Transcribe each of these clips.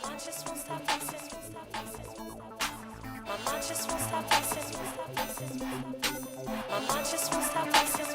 mind just won't stop racing. My mind just won't stop racing. My mind just won't stop racing.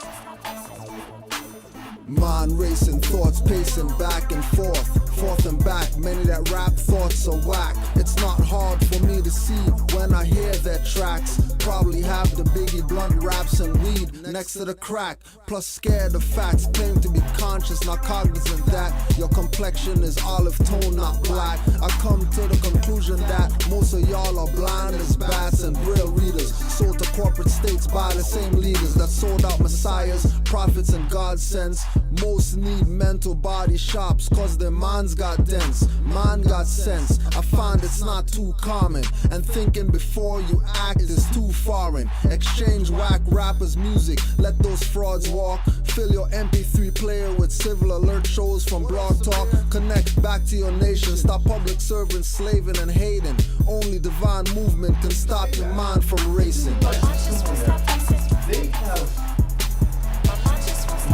Mind racing, thoughts pacing back and forth and back. Many that rap thoughts are whack. It's not hard for me to see when I hear their tracks. Probably have the Biggie blunt raps and weed next to the crack. Plus scared of facts, claim to be conscious, not cognizant that your complexion is olive tone, not black. I come to the conclusion that most of y'all are blind as bats and braille readers, sold to corporate states by the same leaders that sold out messiahs, prophets and God sense. Most need mental body shops cause their minds got dense, mind got sense. I find it's not too common, and thinking before you act is too foreign. Exchange whack rappers music, let those frauds walk. Fill your MP3 player with civil alert shows from Blog Talk. Connect back to your nation, stop public servants slaving and hating. Only divine movement can stop your mind from racing.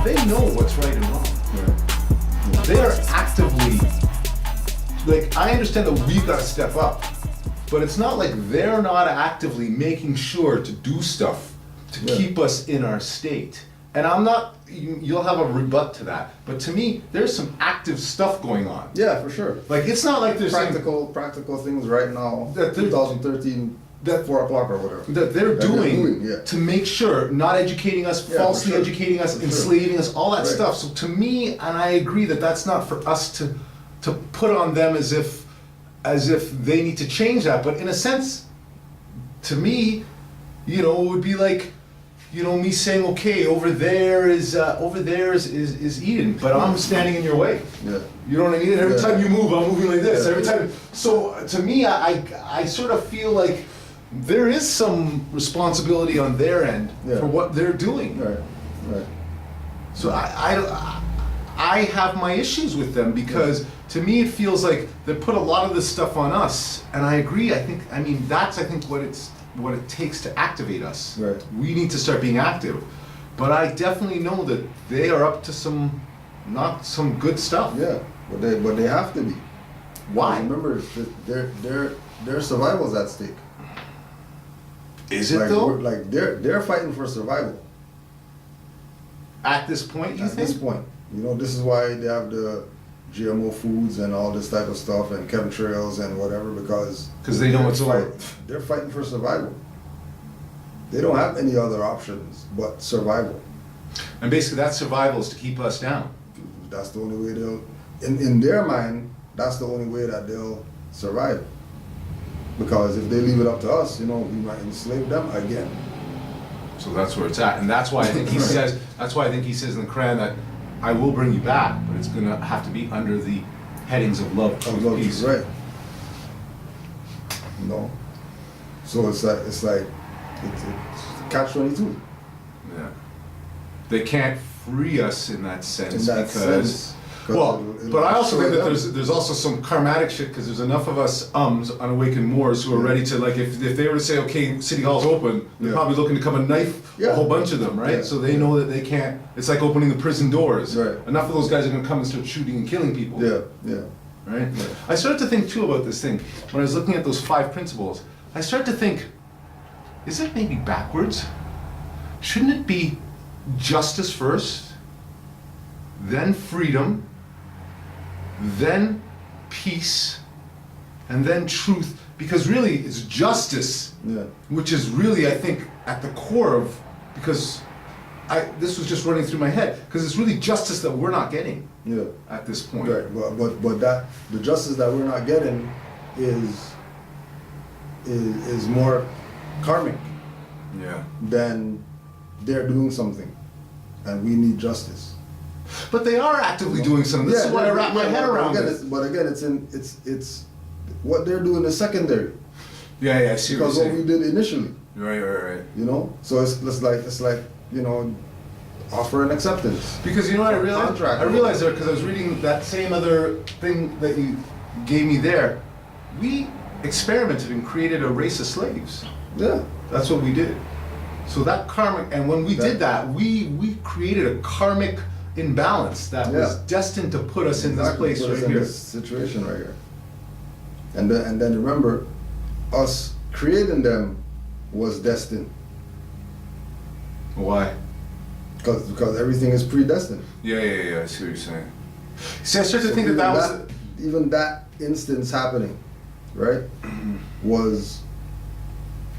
They know what's right and wrong. Yeah. They are actively, like, I understand that we've got to step up, but it's not like they're not actively making sure to do stuff to keep us in our state. And I'm not, you'll have a rebut to that, but to me, there's some active stuff going on. Yeah, for sure. Like, it's not like there's practical things right now, that 2013, that 4 o'clock or whatever. That they're doing to make sure, not educating us, falsely educating us, enslaving us, all that stuff. So to me, and I agree that that's not for us to put on them as if they need to change that. But in a sense, to me, it would be like, me saying, okay, over there is Eden, but I'm standing in your way. Yeah. You know what I mean? And every time you move, I'm moving like this. Every time. So to me, I sort of feel like there is some responsibility on their end for what they're doing. Right. So I have my issues with them because to me it feels like they put a lot of this stuff on us, and I agree. That's what it takes to activate us. Right. We need to start being active, but I definitely know that they are up to not some good stuff. Yeah, but they have to be. Why? Remember, their survival's at stake. Is it though? Like they're fighting for survival. At this point, you think? At this point, this is why they have the GMO foods and all this type of stuff and chemtrails and whatever, because they know it's they're fighting for survival. They don't have any other options but survival. And basically, that survival is to keep us down. That's the only way they'll, in their mind, that's the only way that they'll survive. Because if they leave it up to us, we might enslave them again. So that's where it's at, and that's why I think he says. That's why I think he says in the Quran that I will bring you back, but it's going to have to be under the headings of love, truth, peace. Right. So it's catch-22. Yeah. They can't free us in that sense because. But I also think that there's also some karmatic shit because there's enough of us unawakened Moors who are ready to, like, if they were to say, okay, City Hall's open, they're probably looking to come and knife a whole bunch of them, right? Yeah. So they know that they can't. It's like opening the prison doors. Right. Enough of those guys are going to come and start shooting and killing people. Yeah. Right? Yeah. I started to think too about this thing when I was looking at those 5 principles. I started to think, is it maybe backwards? Shouldn't it be justice first, then freedom, then peace, and then truth? Because really it's justice, which is really, I think, at the core of, because this was just running through my head, because it's really justice that we're not getting at this point. Right, but that the justice that we're not getting is more karmic than they're doing something, and we need justice. But they are actively doing something. This is why I wrap my head around it. But again, it's what they're doing is secondary. Yeah, I see. Because what we did initially. Right. So it's like offer and acceptance. Because I realized there because I was reading that same other thing that you gave me there. We experimented and created a race of slaves. Yeah, that's what we did. So that karmic, and when we did that, we created a karmic imbalance that was destined to put us in this place right here. This situation right here. And then remember, us creating them was destined. Why? Because everything is predestined. Yeah, I see what you're saying. See, I started to think that was... Even that instance happening, right, was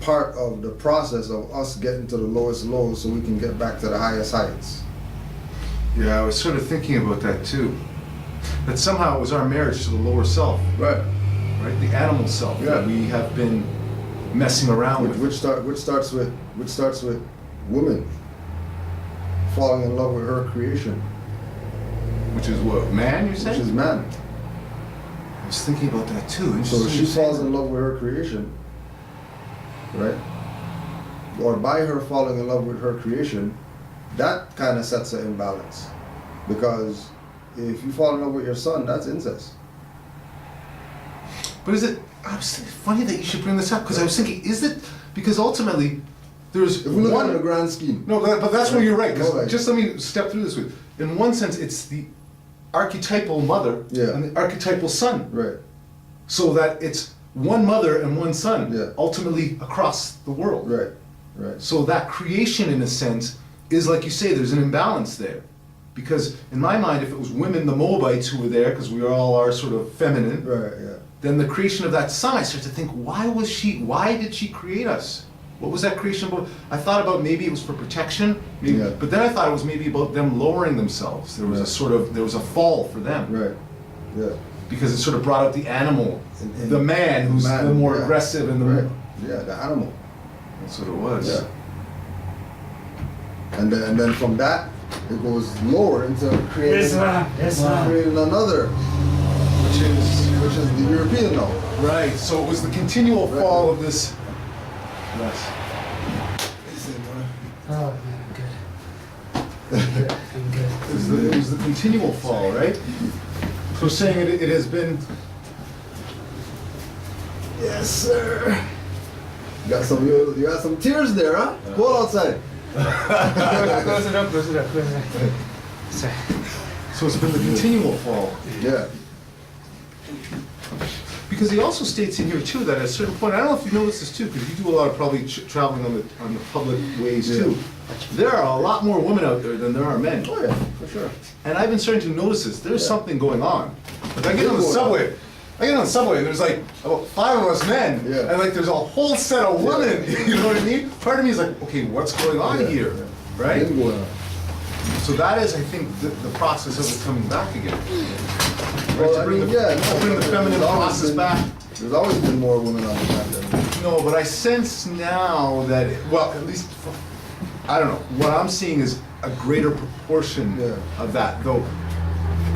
part of the process of us getting to the lowest lows so we can get back to the highest heights. Yeah, I was sort of thinking about that too. That somehow it was our marriage to the lower self. Right. Right? The animal self Yeah. that we have been messing around with. Which starts with woman falling in love with her creation. Which is what? Man, you're saying? Which is man. I was thinking about that too. So she falls in love with her creation, right? Or by her falling in love with her creation, that kind of sets an imbalance. Because if you fall in love with your son, that's incest. But is it... funny that you should bring this up, because I was thinking, is it... Because ultimately, there's If we look one... at it in the grand scheme. No, but that's where you're right, No, because like- just let me step through this with... In one sense, it's the archetypal mother Yeah. and the archetypal son. Right. So that it's one mother and one son, Yeah. ultimately across the world. Right. Right. So that creation, in a sense, is like you say, there's an imbalance there. Because in my mind, if it was women, the Moabites who were there, because we all are sort of feminine, Right, yeah. then the creation of that son, I start to think, why did she create us? What was that creation about? I thought about maybe it was for protection, maybe, Yeah. but then I thought it was maybe about them lowering themselves. There was there was a fall for them. Right. Yeah. Because it sort of brought out the animal, And the man who's man, the more yeah. aggressive and the Right. Yeah, the animal. That's what it was. Yeah. And then from that, it goes lower into creating another, which is the European now. Right. So it was the continual Right. fall of this. Yes. Oh man, I'm good. I'm good. It was the continual fall, right? So saying it has been. Yes, sir. You got some tears there, huh? Go outside. Close it up. Sorry. So it's been the continual fall. Yeah. Because he also states in here too that at a certain point, I don't know if you noticed this too, because you do a lot of probably traveling on the public ways Yeah. too. There are a lot more women out there than there are men. Oh yeah, for sure. And I've been starting to notice this. There's Yeah. something going on. Like I get on the subway. And there's like about 5 of us men, Yeah. and like there's a whole set of women. You know what I mean? Part of me is like, okay, what's going on Yeah, here, yeah. right? Been going on. So that is, I think, the process of it coming back again. Right? Well, To I bring mean, the, yeah, to bring the feminine there's always process been- back. There's always been more women on the planet. No, but I sense now that, well, at least, I don't know, what I'm seeing is a greater proportion Yeah. of that, though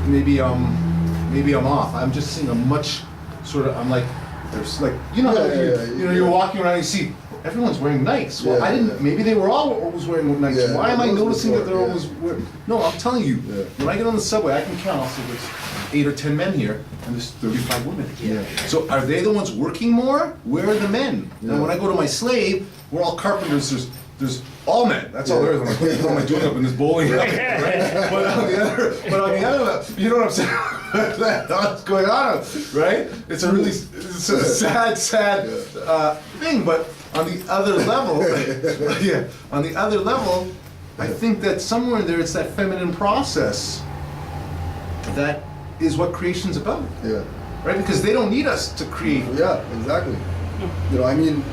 maybe I'm off. I'm just seeing a much sort of, I'm like, there's like, you know, Yeah, you're walking around and you see, everyone's wearing Nikes. Well, Yeah, I didn't, yeah. maybe they were all always wearing Nikes. Yeah, Why am I those noticing that before, they're yeah. always wearing, no, I'm telling you, Yeah. when I get on the subway, I can count, I'll say there's 8 or 10 men here, and there's 35 women. Yeah. So are they the ones working more? Where are the men? Yeah. And when I go to my slave, we're all carpenters. There's all men. That's all there is. I'm like, what the hell am I doing up in this bowling alley? Right? But on the other, you know what I'm saying? That's what's going on, right? It's a sad thing. But on the other level, on the other level, I think that somewhere in there, it's that feminine process that is what creation's about. Yeah. Right? Because they don't need us to create. Yeah, exactly. You know, I mean,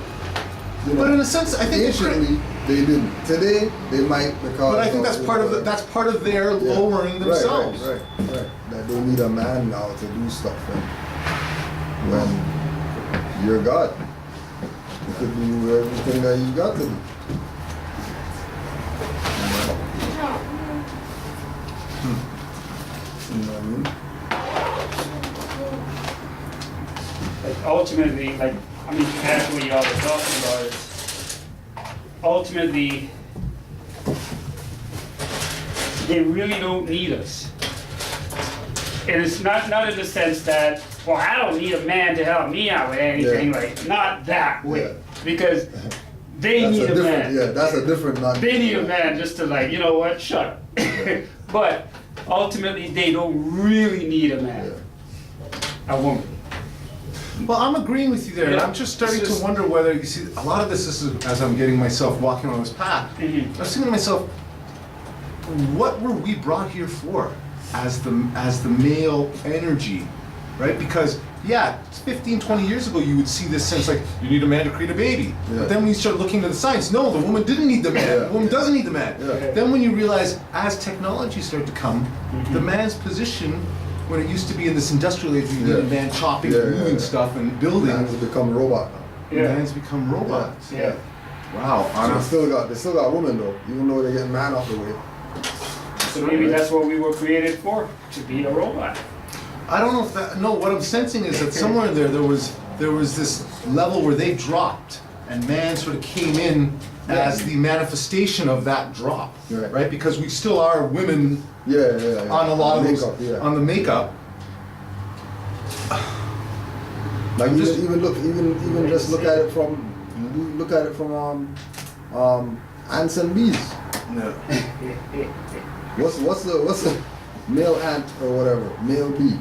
But in a sense, I think anciently they didn't. Today they might because. But I think that's part of their Yeah. lowering themselves. Right. That they need a man now to do stuff when you're God. You could do everything that you got to do. You know what I mean? Like ultimately, that's what y'all were talking about is ultimately they really don't need us. And it's not in the sense that, well, I don't need a man to help me out with anything, Yeah. like not that way. Yeah. Because they That's need a different. man. Yeah, that's a different. They need a man just to like, you know what, shut up. But ultimately they don't really need a man. A woman. Well, I'm agreeing with you there, and Yeah. I'm just starting It's just- to wonder whether, you see, a lot of this is as I'm getting myself walking on this path. Mhm. I was thinking to myself, what were we brought here for as the male energy, right? Because, yeah, 15, 20 years ago, you would see this sense like, you need a man to create a baby. Yeah. But then when you start looking at the science, no, the woman didn't need the man. Yeah. The woman doesn't need the man. Yeah. Then when you realize, as technology started to come, the man's position, when it used to be in this industrial age, you need a Yeah. man chopping, Yeah, and moving yeah. stuff and building. Man's become a robot now. Yeah. Man's become robots. Yeah. Wow. So they still got women though, even though they're getting man off the way. So maybe that's what we were created for, to be a robot. I don't know if that. No, what I'm sensing is that somewhere in there was this level where they dropped, and man sort of came in as the manifestation of that drop, Right. Because we still are women Yeah. on a lot of makeup, those, yeah. on the makeup. Like I'm just- even just look at it from ants and bees. No. What's the male ant or whatever, male bee?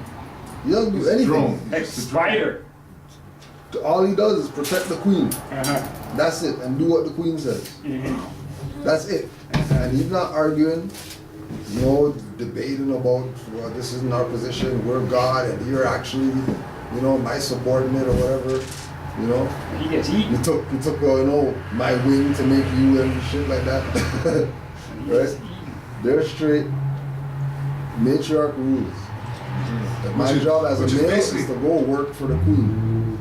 He doesn't do anything. Drone. Like spider. All he does is protect the queen. Uh-huh. That's it, and do what the queen says. Mhm. That's it. And he's not arguing, no debating about, well, this isn't our position, we're God, and you're actually, my subordinate or whatever. He gets eaten. You took my wing to make you and shit like that. He gets Right? eaten. They're straight matriarch rules. And my Which is- job as a which is male is basically- to go work for the queen.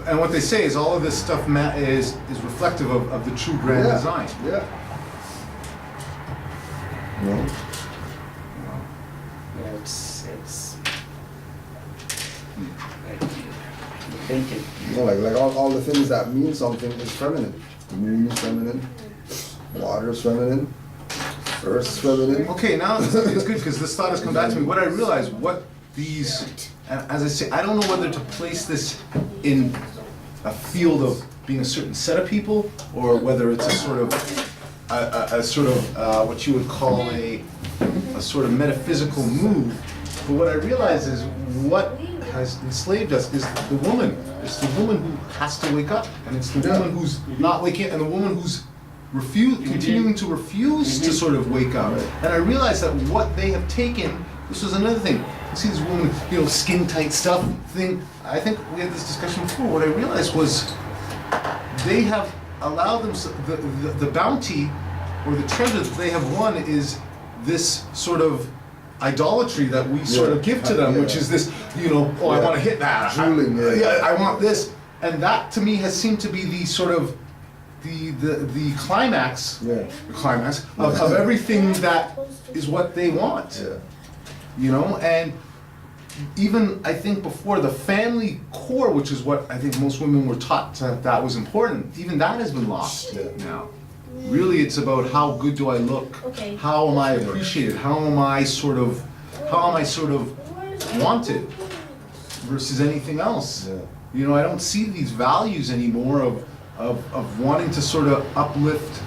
And what they say is all of this stuff is reflective of the true grand design. Yeah. No. Yeah, it's like thinking. Like all the things that mean something is feminine. The moon is feminine, water is feminine, earth is feminine. Okay, now it's good because this thought has come back to me. What I realize, and as I say, I don't know whether to place this in a field of being a certain set of people, or whether it's a sort of what you would call a sort of metaphysical move. But what I realize is what has enslaved us is the woman. It's the woman who has to wake up, and it's the woman who's not waking, and the woman who's continuing to refuse to sort of wake up. And I realize that what they have taken, this was another thing. You see this woman, skin tight stuff thing. I think we had this discussion before. What I realized was they have allowed them the bounty or the treasure that they have won is this sort of idolatry that we sort of give to them, which is this, I want to hit that. Drooling, I want this, and that to me has seemed to be the sort of the climax, of everything that is what they want. Yeah. And even I think before the family core, which is what I think most women were taught that was important, even that has been lost now. Really, it's about how good do I look? Okay. How am I appreciated? How am I sort of wanted versus anything else? Yeah. I don't see these values anymore of wanting to sort of uplift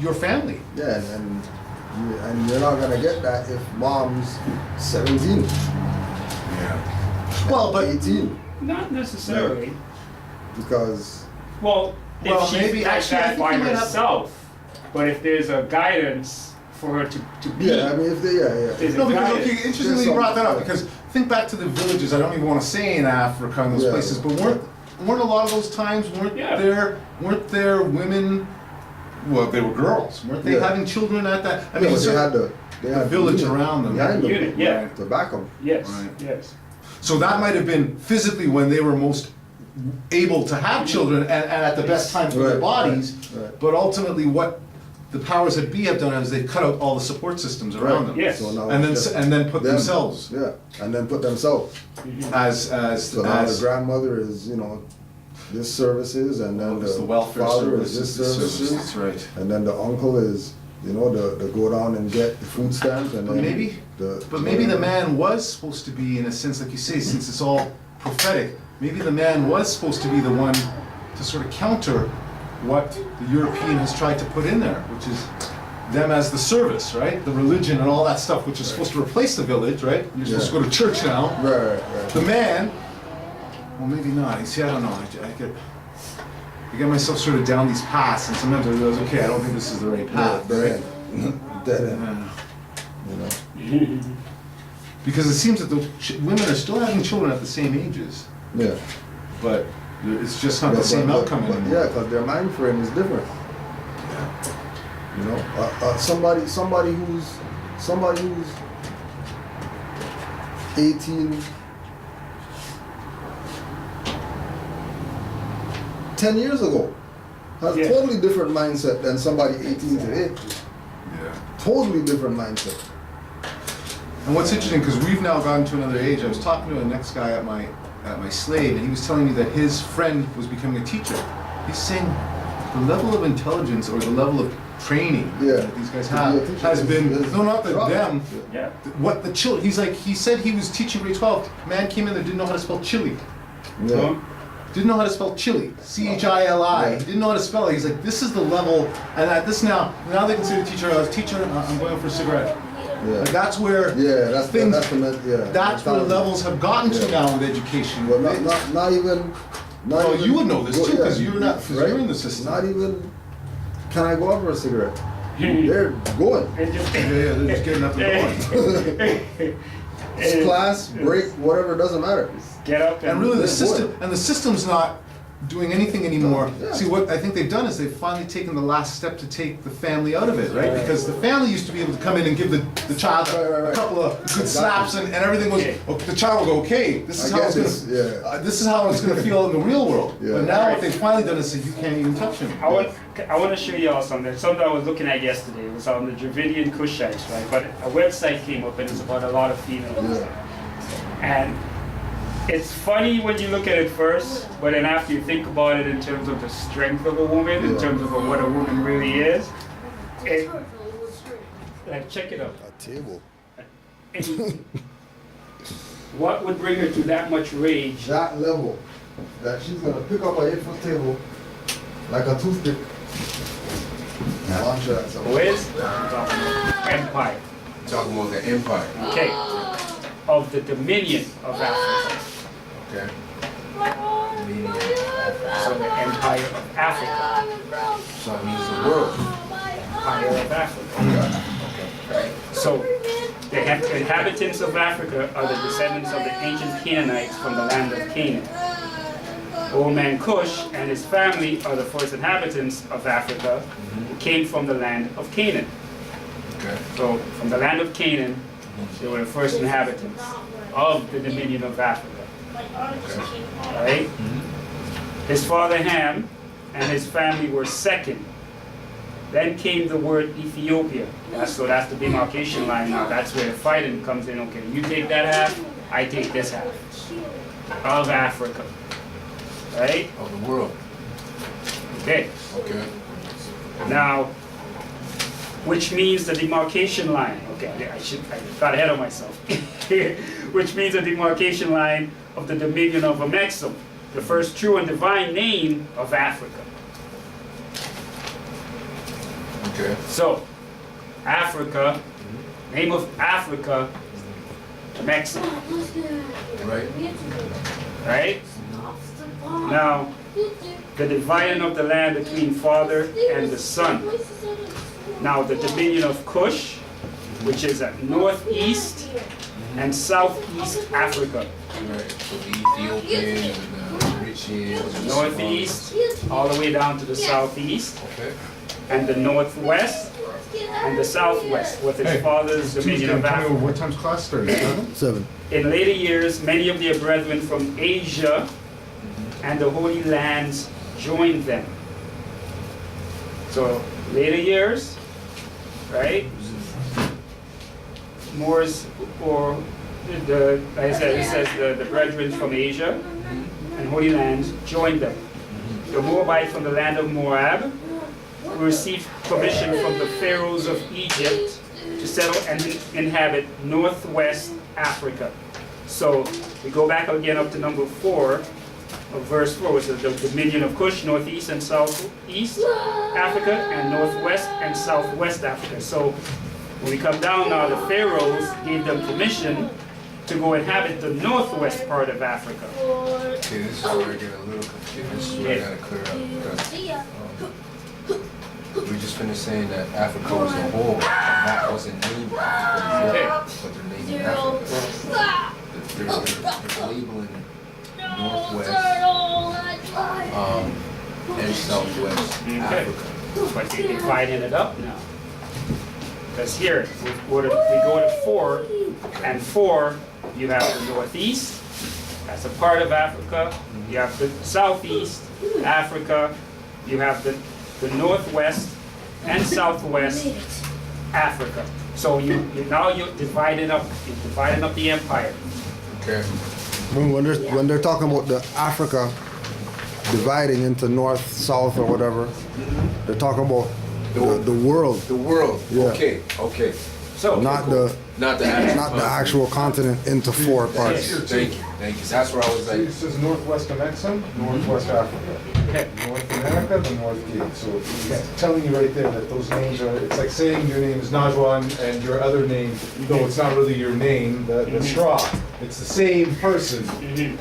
your family. Yeah, and you're not gonna get that if mom's 17. Well, but 18. Not necessarily. Because Well, Well, if she's maybe- like actually, I that think by you might have- herself, but if there's a guidance for her to be, I mean if they there's no, a because guidance. okay, interestingly you brought that up because think back to the villages. I don't even want to say in Africa and those Yeah. places, but weren't a lot of those times weren't Yeah. there women? Well, they were girls. Weren't they Yeah. having children at that? I Yeah, mean, but they had the village unit around them. behind them, Unit, yeah. to back them. Yes, Right. yes. so that might have been physically when they were most able to have children and at the best time for their Right, bodies. right. But ultimately, what the powers that be have done is they've cut out all the support systems around them. Yes. So now And then it's just and then put them. themselves and then put themselves. as So now the grandmother is, this services, and then the welfare father service, is this the services, That's right. and then the uncle is, the go down and get the food stamps, and But then maybe the man was supposed to be, in a sense, like you say, since it's all prophetic. Maybe the man was supposed to be the one to sort of counter what the European has tried to put in there, which is them as the service, right? The religion and all that stuff, which is supposed to replace the village, right? You're supposed to go to church now. Right. The man Well, maybe not. You see, I don't know. I get myself sort of down these paths, and sometimes I realize, okay, I don't think this is the right path, right? Dead end. Yeah. You know. Because it seems that the women are still having children at the same ages, Yeah. but it's just not the same outcome but anymore. yeah, because their mind frame is different. You know, somebody who's 18, 10 years ago has Yeah. a totally different mindset than somebody 18 today. Yeah. Totally different mindset. And what's interesting, because we've now gotten to another age. I was talking to the next guy at my slave, and he was telling me that his friend was becoming a teacher. He's saying the level of intelligence or the level of training Yeah. that these guys To be a have teacher has been is no, not the rough. them. Yeah. What the children? He said he was teaching grade 12. Man came in there, didn't know how to spell chili. Yeah. Didn't know how to spell chili. C-H-I-L-I. Yeah. He didn't know how to spell it. He's like, this is the level, and at this now they consider teacher. I was teacher. I'm going for a cigarette. Yeah. Like that's where Yeah, that's things. yeah. That's where mentality. levels have gotten to Yeah. now with education. But not even. Well, even- you would know this well, too, yeah, 'cause you're not- 'cause right? you're in the system. Not even. Can I go out for a cigarette? They're going. And just- Yeah, they're just getting up and going. And Class, break, whatever, doesn't matter. Get up And really, the They're system going. and the system's not doing anything anymore. Yeah. See, what I think they've done is they've finally taken the last step to take the family out of it, right? Because the family used to be able to come in and give the child a Right. couple of good slaps, and everything was. Yeah. Okay, the child will go, okay, this is I how get it's this, gonna. yeah. This is how it's gonna feel in the real world. Yeah. But now what they've finally done is say you can't even touch him. I want to show y'all something. Something I was looking at yesterday. It was on the Dravidian Kushites, right? But a website came up and it's about a lot of females. Yeah. And it's funny when you look at it first, but then after you think about it in terms of the strength of a woman, in Yeah. terms of what a woman really is, it, like check it out. A table. What would bring her to that much rage? That level, that she's gonna pick up a 8-foot table like a toothpick. Launch that somewhere. Where's empire? Talking about the empire. Okay, of the dominion of Africa. Okay. So the empire of Africa, So it means the world. empire of Africa. So the inhabitants of Africa are the descendants of the ancient Canaanites from the land of Canaan. Old man Cush and his family are the first inhabitants of Africa who came from the land of Canaan. Okay. So from the land of Canaan, they were the first inhabitants of the dominion of Africa. Right? His father Ham and his family were second. Then came the word Ethiopia. So that's the demarcation line now. That's where the fighting comes in. Okay, you take that half, I take this half. Of Africa. Right? Of the world. Okay. Okay. Now, which means the demarcation line. Okay, I got ahead of myself. Which means the demarcation line of the dominion of Amexem, the first true and divine name of Africa. Okay. So, Africa, name of Africa, Amexem, Right. right? Now, the dividing of the land between father and the son. Now, the dominion of Cush, which is at northeast and southeast Africa. Right. So the Ethiopians and the Eritreans. and the Northeast, all the way down to the southeast, Somali. Okay. and the northwest, and the southwest, with its father's dominion of Africa. What time's class starting? 7. In later years, many of their brethren from Asia and the Holy Lands joined them. So, later years, right? Moors, or like I said, it says the brethren from Asia and Holy Lands joined them. The Moabites from the land of Moab received permission from the pharaohs of Egypt to settle and inhabit northwest Africa. So we go back again up to number 4 of verse 4, which is the dominion of Cush, northeast and southeast Africa, and northwest and southwest Africa. So when we come down now, the pharaohs gave them permission to to go inhabit the northwest part of Africa. Okay, this is where I get a little confused. This is where I gotta clear up. Because, we just finished saying that Africa was a whole, and that wasn't named Africa, Okay. but they're naming Africa. They're labeling Northwest and Southwest Africa. But they're dividing it up now. Because here, we go to 4, and 4, you have the northeast, that's a part of Africa. You have the southeast, Africa. You have the northwest and southwest, Africa. So now you're dividing up the empire. Okay. When they're talking about the Africa dividing into north, south, or whatever, they're talking about the world. The world. Yeah. Okay. Okay. So Not the Not the actual continent into 4 parts. Thank you. Thank you. That's where I was like. It says Northwest America, Northwest Africa. okay. North America, the North Cape. So it's telling you right there that those names are, it's like saying your name is Najwa and your other name, though it's not really your name, the straw. It's the same person,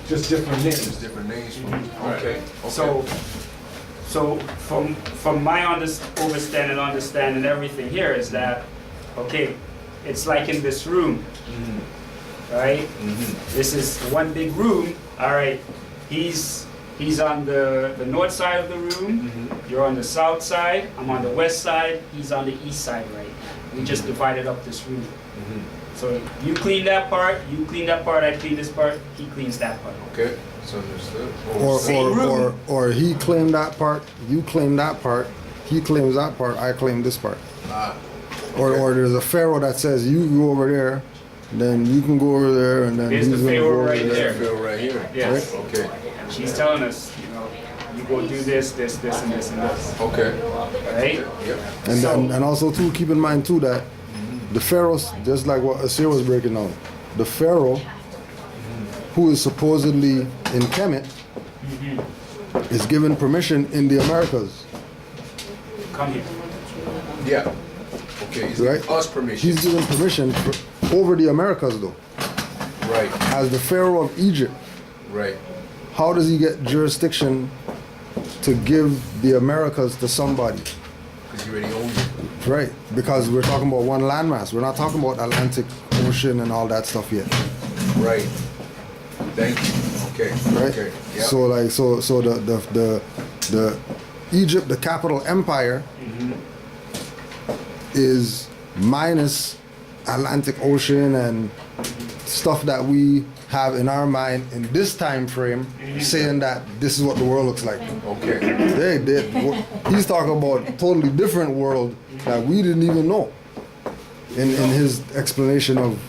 just different Just names. different names for me. Okay. So from my understanding everything here is that, okay, it's like in this room, right? This is one big room. All right, he's on the north side of the room. You're on the south side. I'm on the west side. He's on the east side right now. We just divided up this room. So you clean that part, I clean this part, he cleans that part. Okay. So understood. Or he claimed that part, you claim that part, he claims that part, I claim this part. Or there's a pharaoh that says you go over there, then you can go over there, and then There's he's the gonna pharaoh go over right there. there. Feel right here. Yes. Okay. She's telling us, you go do this, and this, and this. Okay. Right? Yep. And also too, keep in mind too that the pharaohs, just like what Asir was breaking down, the pharaoh who is supposedly in Kemet is given permission in the Americas, Come here. Yeah. Okay. He's right? giving us permission. He's given permission over the Americas though. Right. As the pharaoh of Egypt, Right. how does he get jurisdiction to give the Americas to somebody? Because he already owns it. Right, because we're talking about one landmass. We're not talking about Atlantic Ocean and all that stuff yet. Right. Thank you. Okay. Right? Okay. Yep. So the Egypt, the capital empire, is minus Atlantic Ocean and stuff that we have in our mind in this time frame, saying that this is what the world looks like. Okay. He's talking about a totally different world that we didn't even know. In his explanation of,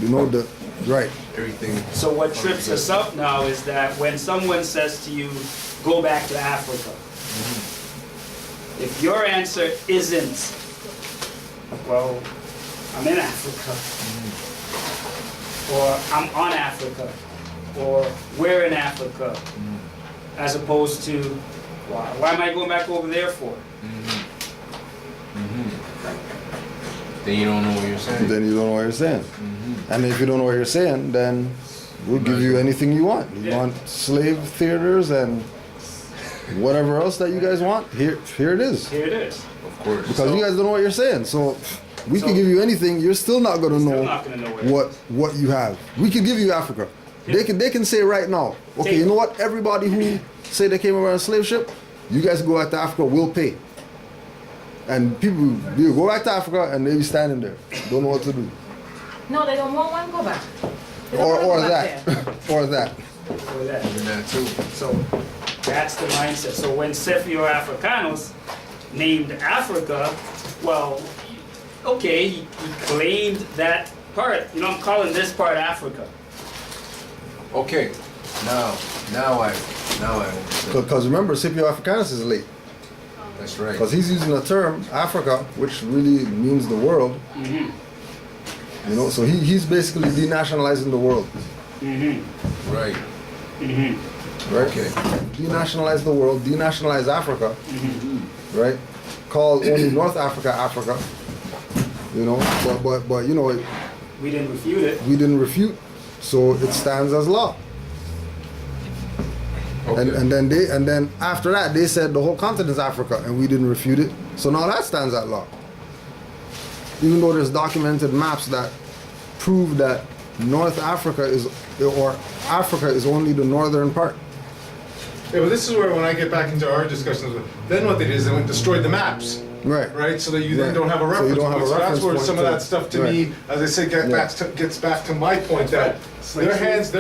the right. Everything. So what trips us up now is that when someone says to you, go back to Africa, if your answer isn't, well, I'm in Africa, or I'm on Africa, or we're in Africa, as opposed to, why am I going back over there for? Then you don't know what you're saying. Then you don't know what you're saying. And if you don't know what you're saying, then we'll give you anything you want. You want slave theaters and whatever else that you guys want, here it is. Here it is. Of course. Because you guys don't know what you're saying. So we can give you anything, you're still not gonna Still know not gonna know where it what you have. We can give you Africa. They can say right now, okay, you know what? Everybody who say they came over on a slave ship, you guys go back to Africa, we'll pay. And people will go back to Africa and they be standing there, don't know what to do. No, they don't want one to go back. They don't wanna Or go back that. there. Or that. for that. Even that too. So that's the mindset. So when Scipio Africanus named Africa, well, okay, he claimed that part. I'm calling this part Africa. Okay. Now I understand. Because remember, Scipio Africanus is late. That's right. Because he's using the term Africa, which really means the world. So he's basically denationalizing the world. Right. Right? Okay. Denationalize the world, denationalize Africa. Right? Call only North Africa, Africa. But We didn't refute it. we didn't refute So it stands as law. Okay. And then after that they said the whole continent is Africa, and we didn't refute it. So now that stands at law. Even though there's documented maps that prove that North Africa or Africa is only the northern part. Yeah, but this is where when I get back into our discussions, then what they did is they went and destroyed the maps. Right. Right, so that you then Right. don't have a So reference you don't have point. a So that's reference where point some of to- that stuff to right. me, as I say, gets back to my point that their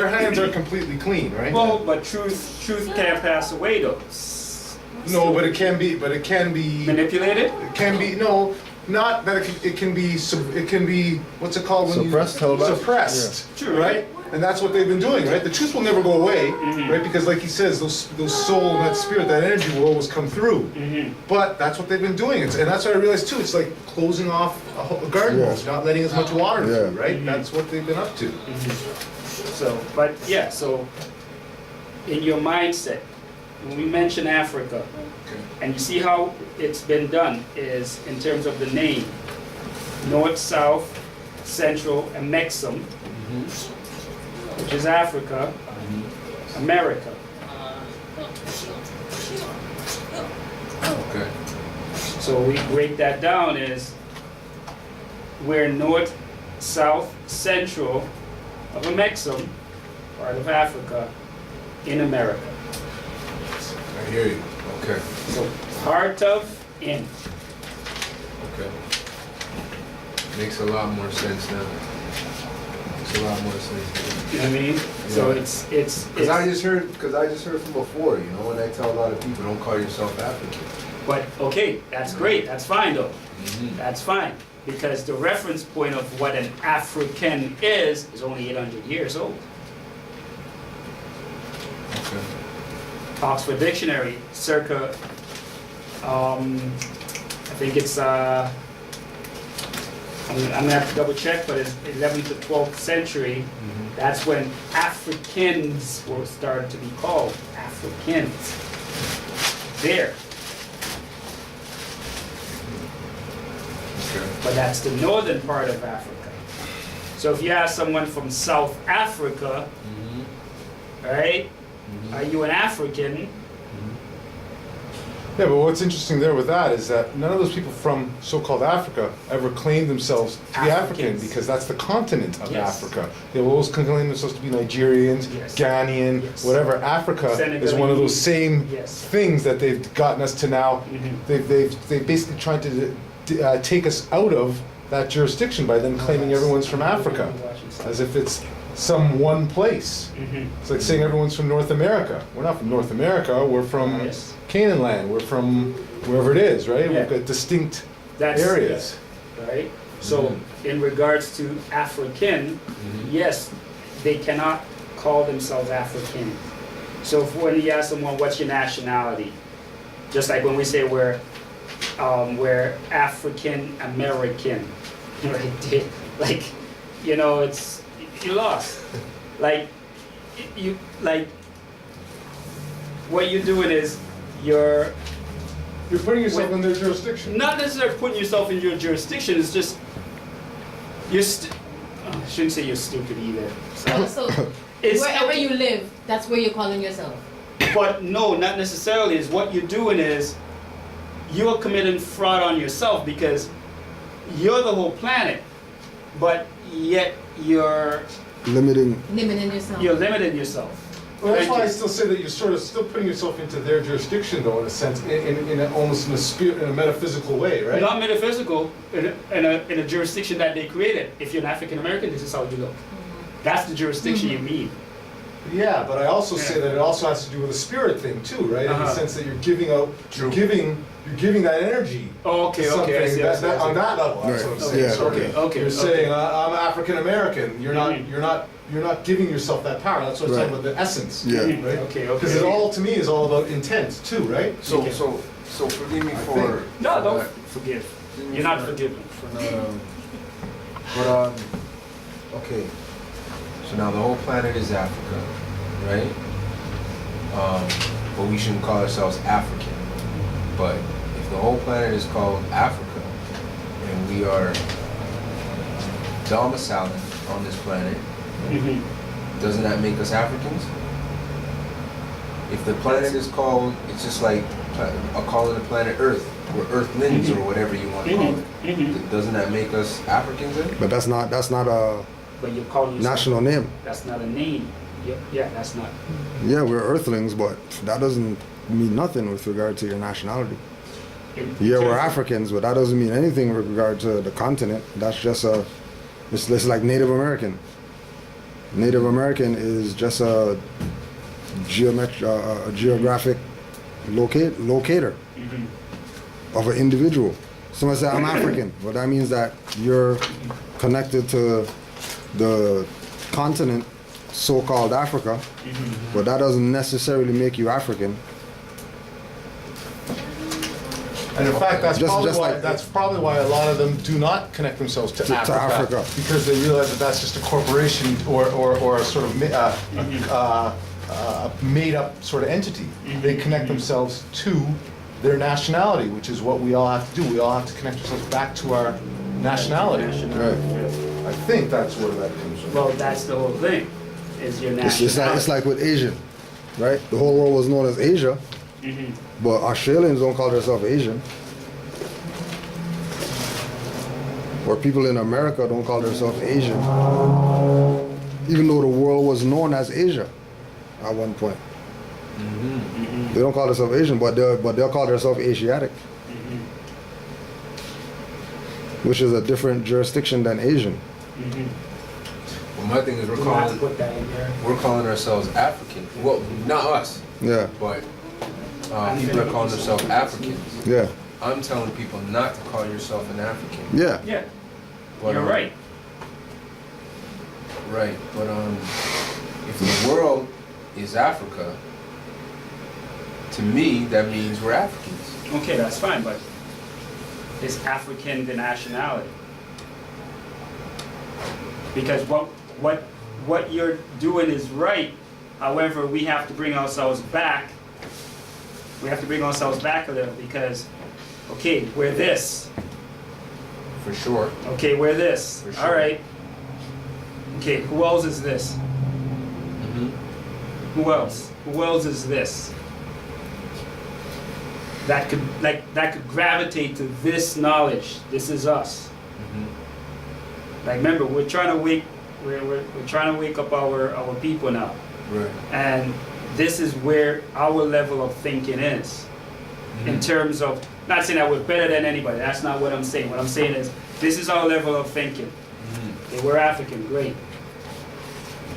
hands are completely clean, right? Well, but truth can't pass away though. No, but it can be Manipulated? it can be no, not that it can be what's it called when Suppressed, you held back? suppressed, True. right? And that's what they've been doing, right? The truth will never go away, Mm-hmm. right? Because like he says, those soul, that spirit, that energy will always come through. Mm-hmm. But that's what they've been doing, and that's what I realized too. It's like closing off a garden Yeah. hose, not letting as much water Yeah. through, right? That's what they've been up to. So, but yeah, so in your mindset, when we mention Africa, and you see how it's been done is in terms of the name, North, South, Central, and Mexum, which is Africa, America. Okay. So we break that down as we're North, South, Central of a Mexum, part of Africa, in America. I hear you. Okay. So part of, in. Okay. Makes a lot more sense now. Makes a lot more sense. You know what I mean? So Yeah. it's Because I just heard from before, you know, when I tell a lot of people, don't call yourself African. but okay, that's great, that's fine though. Mm-hmm. That's fine. Because the reference point of what an African is only 800 years old. Okay. Oxford Dictionary, circa, I think it's, I'm gonna have to double check, but it's 11th to 12th century. That's when Africans were started to be called Africans. There, Okay. but that's the northern part of Africa. So if you ask someone from South Africa, right, are you an African? Yeah, but what's interesting there with that is that none of those people from so-called Africa ever claimed themselves to be African, Africans. because that's the continent of Yes. Africa. They will always claim themselves to be Nigerians, Yes. Ghanaian, Yes. whatever. Africa is one of those same Yes. things that they've gotten us to now. They've basically tried to take us out of that jurisdiction by then claiming everyone's from Africa, as if it's some one place. It's like saying everyone's from North America. We're not from North America. We're from Yes. Canaanland. We're from wherever it is, right? Yeah. We've got distinct That's areas. right? So in regards to African, yes, they cannot call themselves African. So if when you ask someone, what's your nationality? Just like when we say we're African American, right? Like, you know, it's, you lost. Like, what you're doing is you're putting yourself in their jurisdiction. not necessarily putting yourself in your jurisdiction, it's just, I shouldn't say you're stupid either. So It's, wherever you live, that's where you're calling yourself. but no, not necessarily. Is what you're doing is you're committing fraud on yourself, because you're the whole planet, but yet you're Limiting. Limiting yourself. limiting yourself. Well, that's why I still say that you're sort of still putting yourself into their jurisdiction, though, in a sense, almost in a spirit, in a metaphysical way, right? Not metaphysical, in a jurisdiction that they created. If you're an African American, this is how you look. That's the jurisdiction you mean. Yeah, but I also say Yeah. that it also has to do with a spirit thing too, right? In the Uh-huh. sense that you're giving out, True. you're giving that energy. Oh, okay, to okay, I something see, I see, I see. on that level. That's what I'm Right. saying. Yeah. Sort of. Okay, okay, You're okay. saying I'm African American. You're not. Mhm. You're not giving yourself that power. That's what I'm Right. talking about, the essence. Yeah. Mhm. Right. Okay, Because it all to me is all about intent too, right? So Okay. so forgive me for think. No, don't forgive. You're not forgiven. for not but okay. So now the whole planet is Africa, right? But we shouldn't call ourselves African. But if the whole planet is called Africa and we are domiciling on this planet, Mhm. doesn't that make us Africans? If the planet is called, it's just like calling the planet Earth, or Earthlings, or whatever you want to call it. Doesn't that make us Africans then? But that's not a But you're calling yourself, national name. that's not a name. Yeah, that's not. Yeah, we're Earthlings, but that doesn't mean nothing with regard to your nationality. Yeah, we're Africans, but that doesn't mean anything with regard to the continent. That's just it's like Native American. Native American is just a geographic locator of an individual. Someone say, I'm African. Well, that means that you're connected to the continent, so-called Africa, but that doesn't necessarily make you African. And in fact, that's Just probably why a lot of them do not connect themselves to Africa, because they realize that that's just a corporation or a sort of made-up sort of entity. They connect themselves to their nationality, which is what we all have to do. We all have to connect ourselves back to our nationality. Right. I think that's where that comes from. Well, that's the whole thing. Is your nationality. It's like with Asian, right? The whole world was known as Asia, but Australians don't call themselves Asian. Or people in America don't call themselves Asian, even though the world was known as Asia at one point. They don't call themselves Asian, but they'll call themselves Asiatic, which is a different jurisdiction than Asian. Well, my thing is You have to put that in there. we're calling ourselves African. Well, not us, Yeah, but people are calling themselves Africans. yeah, I'm telling people not to call yourself an African. yeah. Yeah, But, you're right. Right, but if the world is Africa, to me that means we're Africans. Okay, that's fine, but is African the nationality? Because what you're doing is right. However, we have to bring ourselves back. We have to bring ourselves back a little because, okay, we're this. For sure. Okay, we're this. For sure. All right. Okay, who else is this? Who else? Who else is this? That could gravitate to this knowledge. This is us. Like remember, we're trying to wake up our people now. Right. And this is where our level of thinking is. In terms of, not saying that we're better than anybody, that's not what I'm saying. What I'm saying is, this is our level of thinking. Okay, we're African, great.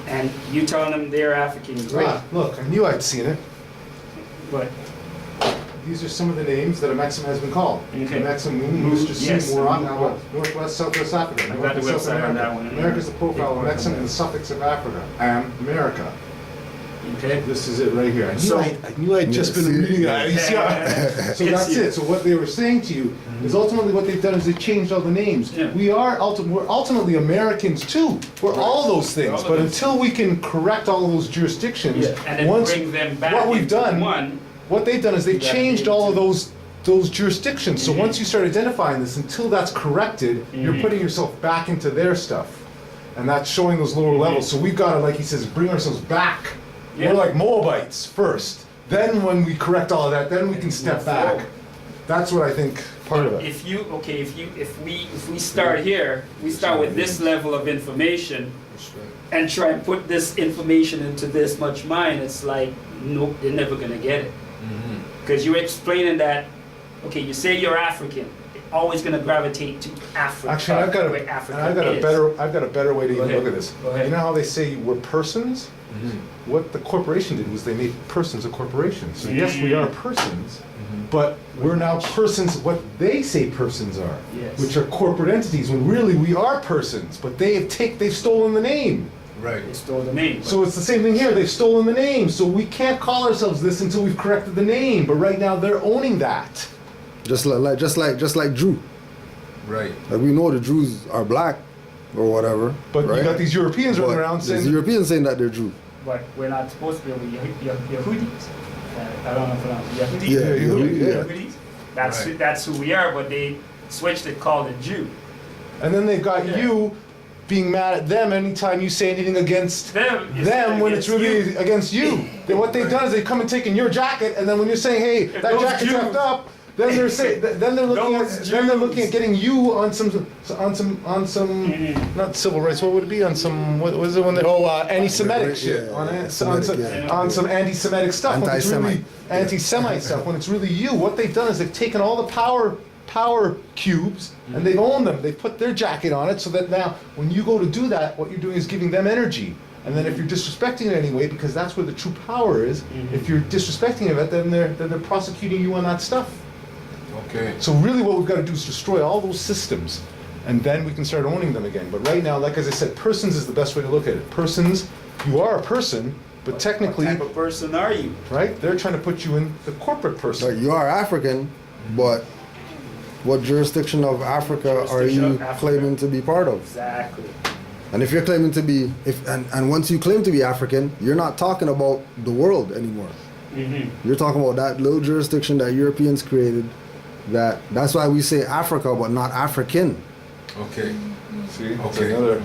And you telling them they're African, great. Look, I knew I'd seen it. But, These are some of the names that a Mexican has been called. Okay. Mexican Moors Yes. Moor, Northwest, Southwest Africa. I got the North and South website on America. that one. America's the profile of Mexican and the suffix of Africa. America. okay, This is it right here. So- I knew I'd just been reading that. So that's it. So what they were saying to you is ultimately what they've done is they've changed all the names. Yeah. We're ultimately Americans too. We're all those things. All of But them. until we can correct all of those jurisdictions, and then once bring them back what we've into done, one. what they've done is they've You gotta changed be all of able those jurisdictions. So once you start identifying this, until that's corrected, you're putting yourself back into their stuff. And that's showing those lower levels. So we've got to, like he says, bring ourselves back. Yeah. We're like Moabites first. Then when we correct all of that, then we can step back. That's what I think part of it. If we start here, we start with this level of information and try and put this information into this much mind, it's like, nope, they're never gonna get it. Because you're explaining that, okay, you say you're African, they're always gonna gravitate to Africa. Actually, where Africa I've got a better way to Go even ahead. look at this. Go ahead. You know how they say we're persons? What the corporation did was they made persons a corporation. So yes, we are persons, but we're now persons, what they say persons are, Yes. which are corporate entities, when really we are persons, but they've stolen the name. Right. They stole the name. So it's the same thing here, they've stolen the name, so we can't call ourselves this until we've corrected the name, but right now they're owning that. Just like Jew. Right. Like we know the Jews are black or whatever. But right? you got these Europeans running But around there's saying, Europeans saying that they're Jew. But we're not supposed to be Yehudis. I don't know if I'm Yehudis. Yeah. Yehudis. That's who we are, but they switched it, called it Jew. and then they've got Yeah. you being mad at them anytime you say anything against Them, it's them when it's against really you. against you. Then what they've done is they come and taken your jacket, and then when you're saying, "Hey, that those jacket's Jews- left up," then they're saying, then they're looking Those at then they're looking Jews. at getting you on some not civil rights. What would it be on some? What was it when they? Oh, anti-Semitic shit. Yeah, On, yeah, on Semitic, some yeah. on some anti-Semitic stuff. When it's really Anti-Semite. anti-Semite stuff. When it's really you, what they've done is they've taken all the power cubes and they've owned them. They've put their jacket on it so that now when you go to do that, what you're doing is giving them energy. And then if you're disrespecting it anyway, because that's where the true power is, if you're disrespecting it, then they're prosecuting you on that stuff. Okay. So really what we've got to do is destroy all those systems, and then we can start owning them again. But right now, like as I said, persons is the best way to look at it. Persons, you are a person, but technically, What type of person are you? right, they're trying to put you in the corporate person. Like, you are African, but what jurisdiction of Africa are Jurisdiction you of Africa. claiming to be part of? Exactly. And if you're claiming to be, and once you claim to be African, you're not talking about the world anymore. You're talking about that little jurisdiction that Europeans created. That's why we say Africa, but not African. Okay. See, that's Okay. another.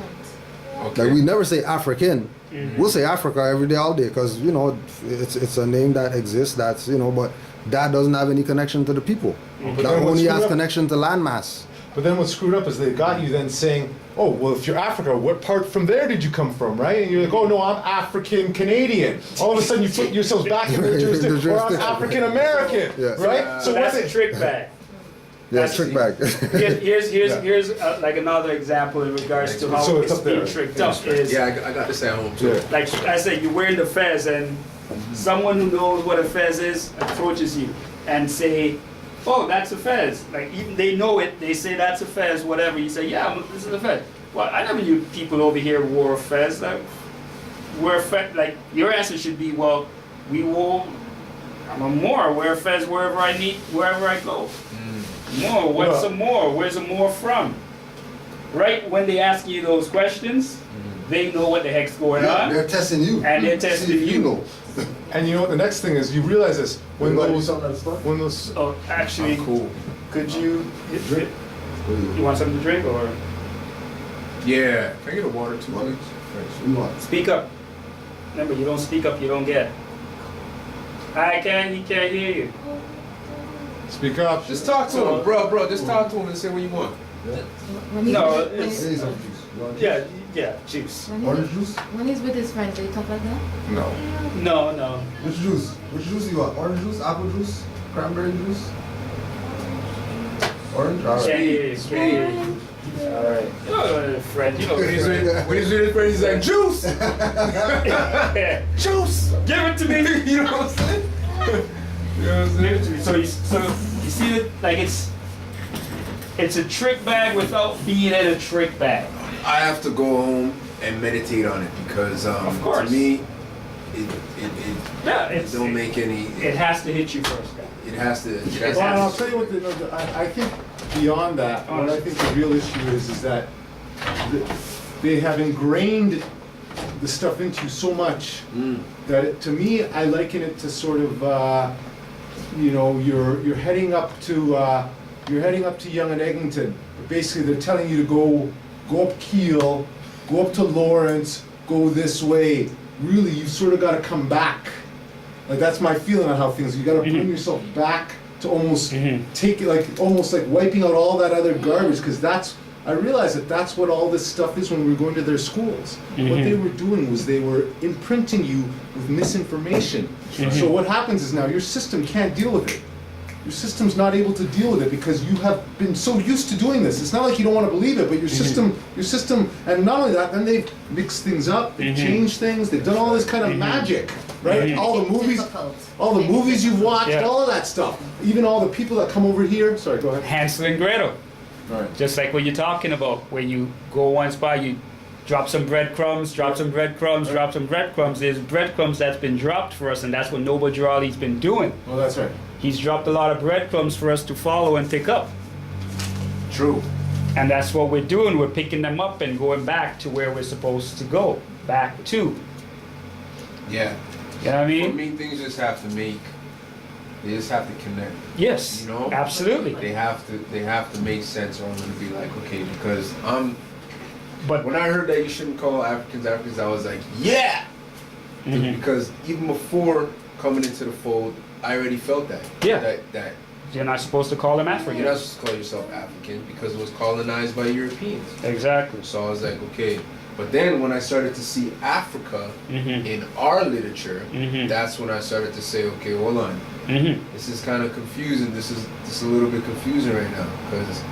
Okay. Like, we never say African. We'll say Africa every day, all day, because it's a name that exists. That's but that doesn't have any connection to the people. But That then what's only has screwed up- connection to landmass. But then what's screwed up is they got you then saying, "Oh, well, if you're Africa, what part from there did you come from, right?" And you're like, "Oh no, I'm African Canadian." All of a sudden, you put yourselves back in the The jurisdiction, or I'm jurisdiction. African American, Yeah. right? So that's a trick bag. Yeah, That's- trick bag. Here's like another example in regards to how So it's it's up being there. tricked up. Is Yeah, I got this at home too. Yeah. like I said, you're wearing the fez, and someone who knows what a fez is approaches you and say, "Oh, that's a fez." Like even they know it, they say that's a fez, whatever. You say, "Yeah, this is a fez." Well, I never knew people over here wore a fez. Like, wear a fez. Like your answer should be, "Well, we wore. I'm a Moor. Wear a fez wherever I need, wherever I go." Moor, what's a Moor? Where's a Moor from? Right when they ask you those questions, they know what the heck's going on. They're testing you. And they're testing See if you. know. And you know what the next thing is? You realize this when those when those Oh, actually, Cool. could you Drink. you want something to drink or Yeah. Can I get a water too, Water. please? You want? speak up? Remember, you don't speak up, you don't get. He can't hear you. speak up. Just talk to him, bro. Just talk to him and say what you want. When he's No, with- it's- Say some juice. You want Yeah, juice. when Orange he's, juice? when he's with his friends, they talk like that? No. No. Which juice? Which juice you want? Orange juice? Apple juice? Cranberry juice? Orange? Can't Alright. hear you. Can't hear you. All right. You know, friend. You know. When he's with his friend, he's like, juice! Juice. Give it to me. You know what I'm saying? You know what I'm Give saying? it to me. So you see it like it's a trick bag without being in a trick bag. I have to go home and meditate on it because Of course. to me, Yeah, it don't make any. It has to hit you first, guys. It has to. It has Well, and I'll to tell you what. I think beyond that, what I think the real issue is that they have ingrained the stuff into you so much that to me, I liken it to sort of, you're heading up to Young and Eglinton. Basically, they're telling you to go up Kiel, go up to Lawrence, go this way. Really, you sort of got to come back. Like that's my feeling on how things. You got to bring yourself back to almost take it, almost like wiping out all that other garbage. Because I realized that's what all this stuff is when we were going to their schools. What they were doing was they were imprinting you with misinformation. So what happens is now your system can't deal with it. Your system's not able to deal with it because you have been so used to doing this. It's not like you don't want to believe it, but your system, and not only that, then they've mixed things up, they've changed things, they've done all this kind of magic, right? All the movies, Difficult. all the movies you've watched, Yeah. all of that stuff. Even all the people that come over here. Sorry, go ahead. Hansel and Gretel. All right. Just like what you're talking about, when you go one spot, you drop some breadcrumbs, drop some breadcrumbs. There's breadcrumbs that's been dropped for us, and that's what Noble Jawali's been doing. Well, that's right. He's dropped a lot of breadcrumbs for us to follow and pick up. True. And that's what we're doing. We're picking them up and going back to where we're supposed to go. Back to. Yeah. You know what I For mean? me, things just have to make. They just have to connect. Yes. You know? Absolutely. They have to make sense, or I'm gonna be like, okay, because But When I heard that you shouldn't call Africans Africans, I was like, yeah! Mhm. Because even before coming into the fold, I already felt that. Yeah. That you're not supposed to call them you're African. not supposed to call yourself African because it was colonized by Europeans. Exactly. So I was like, okay. But then when I started to see Africa Mhm. in our literature, Mhm. that's when I started to say, okay, hold on. Mhm. This is kind of confusing. This is a little bit confusing right now because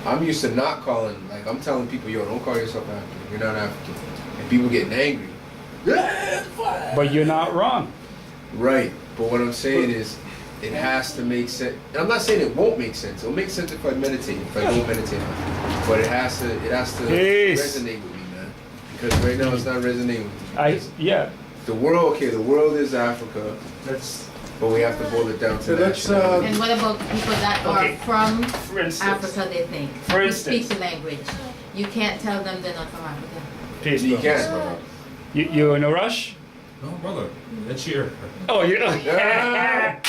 I'm used to not calling, like I'm telling people, yo, don't call yourself African. You're not African. And people getting angry. But you're not wrong. Right. But what I'm saying is, it has to make sense. And I'm not saying it won't make sense. It'll make sense if I meditate, if I don't meditate on it. But it has to Peace. resonate with me, man. Because right now it's not resonating with me. Yeah. The world is Africa. But we have to boil it down to So let's, nationality. And what about the people that Okay. are from For instance. Africa, they think? For Who instance. speak the language. You can't tell them they're not from Africa. Peace, You bro. can't. You in a rush? No, brother. Let's hear. Oh, you. Yeah.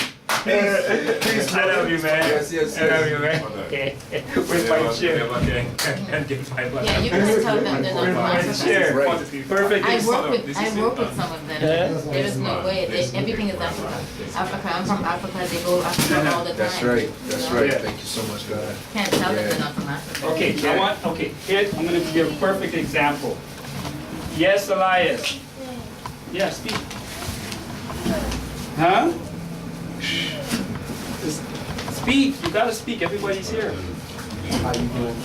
Peace, I love you, man. Yes, yes, I love yes. you, man. Okay. With my chair. Yeah, you can't tell them they're not With from my Africa. chair. Right. Perfect. I example. work with some of them. There is no way. Everything is Africa. Africa. I'm from Africa. They go Africa all the time. That's right. That's You know? right. Yeah. Thank you so much, God. Can't tell them Yeah. they're not from Africa. Okay, here, I'm gonna give you a perfect example. Yes, Elias. Yeah, speak. Huh? Speak, you gotta speak, everybody's here. How you doing?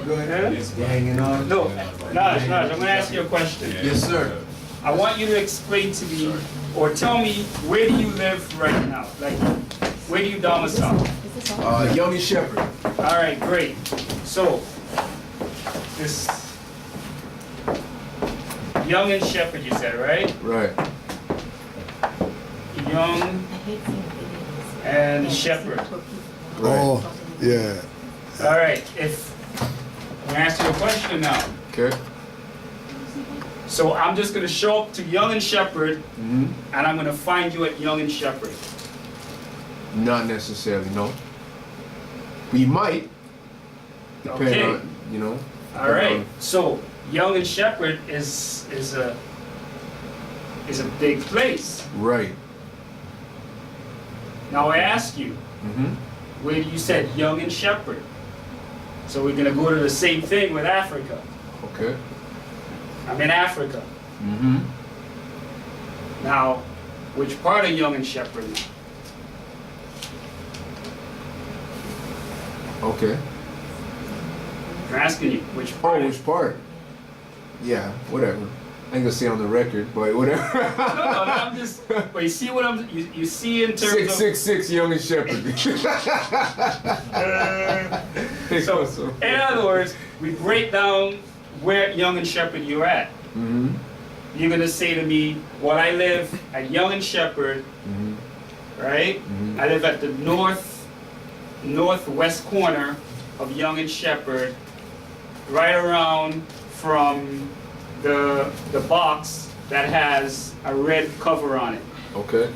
Good. Huh? You hanging on? No, Naj, I'm gonna ask you a question. Yes, sir. I want you to explain to me, or tell me, where do you live right now? Like, where do you domicile? Young and Shepherd. All right, great. So, this Young and Shepherd, you said, right? Right. Young I hate seeing videos. and Shepherd. Oh, yeah. All right, I'm gonna ask you a question now. Okay. So I'm just gonna show up to Young and Shepherd, Mm-hmm. and I'm gonna find you at Young and Shepherd. Not necessarily, no. We might, depending Okay. on, you know. All right. So Young and Shepherd is a big place. Right. Now I ask you, Mm-hmm. where you said Young and Shepherd. So we're gonna go to the same thing with Africa. Okay. I'm in Africa. Mm-hmm. Now, which part of Young and Shepherd now? Okay. I'm asking you, which Oh, part? which part? Yeah, whatever. I ain't gonna say on the record, but whatever. No, I'm just. But you see what you see in terms of. 666 Young and Shepherd. So, in other words, we break down where Young and Shepherd you're at. Mm-hmm. You're gonna say to me, well, I live at Young and Shepherd, Mm-hmm. right? Mhm. I live at the northwest corner of Young and Shepherd, right around from the box that has a red cover on it. Okay.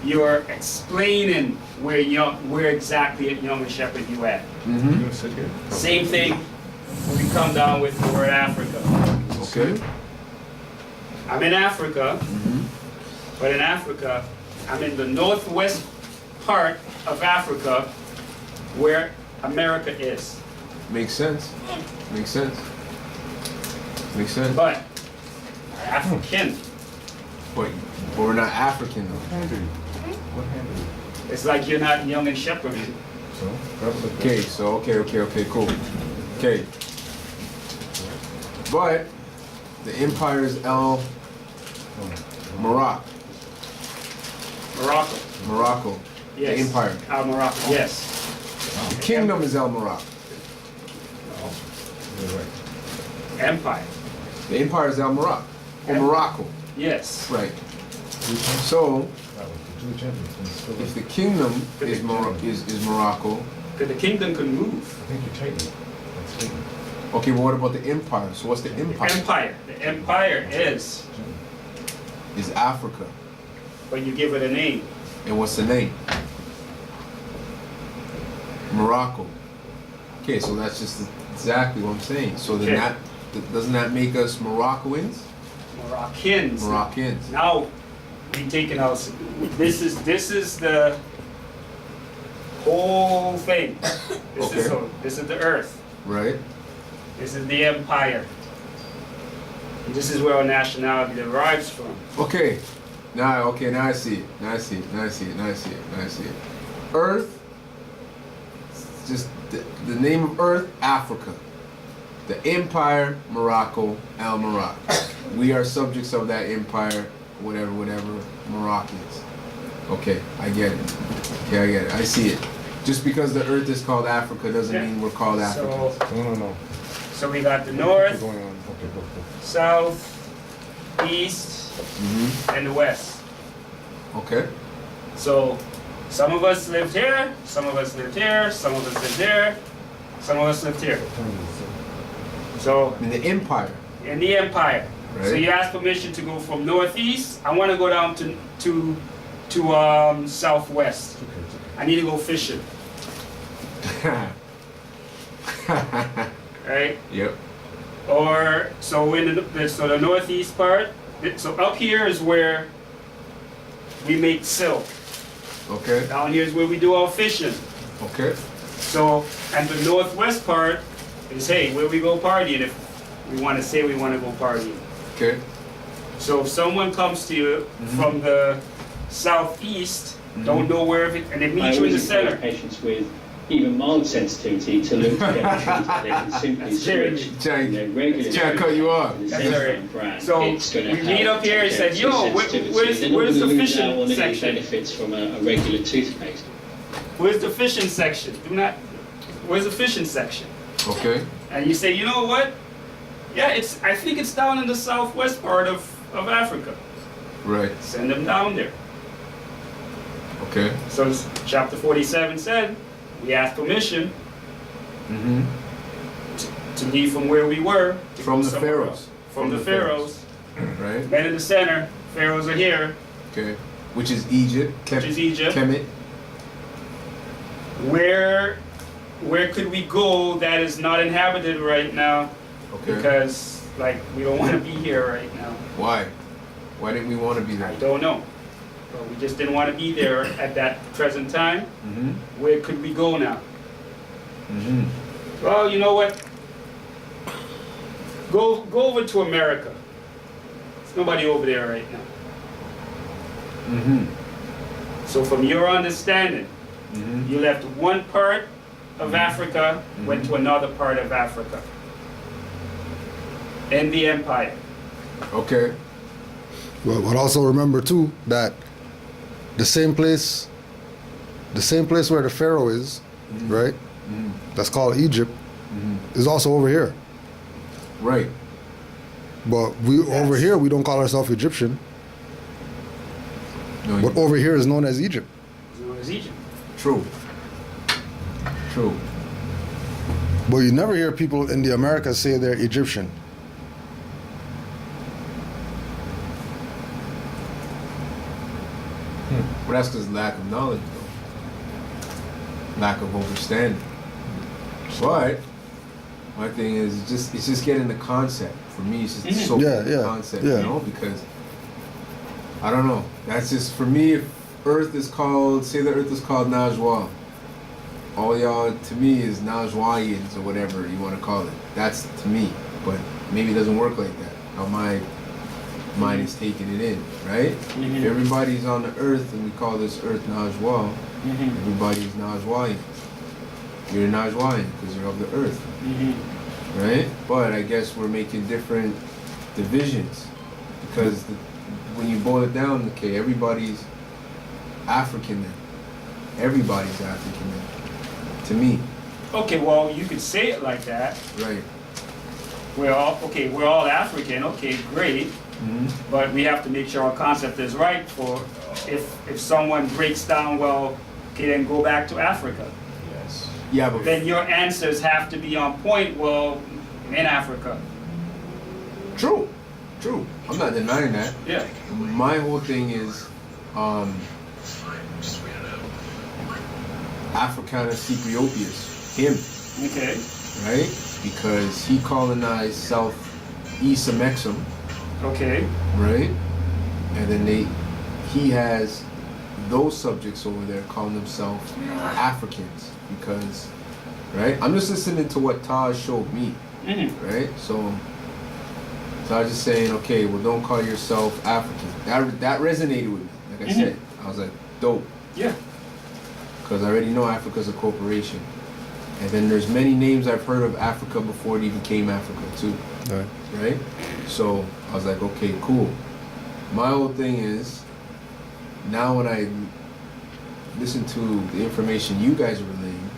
You're explaining where exactly at Young and Shepherd you at. Mm-hmm. Same thing when we come down with the word Africa. Okay. I'm in Africa, Mm-hmm. but in Africa, I'm in the northwest part of Africa where America is. Makes sense. Makes sense. Makes sense. But African, But we're not African though. it's like you're not Young and Shepherd. Okay, so okay, cool. Okay. But the empire is El Morocco. Morocco, The yes. empire. Morocco, yes. The kingdom is El Morocco. Empire, The empire is El Morocco. Or Morocco. yes. Right. So if the kingdom is Morocco, Because the kingdom can move. okay, well what about the empire? So what's the empire? Empire, the empire is, Is Africa. but you give it a name. And what's the name? Morocco. Okay, so that's just exactly what I'm saying. So then Okay. that doesn't that make us Moroccans? Moroccans. Moroccans. Now, we taking out. This is the whole thing. This is the earth. Right. This is the empire. And this is where our nationality derives from. Okay. Now I see it. Now I see it. Earth. Just the name of Earth, Africa. The empire, Morocco, Al Morocco. We are subjects of that empire, whatever, Moroccans. Okay, I get it. I see it. Just because the earth is called Africa doesn't mean we're called Africans. No. So we got the north, Going on. Okay, go. south, east, and the west. Okay. So some of us lived here, some of us lived here, some of us lived there, some of us lived here. So In the empire. in the empire. Right. So you ask permission to go from northeast. I want to go down to southwest. I need to go fishing. Right? Yep. Or so in the northeast part. So up here is where we make silk. Okay. Down here is where we do our fishing. Okay. So and the northwest part is where we go partying if we want to say we want to go partying. Okay. So if someone comes to you from the southeast, don't know where and they meet you in the center. Patients with even mild sensitivity to look to get a treatment that they can simply switch regularly. Trying to cut you off. So we meet up here and said, yo, where's the fishing section? Benefits from a regular toothpaste. Where's the fishing section? Where's the fishing section? Okay. And you say, you know what? Yeah, I think it's down in the southwest part of Africa. Right. Send them down there. Okay. So chapter 47 said, we asked permission to leave from where we were. From the pharaohs. From the pharaohs. Right. Men in the center. Pharaohs are here. Okay. Which is Egypt. Kemet. Where could we go that is not inhabited right now? Okay. Because we don't want to be here right now. Why? Why didn't we want to be there? I don't know. But we just didn't want to be there at that present time. Where could we go now? Well, you know what? Go over to America. There's nobody over there right now. So from your understanding, you left one part of Africa, went to another part of Africa. In the empire. Okay. Well, but also remember too that the same place where the Pharaoh is, right? That's called Egypt, is also over here. Right. But over here we don't call ourselves Egyptian. No, but over here is known as Egypt. It's known as Egypt. True. But you never hear people in the Americas say they're Egyptian. But that's because lack of knowledge, though. Lack of understanding. But my thing is, it's just getting the concept. For me, it's just so the concept, you know, because I don't know. That's just for me. If Earth is called, say the Earth is called Najwa, all y'all to me is Najwaians or whatever you want to call it. That's to me, but maybe it doesn't work like that. How my mind is taking it in, right? If everybody's on the Earth and we call this Earth Najwa, everybody's Najwaian. You're a Najwaian because you're of the Earth, right? But I guess we're making different divisions because when you boil it down, okay, everybody's African then. Everybody's African then. To me. Okay, well, you could say it like that. Right. We're all African. Okay, great. But we have to make sure our concept is right for if someone breaks down, well, okay, then go back to Africa. Yes. Yeah, but then your answers have to be on point. Well, in Africa. True. I'm not denying that. Yeah. My whole thing is Africanus Cypriopius, him. Okay. Right? because he colonized southeast of Mexico, Okay. right? And then he has those subjects over there calling themselves Africans because, right? I'm just listening to what Taj showed me, right? So I was just saying, okay, well, don't call yourself African. That resonated with me. Like I said, I was like, dope. Yeah. Because I already know Africa's a corporation. And then there's many names I've heard of Africa before it even came Africa too. Right? So I was like, okay, cool. My whole thing is, now when I listen to the information you guys are relaying,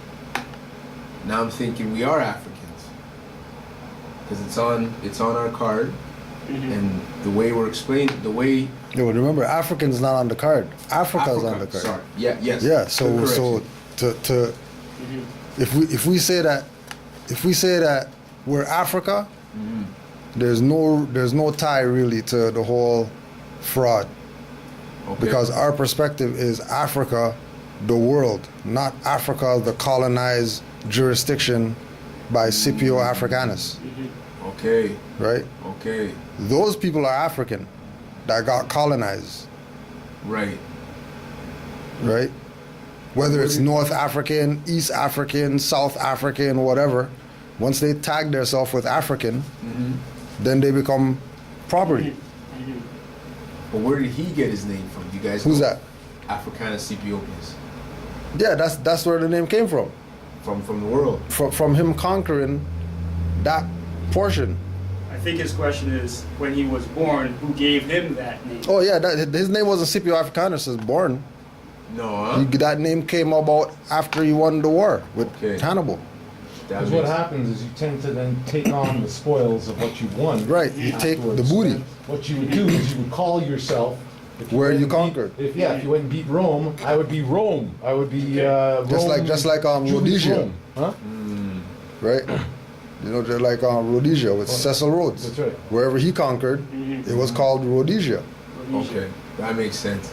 now I'm thinking we are Africans. Because it's on our card, and the way we're explained, the way. Yeah, well, remember, African's not on the card. Africa's on the card. Sorry. Yeah. Yes. Yeah. So if we say that we're Africa, there's no tie really to the whole fraud, because our perspective is Africa, the world, not Africa, the colonized jurisdiction by Scipio Africanus. Okay. Right? Okay. Those people are African that got colonized. Right. Right? Whether it's North African, East African, South African, whatever, once they tag themselves with African, then they become property. But where did he get his name from? You guys Who's know? that? Africanus Ethiopians. Yeah, that's where the name came from. From the world. From him conquering that portion. I think his question is, when he was born, who gave him that name? Oh yeah, his name wasn't Scipio Africanus was born. No, huh? That name came about after he won the war with Hannibal. Because what happens is you tend to then take on the spoils of what you won. Right, you take the afterwards. booty. And what you would do is you would call yourself. Where you conquered. If you went and beat Rome, I would be Rome. I would be Rome. Just like Rhodesia. Rome. Huh? Right? You know, just like Rhodesia with Cecil Rhodes. That's right. Wherever he conquered, it was called Rhodesia. Okay, that makes sense.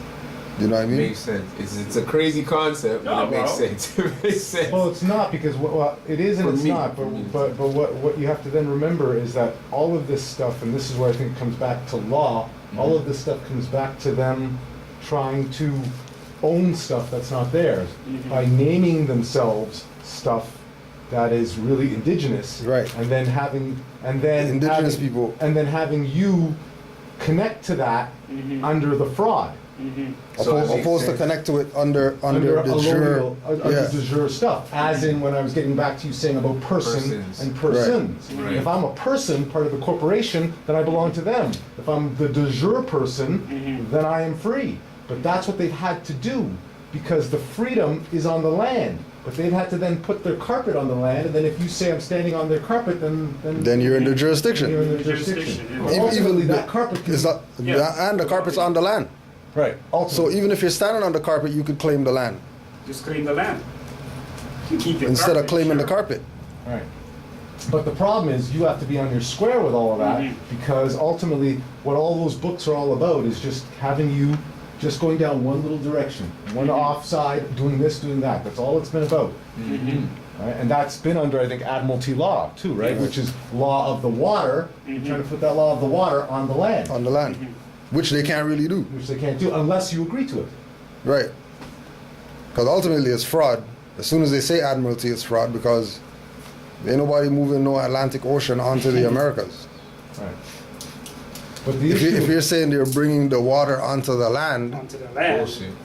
You know what I mean? Makes sense. It's a crazy concept, but it makes sense. It makes sense. Well, it's not because it is and it's not. But what you have to then remember is that all of this stuff, and this is where I think it comes back to law. All of this stuff comes back to them trying to own stuff that's not theirs by naming themselves stuff that is really indigenous. Right. And then having people, and then having you connect to that under the fraud. Opposed to connect to it under the jure. The jure stuff. As in when I was getting back to you saying about persons and persons. Right. If I'm a person, part of the corporation, then I belong to them. If I'm the de jure person, then I am free. But that's what they've had to do because the freedom is on the land. But they've had to then put their carpet on the land, and then if you say I'm standing on their carpet, then you're in the jurisdiction. You're in the jurisdiction. Even that carpet is not, and the carpet's on the land. Right. So even if you're standing on the carpet, you could claim the land. Just claim the land. You keep your instead carpet, of claiming sure. the carpet. Right. But the problem is you have to be on your square with all of that because ultimately what all those books are all about is just having you just going down one little direction, one offside, doing this, doing that. That's all it's been about. Right? And that's been under, I think, Admiralty law too, right? Which is law of the water, trying to put that law of the water on the land. On the land. Which they can't really do. Which they can't do unless you agree to it. Right. Because ultimately it's fraud. As soon as they say Admiralty, it's fraud because ain't nobody moving no Atlantic Ocean onto the Americas. Right. But the if you're saying they're bringing the water onto the land,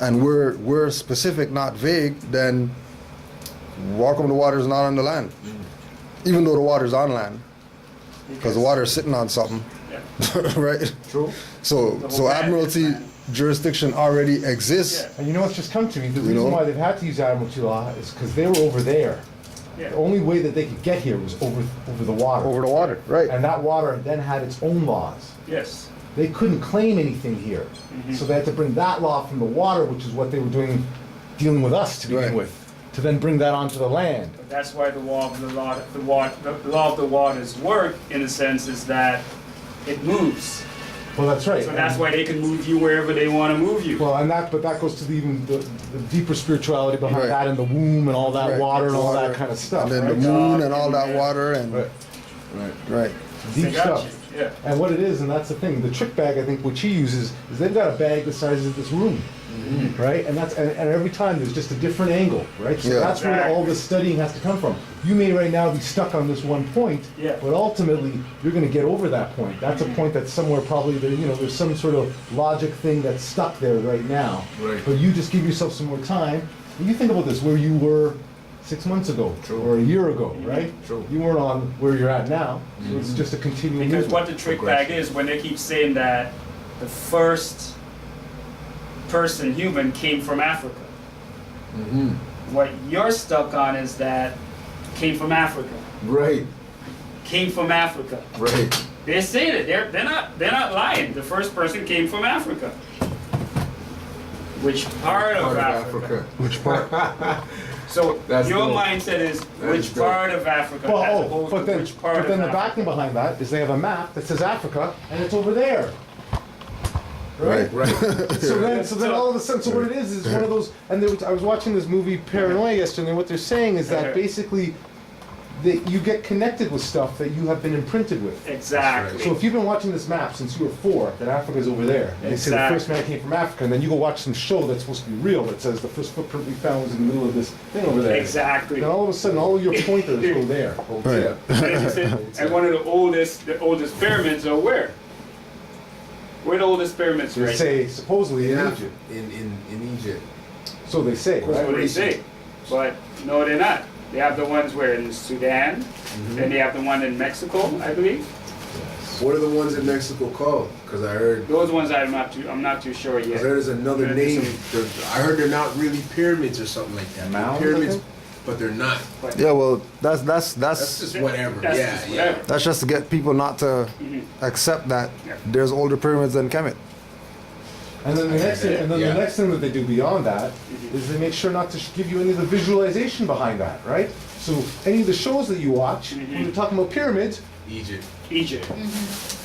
and we're specific, not vague, then how come the water's not on the land? Even though the water's on land, because the water's sitting on something. Right? True. So Admiralty jurisdiction already exists. And you know what's just come to me? The reason why they've had to use Admiralty law is because they were over there. The only way that they could get here was over the water. Over the water, right. And that water then had its own laws. Yes. They couldn't claim anything here. So they had to bring that law from the water, which is what they were dealing with us to begin with, to then bring that onto the land. But that's why the law of the waters work, in a sense, is that it moves. Well, that's right. So that's why they can move you wherever they want to move you. Well, and that goes to the deeper spirituality behind Right. that, and the womb and all that Right. water and all Water, that kind of stuff. And then right? the moon and all that water and Right. right. Deep They got stuff. you, yeah. And what it is, and that's the thing, the trick bag, I think, which he uses, is they've got a bag the size of this room, right? And that's and every time there's just a different angle, right? So Yeah. that's where all this studying has to come from. You may right now be stuck on this one point, Yeah. but ultimately you're going to get over that point. That's a point that's somewhere probably there, there's some sort of logic thing that's stuck there right now. Right. But you just give yourself some more time. And you think about this, where you were 6 months ago True. or a year ago, right? True. You weren't on where you're at now. So it's just a continuing Because movement. what the trick bag is, when they keep saying that the first person, human, came from Africa. What you're stuck on is that came from Africa. Right. Came from Africa. Right. They say that they're not lying. The first person came from Africa. Which part of Africa? Which part? So That's your dope. mindset is That which is dope. part of Africa Well, as oh, opposed but to then, which part but then of the Africa. backing behind that is they have a map that says Africa, and it's over there. Right. Right. So then all of a sudden, so what it is one of those, and I was watching this movie Paranoia yesterday, and what they're saying is that basically, that you get connected with stuff that you have been imprinted with. Exactly. So if you've been watching this map since you were 4, that Africa's over there, and they say the Exactly. first man came from Africa, and then you go watch some show that's supposed to be real that says the first footprint we found was in the middle of this thing over there. Exactly. Then all of a sudden, all of your pointers go there. Right. And, it's and one of the oldest pyramids are where? Where the oldest pyramids They right? say supposedly in Yeah. Egypt. In Egypt. So they say, That's right? what they say. But no, they're not. They have the ones where in Sudan, then they have the one in Mexico, I believe. What are the ones in Mexico called? Because I heard Those ones I'm not too sure yet. there's another There's name. some- I heard they're not really pyramids or something like that. They're Mounds, I pyramids, think? but they're not. Yeah, well, that's That's just whatever. That's yeah, just yeah. whatever. that's just to get people not to accept that Yeah. there's older pyramids than Kemet. And then the next thing, Yeah. the next thing that they do beyond that is they make sure not to give you any of the visualization behind that, right? So any of the shows that you watch, when you're talking about pyramids, Egypt. Egypt.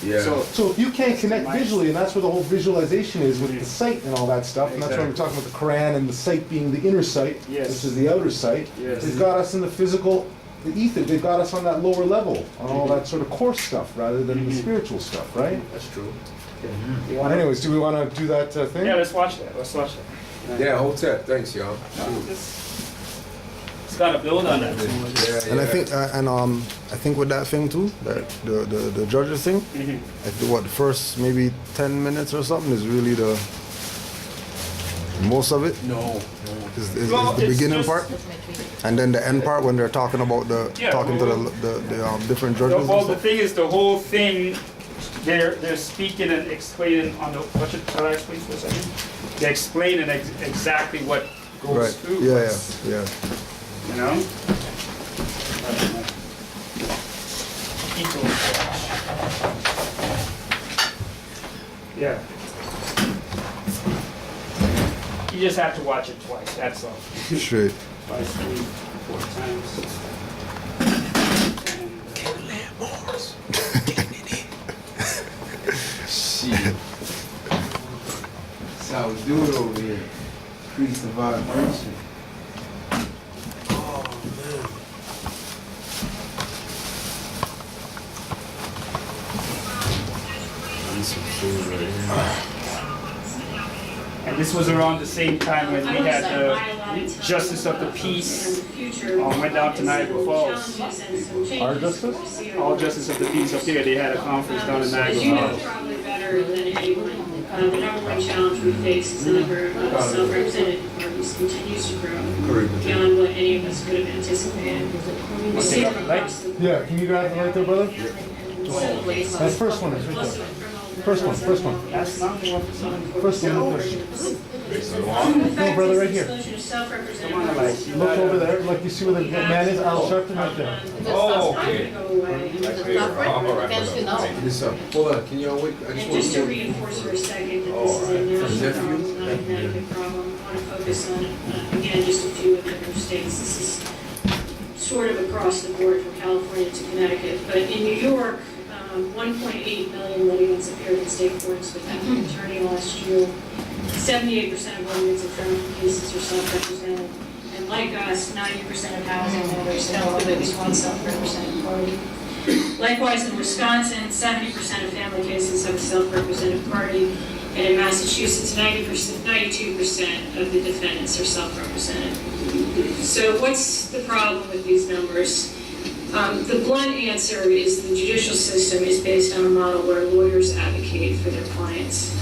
Yeah. So if you can't connect visually, and that's where the whole visualization is with the sight and all that stuff, and that's why we're talking about the Quran and the sight being the inner sight, Yes. which is the outer sight. Yes. They've got us in the physical, the ether. They've got us on that lower level, on all that sort of coarse stuff, rather than the spiritual stuff, right? That's true. But anyways, do we want to do that thing? yeah, let's watch that. Let's watch that. Yeah, Hotep. Thanks, y'all. It's got to build on that. Yeah, And I yeah. think, I think with that thing too, that the judges thing, I think what the first maybe 10 minutes or something is really the most of it No. is Well, the it's beginning just- part, and then the end part when they're talking about Yeah, talking well, to the different judges. and Well, the stuff. thing is, the whole thing, they're speaking and explaining on the. Shall I explain for a second? They're explaining exactly what goes Right. through. Yeah, us, yeah, yeah. You know. People. Yeah. You just have to watch it twice. That's all. Straight. Twice, 3, 4 times. Canaanland Moors. Shit. That's how we do it over here. Increase the vibration. Oh, man. Need some food right here. And this was around the same time when we had the Justice of the Peace went down to Niagara Falls. Our justice? All Justice of the Peace up here, they had a conference down in Niagara Falls. Probably better than anyone. The number one challenge we face is the number of self-represented parties continues to grow beyond what any of us could have anticipated. We see it across the board. Yeah, can you grab the light there, brother? That's first one, that's right there. First one. That's not the one for some. First one, no, brother, right here. Look over there, like you see where the man is, Al Sharpton right there. Oh, okay. Can't you know? This up. Hold on, can y'all wait? I just And want just to to. reinforce for a second that this is a national problem, not a Connecticut problem, I want to focus on, again, just a few of the other states. This is sort of across the board from California to Connecticut. But in New York, 1.8 million litigants appeared in state courts without an attorney last year. 78% of litigants in criminal cases are self-represented. And like us, 90% of housing owners don't have at least one self-represented party. Likewise, in Wisconsin, 70% of family cases have a self-represented party. And in Massachusetts, 92% of the defendants are self-represented. So what's the problem with these numbers? The blunt answer is the judicial system is based on a model where lawyers advocate for their clients.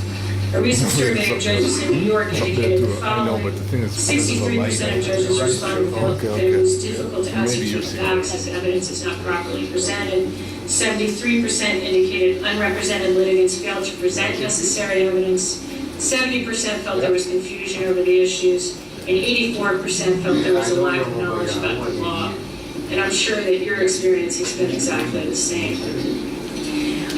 A recent survey of judges in New York indicated the following: 63% of judges responded that it was difficult to ascertain facts as evidence is not properly presented. 73% indicated unrepresented litigants failed to present necessary evidence. 70% felt there was confusion over the issues, and 84% felt there was a lack of knowledge about the law. And I'm sure that your experience has been exactly the same.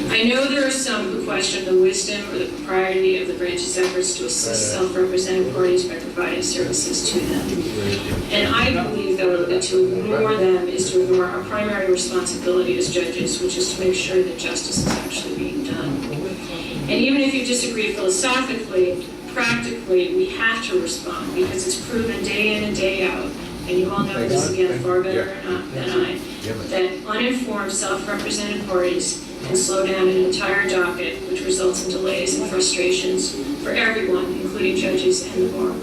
I know there are some who question the wisdom or the propriety of the branch's efforts to assist self-represented parties by providing services to them. And I believe, though, that to ignore them is to ignore our primary responsibility as judges, which is to make sure that justice is actually being done. And even if you disagree philosophically, practically, we have to respond because it's proven day in and day out, and you all know this again far better than I, that uninformed self-represented parties can slow down an entire docket, which results in delays and frustrations for everyone, including judges and the bar.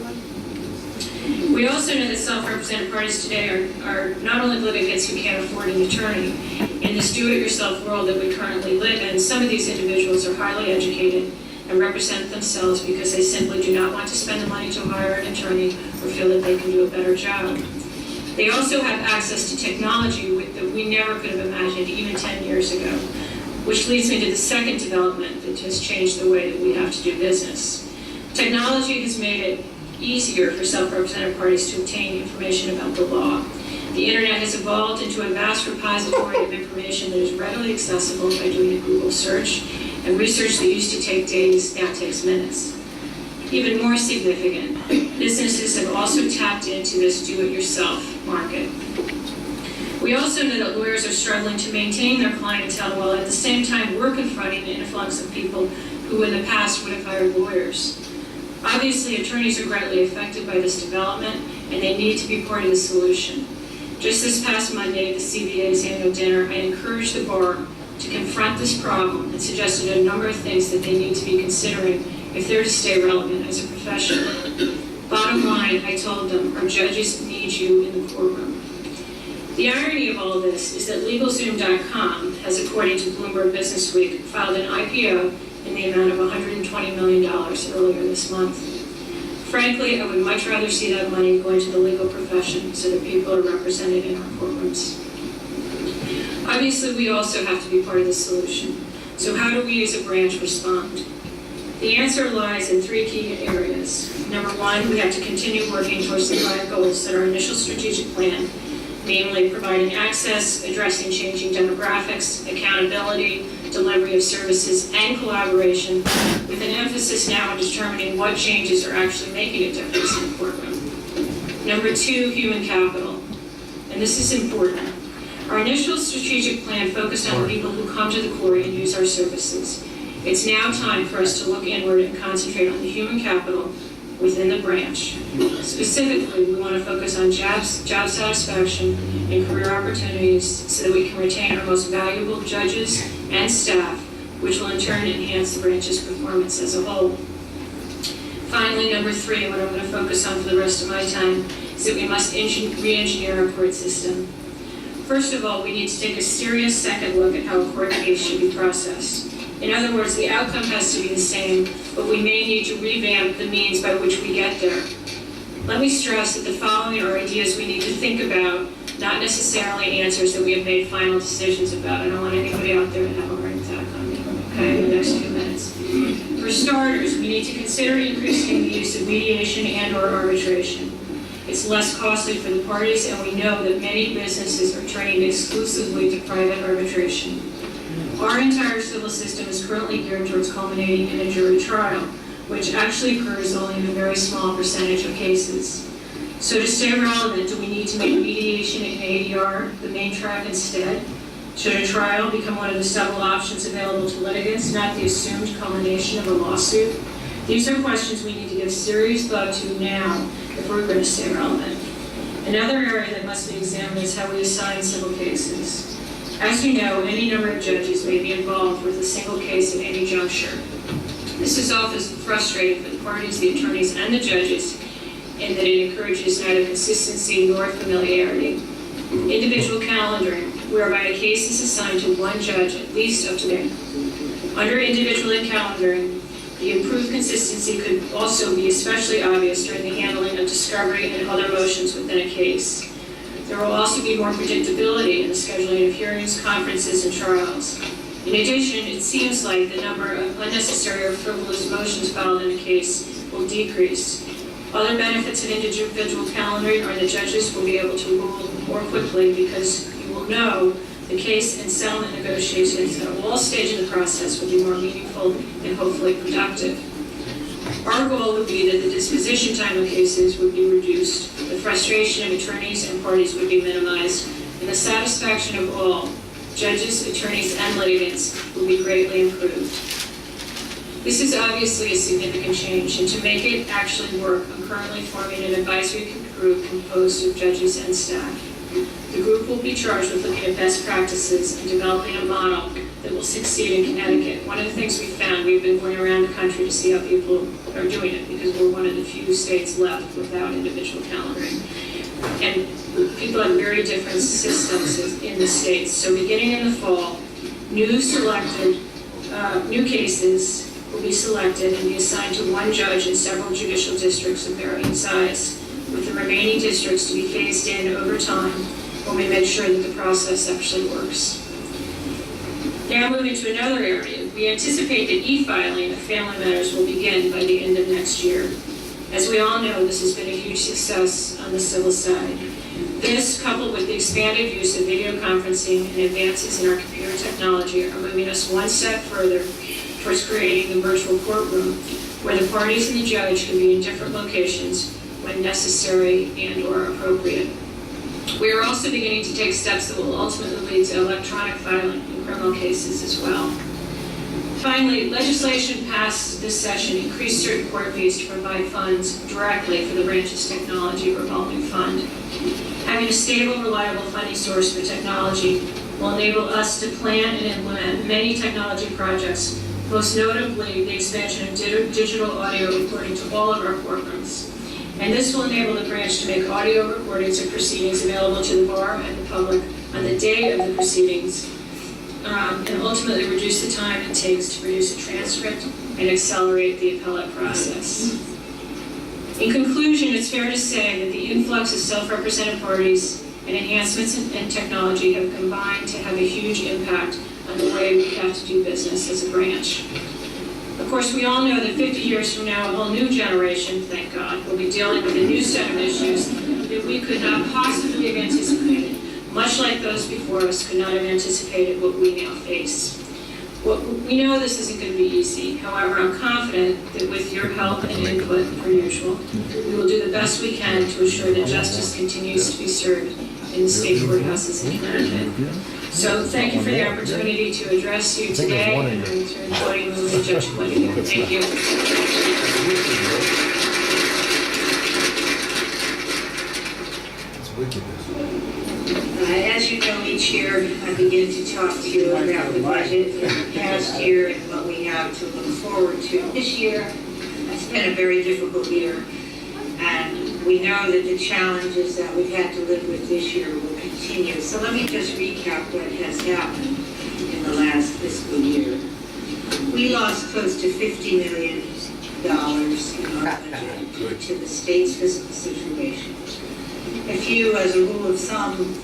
We also know that self-represented parties today are not only litigants who can't afford an attorney. In this do-it-yourself world that we currently live in, some of these individuals are highly educated and represent themselves because they simply do not want to spend the money to hire an attorney or feel that they can do a better job. They also have access to technology that we never could have imagined even 10 years ago, which leads me to the second development that has changed the way that we have to do business. Technology has made it easier for self-represented parties to obtain information about the law. The internet has evolved into a vast repository of information that is readily accessible by doing a Google search, and research that used to take days now takes minutes. Even more significant, businesses have also tapped into this do-it-yourself market. We also know that lawyers are struggling to maintain their clientele while at the same time we're confronting the influx of people who in the past would have hired lawyers. Obviously, attorneys are greatly affected by this development, and they need to be part of the solution. Just this past Monday at the CBA's annual dinner, I encouraged the bar to confront this problem and suggested a number of things that they need to be considering if they're to stay relevant as a profession. Bottom line, I told them, our judges need you in the courtroom. The irony of all this is that LegalZoom.com has, according to Bloomberg Businessweek, filed an IPO in the amount of $120 million earlier this month. Frankly, I would much rather see that money going to the legal profession so that people are represented in our courtrooms. Obviously, we also have to be part of the solution. So how do we as a branch respond? The answer lies in three key areas. Number one, we have to continue working towards the 5 goals that our initial strategic plan, namely providing access, addressing changing demographics, accountability, delivery of services, and collaboration, with an emphasis now on determining what changes are actually making a difference in the courtroom. Number two, human capital. And this is important. Our initial strategic plan focused on the people who come to the court and use our services. It's now time for us to look inward and concentrate on the human capital within the branch. Specifically, we want to focus on job satisfaction and career opportunities so that we can retain our most valuable judges and staff, which will in turn enhance the branch's performance as a whole. Finally, number three, what I'm going to focus on for the rest of my time, is that we must re-engineer our court system. First of all, we need to take a serious second look at how a court case should be processed. In other words, the outcome has to be the same, but we may need to revamp the means by which we get there. Let me stress that the following are ideas we need to think about, not necessarily answers that we have made final decisions about. I don't want anybody out there to have a heart attack on me, okay, in the next few minutes. For starters, we need to consider increasing the use of mediation and/or arbitration. It's less costly for the parties, and we know that many businesses are trained exclusively to private arbitration. Our entire civil system is currently geared towards culminating in a jury trial, which actually occurs only in a very small percentage of cases. So to stay relevant, do we need to make mediation and ADR the main track instead? Should a trial become one of the several options available to litigants, not the assumed culmination of a lawsuit? These are questions we need to give serious thought to now if we're going to stay relevant. Another area that must be examined is how we assign civil cases. As you know, any number of judges may be involved with a single case at any juncture. This is often frustrating for the parties, the attorneys, and the judges, in that it encourages neither consistency nor familiarity. Individual calendaring, whereby a case is assigned to one judge at least up to date. Under individual calendaring, the improved consistency could also be especially obvious during the handling of discovery and other motions within a case. There will also be more predictability in the scheduling of hearings, conferences, and trials. In addition, it seems like the number of unnecessary or frivolous motions filed in a case will decrease. Other benefits of individual calendaring are the judges will be able to rule more quickly because you will know the case and settlement negotiations at all stages of the process will be more meaningful and hopefully productive. Our goal would be that the disposition time of cases would be reduced, the frustration of attorneys and parties would be minimized, and the satisfaction of all, judges, attorneys, and litigants, will be greatly improved. This is obviously a significant change, and to make it actually work, I'm currently forming an advisory group composed of judges and staff. The group will be charged with looking at best practices and developing a model that will succeed in Connecticut. One of the things we found, we've been going around the country to see how people are doing it, because we're one of the few states left without individual calendaring. And people have very different systems in the states. So beginning in the fall, new cases will be selected and be assigned to one judge in several judicial districts of varying size, with the remaining districts to be phased in over time when we make sure that the process actually works. Now moving to another area, we anticipate that e-filing of family matters will begin by the end of next year. As we all know, this has been a huge success on the civil side. This, coupled with the expanded use of video conferencing and advances in our computer technology, are moving us one step further towards creating the virtual courtroom, where the parties and the judge can be in different locations when necessary and or appropriate. We are also beginning to take steps that will ultimately lead to electronic filing in criminal cases as well. Finally, legislation passed this session increased certain court fees to provide funds directly for the branch's technology revolving fund. Having a stable, reliable funding source for technology will enable us to plan and implement many technology projects, most notably the expansion of digital audio recording to all of our courtrooms. And this will enable the branch to make audio recordings of proceedings available to the bar and the public on the day of the proceedings, and ultimately reduce the time it takes to produce a transcript and accelerate the appellate process. In conclusion, it's fair to say that the influx of self-represented parties and enhancements in technology have combined to have a huge impact on the way we have to do business as a branch. Of course, we all know that 50 years from now, a whole new generation, thank God, will be dealing with a new set of issues that we could not possibly have anticipated, much like those before us could not have anticipated what we now face. We know this isn't going to be easy. However, I'm confident that with your help and input, per usual, we will do the best we can to ensure that justice continues to be served in the state courthouses in Connecticut. So thank you for the opportunity to address you today, and I return the voting move to Judge Quinn. Thank you. As you know, each year I begin to talk to you about the budget in the past year and what we have to look forward to this year. It's been a very difficult year, and we know that the challenges that we've had to live with this year will continue. So let me just recap what has happened in the last fiscal year. We lost close to $50 million in our budget due to the state's fiscal situation. If you, as a rule of thumb,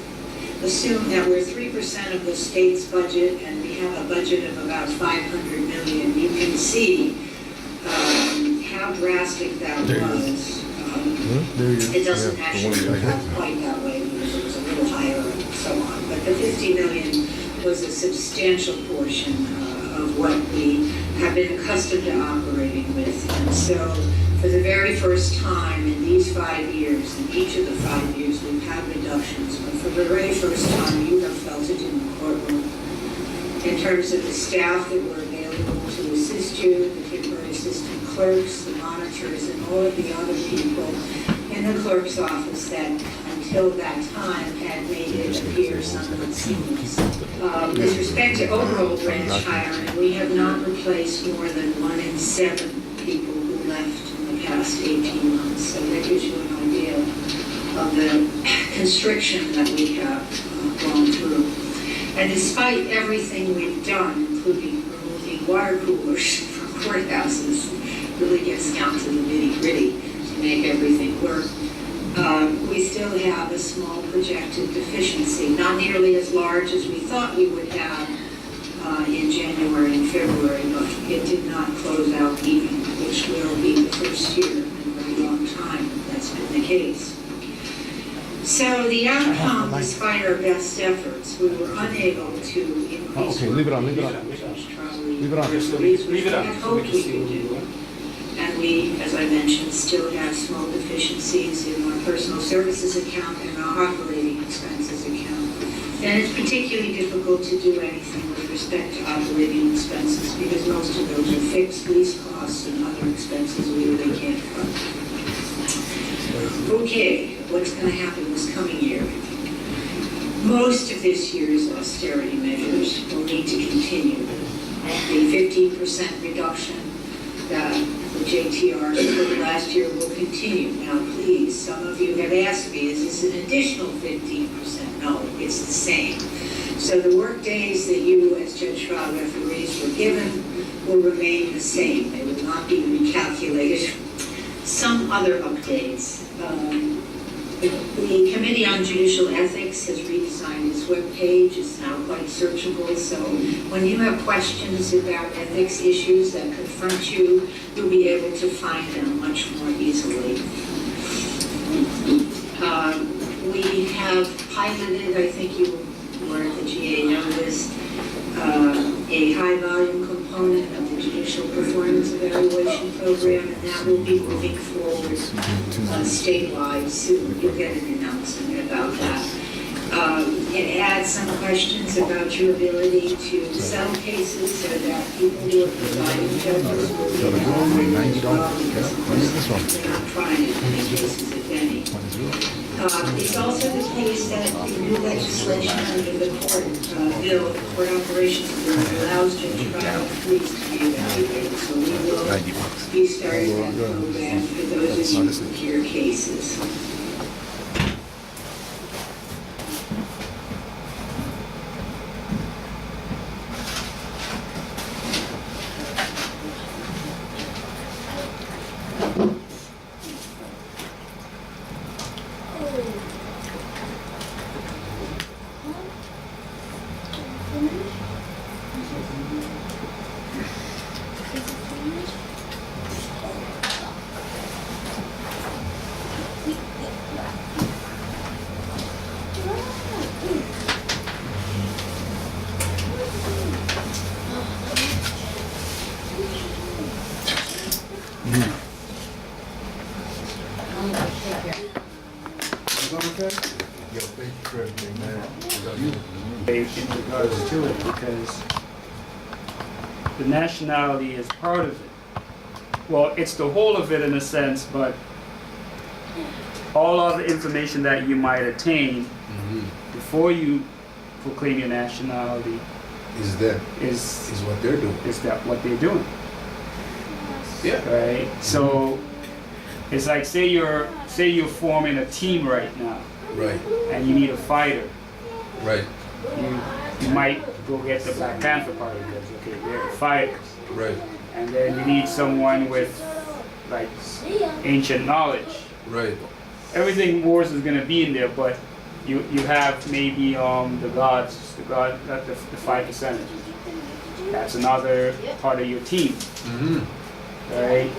assume that we're 3% of the state's budget and we have a budget of about $500 million, you can see how drastic that was. It doesn't actually come quite that way because it was a little higher and so on. But the $50 million was a substantial portion of what we have been accustomed to operating with. And so for the very first time in these 5 years, in each of the 5 years, we've had reductions. But for the very first time, you have felt it in the courtroom. In terms of the staff that were available to assist you, the temporary assistant clerks, the monitors, and all of the other people in the clerk's office that until that time had made it appear somewhat seamless. With respect to overall branch hiring, we have not replaced more than 1 in 7 people who left in the past 18 months. So that gives you an idea of the constriction that we have gone through. And despite everything we've done, including removing water coolers from courthouses, really gets down to the nitty-gritty to make everything work, we still have a small projected deficiency, not nearly as large as we thought we would have in January and February, but it did not close out even, which will be the first year in a very long time that's been the case. So the outcome, despite our best efforts, we were unable to increase. Okay, leave it on, leave it on. Leave it on. Leave it on. Hoped we could do. And we, as I mentioned, still have small deficiencies in our personal services account and our operating expenses account. And it's particularly difficult to do anything with respect to operating expenses because most of those are fixed lease costs and other expenses we really can't cover. Okay, what's going to happen this coming year? Most of this year's austerity measures will need to continue. The 15% reduction that the JTR for last year will continue. Now, please, some of you have asked me, is this an additional 15%? No, it's the same. So the work days that you, as Judge Schwab referees, were given will remain the same. They will not be recalculated. Some other updates. The Committee on Judicial Ethics has redesigned its webpage. It's now quite searchable. So when you have questions about ethics issues that confront you, you'll be able to find them much more easily. We have piloted, I think you were at the GA noticed, a high-volume component of the Judicial Performance Evaluation Program, and that will be moving forward statewide soon. You'll get an announcement about that. It adds some questions about your ability to settle cases so that people who are providing judges will be involved because of course they're not trying as many cases, if any. It's also the case that the new legislation under the court bill, the court operations bill, allows judge trial fees to be evaluated. So we will be starting that program for those of you who hear cases. In regards to it, because the nationality is part of it. Well, it's the whole of it in a sense, but all other information that you might attain before you proclaim your nationality Is what they're doing. Is that what they're doing? Yeah. Right. So it's like say you're forming a team right now. Right. And you need a fighter. Right. You might go get the Black Panther Party because okay, they're fighters. Right. And then you need someone with like ancient knowledge. Right. Everything Moors is gonna be in there, but you have maybe the 5%. That's another part of your team. Right?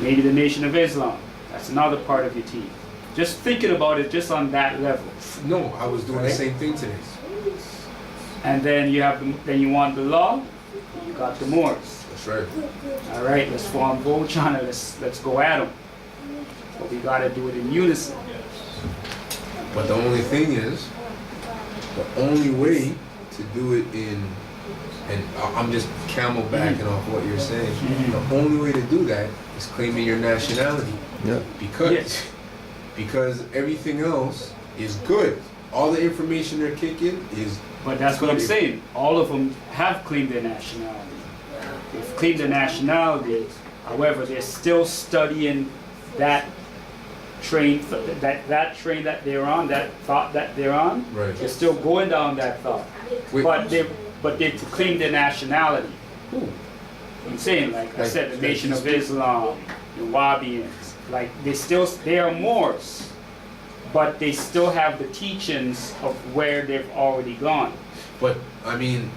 Maybe the Nation of Islam. That's another part of your team. Just thinking about it just on that level. No, I was doing the same thing today. And then you want the law, you got the Moors. That's right. All right, let's form Volchana, let's go at them. But we gotta do it in unison. But the only thing is, the only way to do it in and I'm just camelbacking off what you're saying. The only way to do that is claiming your nationality. Yeah. Because everything else is good. All the information they're kicking is. But that's what I'm saying. All of them have claimed their nationality. They've claimed their nationality. However, they're still studying that train, that train that they're on, that thought that they're on. Right. They're still going down that thought. But they've claimed their nationality. I'm saying, like I said, the Nation of Islam, the Wahhabians, like they are Moors, but they still have the teachings of where they've already gone. But I mean,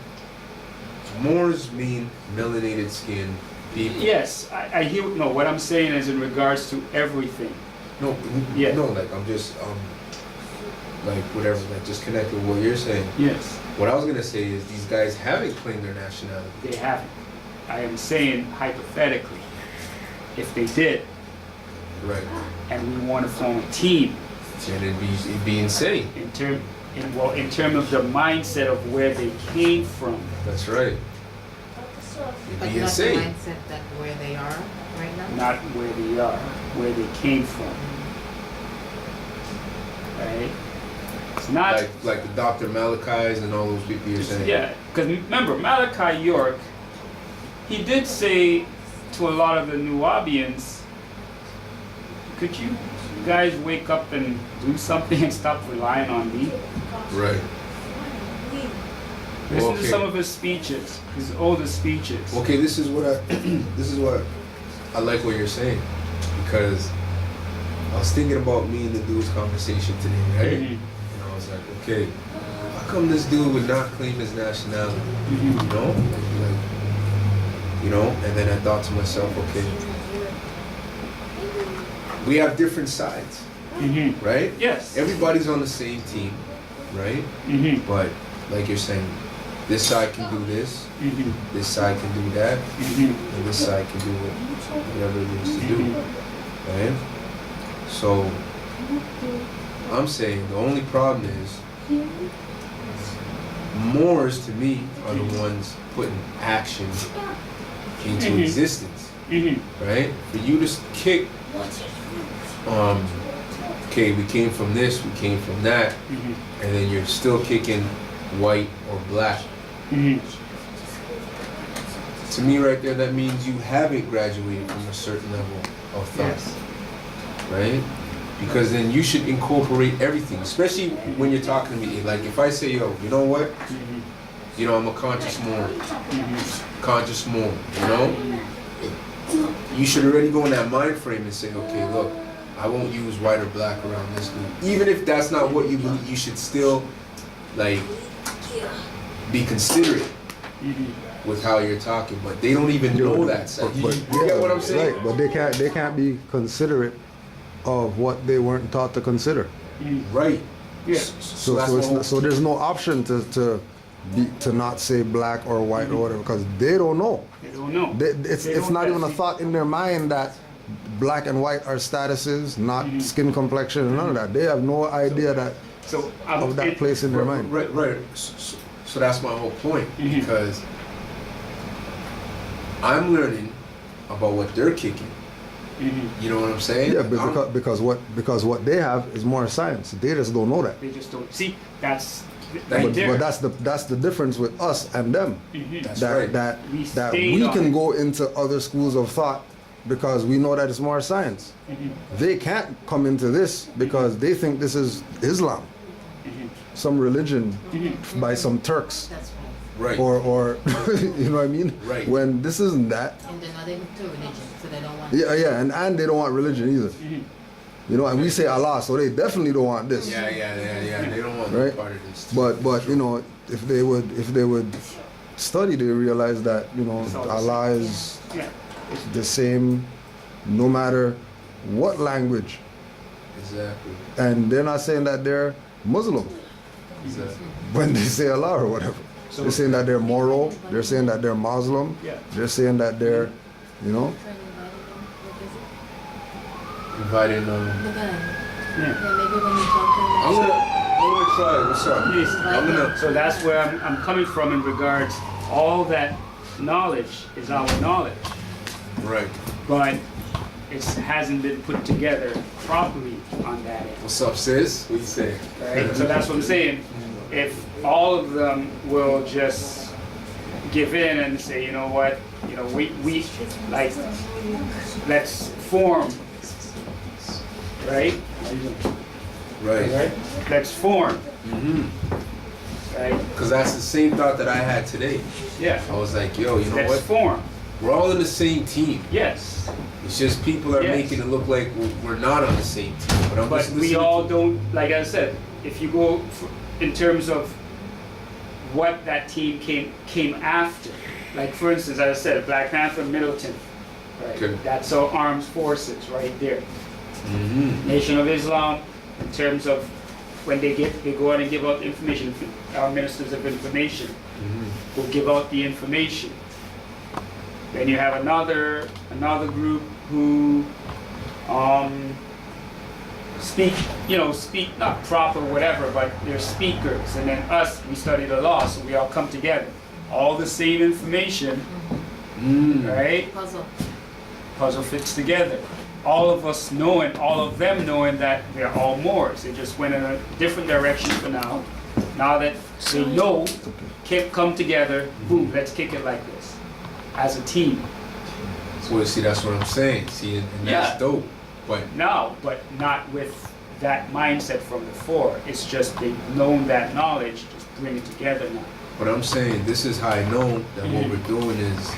Moors mean melanated skin people. Yes, I hear. No, what I'm saying is in regards to everything. No, yeah. No, like I'm just like whatever, like just connect with what you're saying. Yes. What I was gonna say is these guys haven't claimed their nationality. They haven't. I am saying hypothetically, if they did, right, and we want to form a team, then it'd be insane. In terms of the mindset of where they came from. That's right. But not the mindset that where they are right now? Not where they are, where they came from. Right? It's not like the Dr. Malachis and all those people you're saying. Yeah, because remember, Malachi York, he did say to a lot of the Nubians, could you guys wake up and do something and stop relying on me? Right. Listen to some of his speeches, his older speeches. Okay, this is what I like what you're saying, because I was thinking about me and the dude's conversation today, right? And I was like, okay, how come this dude would not claim his nationality? You know, and then I thought to myself, okay, we have different sides, right? Yes. Everybody's on the same team, right? But like you're saying, this side can do this, this side can do that, and this side can do whatever it needs to do, right? So I'm saying the only problem is Moors to me are the ones putting action into existence, right? For you to kick, okay, we came from this, we came from that, and then you're still kicking white or black. To me right there, that means you haven't graduated from a certain level of thought, right? Because then you should incorporate everything, especially when you're talking to me. Like if I say, yo, you know what? You know, I'm a conscious Moor. Conscious Moor, you know? You should already go in that mind frame and say, okay, look, I won't use white or black around this dude. Even if that's not what you believe, you should still, like, be considerate with how you're talking. But they don't even know that side. You get what I'm saying? Right, but they can't be considerate of what they weren't taught to consider. Right. Yeah. So there's no option to not say black or white or whatever, because they don't know. They don't know. It's not even a thought in their mind that black and white are statuses, not skin complexion, and none of that. They have no idea that of that place in their mind. Right. So that's my whole point, because I'm learning about what they're kicking. You know what I'm saying? Yeah, because what they have is more science. They just don't know that. They just don't see. That's But that's the difference with us and them. That's that right. that we can go into other schools of thought because we know that it's more science. They can't come into this because they think this is Islam, some religion by some Turks. That's right. Or you know what I mean? Right. When this isn't that. And they're not into religion, so they don't want. Yeah, and they don't want religion either. You know, and we say Allah, so they definitely don't want this. Yeah. They don't want right? part of this. But you know, if they would study, they realize that Allah is the same, no matter what language. Exactly. And they're not saying that they're Muslim Exactly. when they say Allah or whatever. So they're saying that they're moral. They're saying that they're Muslim. Yeah. They're saying that they're, Inviting The guy. Yeah. Yeah, maybe when you talk to him. I'm gonna try. What's up? Yes. I'm gonna. So that's where I'm coming from in regards all that knowledge is our knowledge, Right. but it hasn't been put together properly on that end. What's up, sis? What you say? Right? So that's what I'm saying. If all of them will just give in and say, you know what, we like, let's form, right? Right. Let's form, Mm-hmm. right? Because that's the same thought that I had today. Yeah. I was like, yo, you know Let's what? form. We're all in the same team. Yes. It's just people are Yes. making it look like we're not on the same team. But I'm But just we listening all to- don't, like I said, if you go in terms of what that team came after, like for instance, as I said, Black Panther, Middleton, right? Okay. That's our armed forces right there. Mhm. Nation of Islam, in terms of when they go out and give out information, our ministers of information Mhm. will give out the information. Then you have another group who speak not proper whatever, but they're speakers. And then us, we study the law, so we all come together. All the same information, right? Puzzle fits together. All of us knowing, all of them knowing that they're all Moors. They just went in a different direction for now. Now that they know, come together, boom, let's kick it like this, as a team. Well, see, that's what I'm saying. See, and that's Yeah. dope. But Now, but not with that mindset from before. It's just they've known that knowledge, just bring it together now. what I'm saying, this is how I know that what we're doing is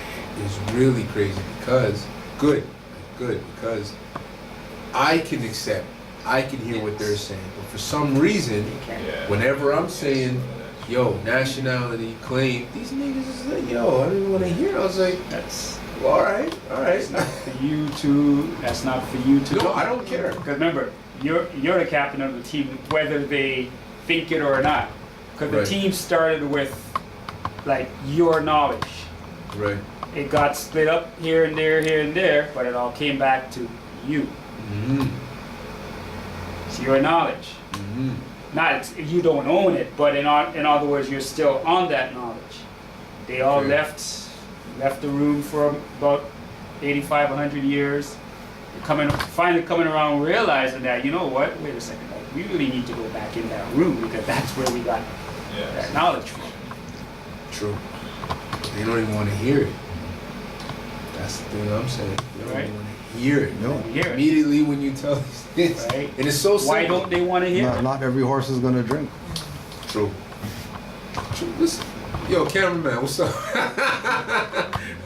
really crazy because because I can accept, I can hear what they're saying, but for some reason, whenever I'm saying, yo, nationality, claim, these niggas is like, yo, I didn't want to hear it. I was like, That's well, all right. That's not for you to. That's not for you to. No, I don't care. Because remember, you're the captain of the team, whether they think it or not. Because Right. the team started with like your knowledge. Right. It got split up here and there, but it all came back to you. Mm-hmm. It's your knowledge. Mm-hmm. You don't own it, but in other words, you're still on that knowledge. They all Okay. left the room for about 85, 100 years. Finally coming around realizing that, you know what, wait a second, like, we really need to go back in that room because that's where we got that knowledge from. True. They don't even want to hear it. That's the thing I'm saying. They don't Right. even want to hear it. Don't hear it. Immediately when you tell these things. Right. And it's so simple. Why don't they want to hear it? Not every horse is gonna drink. True. True. Listen. Yo, cameraman, what's up?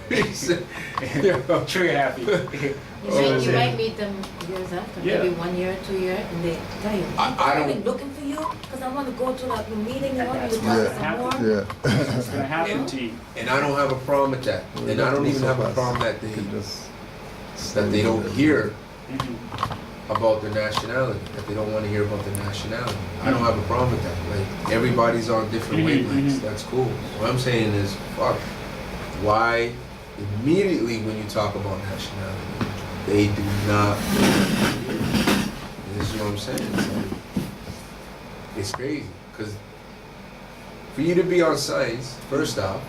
Yo. Trigger happy. You might meet them years after, Yeah. maybe 1 year, 2 years, and they tell you, I I've don't- been looking for you because I want to go to that meeting, you want That's you to what's talk gonna some more. happen. Yeah. It's gonna happen to you. And I don't have a problem with that. And I don't even have a problem that they don't hear about their nationality, that they don't want to hear about their nationality. I don't have a problem with that. Like, everybody's on different wavelengths. That's cool. What I'm saying is, fuck, why immediately when you talk about nationality, they do not. This is what I'm saying. It's crazy. Because for you to be on science, first off,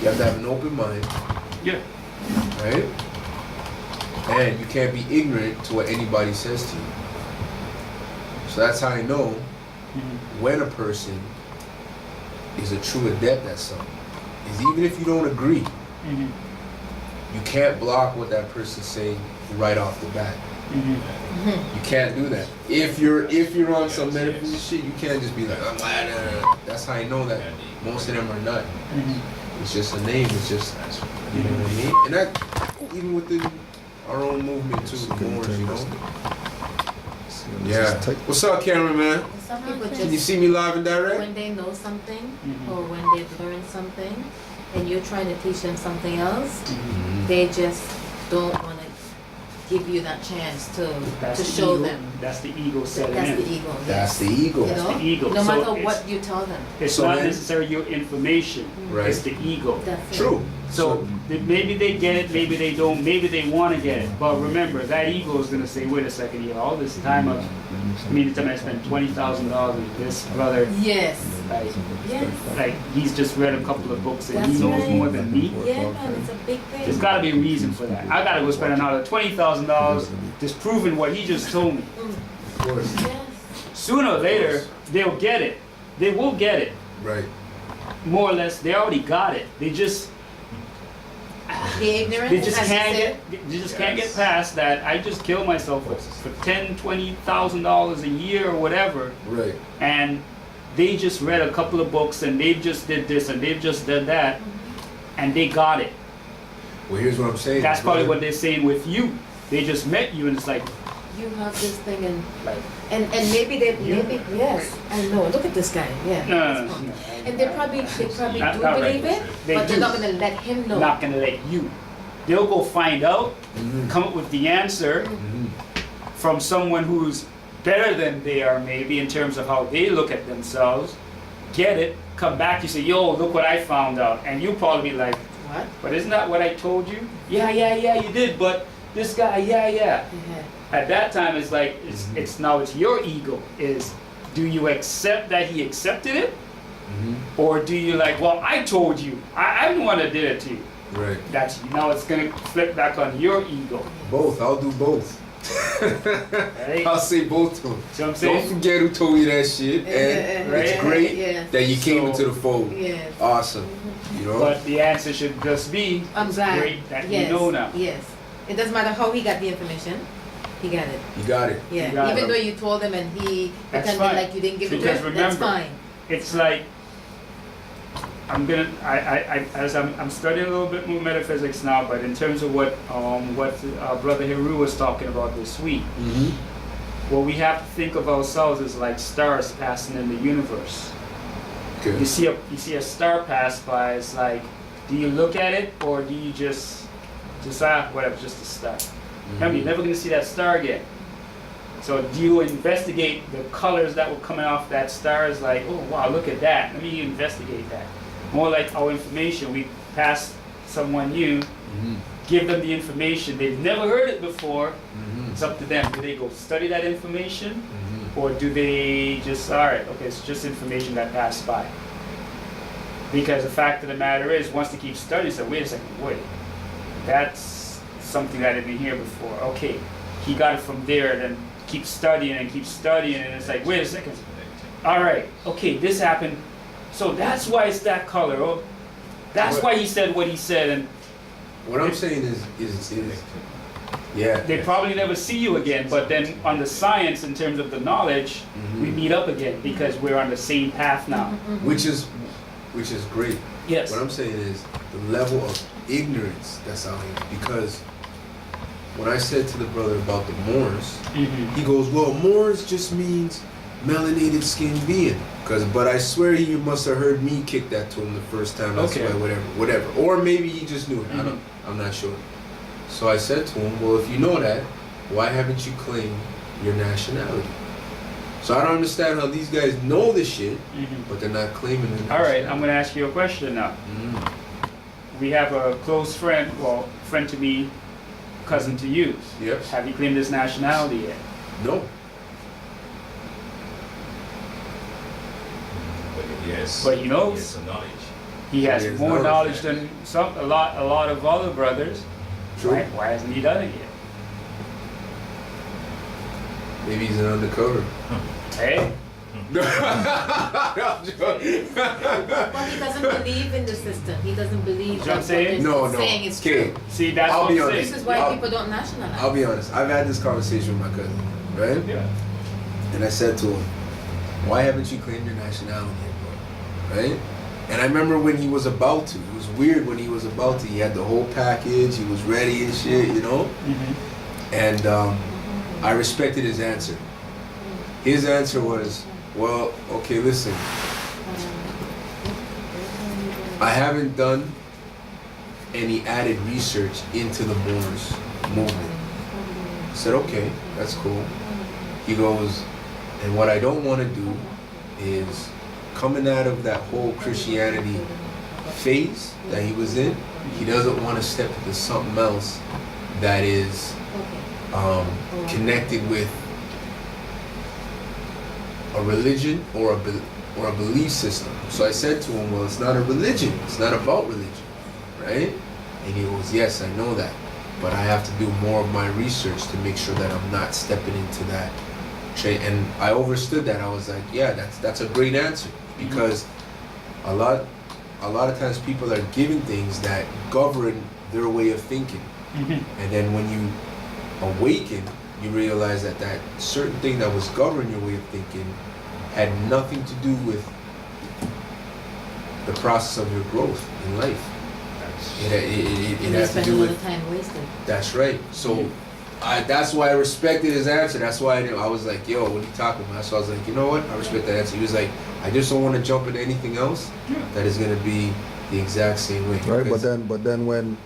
you have to have an open mind. Yeah. Right? And you can't be ignorant to what anybody says to you. So that's how I know when a person is a true adept at something. Is even if you don't agree, you can't block what that person's saying right off the bat. You can't do that. If you're on some medical shit, you can't just be like, I'm nah. That's how I know that most of them are not. It's just a name. It's just, you know what I mean? And that, even within our own movement too, the Moors, you know? Yeah. What's up, cameraman? Some people Can you just, see me live and direct? when they know something, or when they've learned something, and you're trying to teach them something else, they just don't want to give you that chance to show ego. them. That's the ego setting That's in. the ego. That's yes. the ego. You That's know? the ego. No So matter it's- what you tell them. It's So not then- necessarily your information. Right. It's the ego. That's it. True. So maybe they get it, maybe they don't, maybe they want to get it. But remember, that ego is going to say, wait a second here, all this time of me, the time I spent $20,000 with this brother. Yes. Like he's just read a couple of books and he That's knows right. more than me. Yeah, man, it's a big thing. There's got to be a reason for that. I got to go spend another $20,000 just proving what he just told me. Of course. Yes. Sooner or later, they'll get it. They will get it. Right. More or less, they already got it. They just The ignorance. They just as you can't said. can't get past that. I just kill myself for $10,000-$20,000 a year or whatever, Right. and they just read a couple of books and they just did this and they've just did that, and they got it. Well, here's what I'm saying. That's probably what they're saying with you. They just met you and it's like, You have this thing and like maybe yes, I know. Look at this guy. Yeah. no. And they probably Not- do not right. believe it, They but do. they're not gonna let him know. Not gonna let you. They'll go find out, come up with the answer from someone who's better than they are, maybe in terms of how they look at themselves. Get it, come back, you say, yo, look what I found out, and you'll probably be like, What? but isn't that what I told you? Yeah, you did, but this guy, yeah. Yeah. At that time, it's like it's now it's your ego. Is do you accept that he accepted it, or do you like, well, I told you, I'm the one that did it to you. Right. That's now it's gonna flip back on your ego. Both. I'll do both. Right? I'll say both to him. See what I'm Don't saying? forget who told you that shit, and Right. it's great Yeah. that you came So- into the fold. Yes. Awesome. You know. But the answer should just be, I'm it's glad. great that Yes. you know now. Yes. It doesn't matter how he got the information. He got it. You got it. Yeah. You got Even it. though you told him and he That's pretended fine. like you didn't give it to Because him, that's remember, fine. It's like I'm studying a little bit more metaphysics now, but in terms of what Brother Hiru was talking about this week, what we have to think of ourselves is like stars passing in the universe. Okay. You see a star pass by, it's like, do you look at it or do you just whatever, just a star? Remember, you're never gonna see that star again. So do you investigate the colors that were coming off that star? Is like, oh wow, look at that. Let me investigate that. More like our information. We pass someone new, give them the information. They've never heard it before. It's up to them. Do they go study that information? Or do they just, all right, okay, it's just information that passed by? Because the fact of the matter is, once they keep studying, say, wait a second, that's something that I didn't hear before. Okay, he got it from there, then keep studying, and it's like, wait a second. All right, okay, this happened. So that's why it's that color. Oh, that's why he said what he said, and What I'm saying is yeah. they probably never see you again. But then on the science, in terms of the knowledge, we meet up again because we're on the same path now. Which is great. Yes. What I'm saying is the level of ignorance that's out here. Because when I said to the brother about the Moors, he goes, well, Moors just means melanated skinned being. But I swear he must have heard me kick that to him the first time. That's Okay. why, whatever. Or maybe he just knew it. I'm not sure. So I said to him, well, if you know that, why haven't you claimed your nationality? So I don't understand how these guys know this shit, but they're not claiming it. All right, I'm going to ask you a question now. We have a close friend, well, friend to me, cousin to you. Yep. Have you claimed his nationality yet? No. Yes. But he knows. Yes, some knowledge. He has He has more knowledge. knowledge than a lot of other brothers. True. Why hasn't he done it yet? Maybe he's an undercover. Hey. But he doesn't believe in the system. He doesn't believe what that I'm saying? what they're saying is Okay. true. See, that's I'll what be I'm honest. saying. This is why people don't nationalize. I'll be honest. I've had this conversation with my cousin, right? Yeah. And I said to him, why haven't you claimed your nationality yet, bro? Right? And I remember when he was about to. It was weird when he was about to. He had the whole package. He was ready and shit, you know? And I respected his answer. His answer was, well, okay, listen. I haven't done any added research into the Moors movement. I said, okay, that's cool. He goes, and what I don't want to do is coming out of that whole Christianity phase that he was in. He doesn't want to step into something else that is connected with a religion or a belief system. So I said to him, well, it's not a religion. It's not about religion, right? And he goes, yes, I know that, but I have to do more of my research to make sure that I'm not stepping into that. And I understood that. I was like, yeah, that's a great answer, because a lot of times people are given things that govern their way of thinking, and then when you awaken, you realize that that certain thing that was governing your way of thinking had nothing to do with the process of your growth in life. It has to do with time wasted. That's right. So that's why I respected his answer. That's why I was like, yo, what are you talking about? So I was like, you know what? I respect that answer. He was like, I just don't want to jump into anything else that is going to be the exact same way. Right, but then when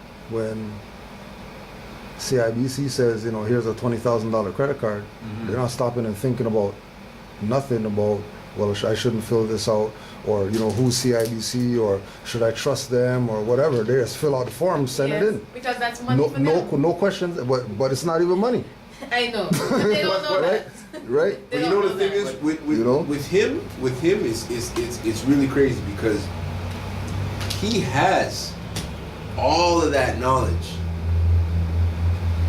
CIBC says, you know, here's a $20,000 credit card, they're not stopping and thinking about nothing about, well, I shouldn't fill this out, or, you know, who's CIBC, or should I trust them, or whatever. They just fill out the form, send it in. Because that's money for them. No questions, but it's not even money. I know, but they don't know right? that. Right? But you know the thing is, with him it's really crazy, because he has all of that knowledge.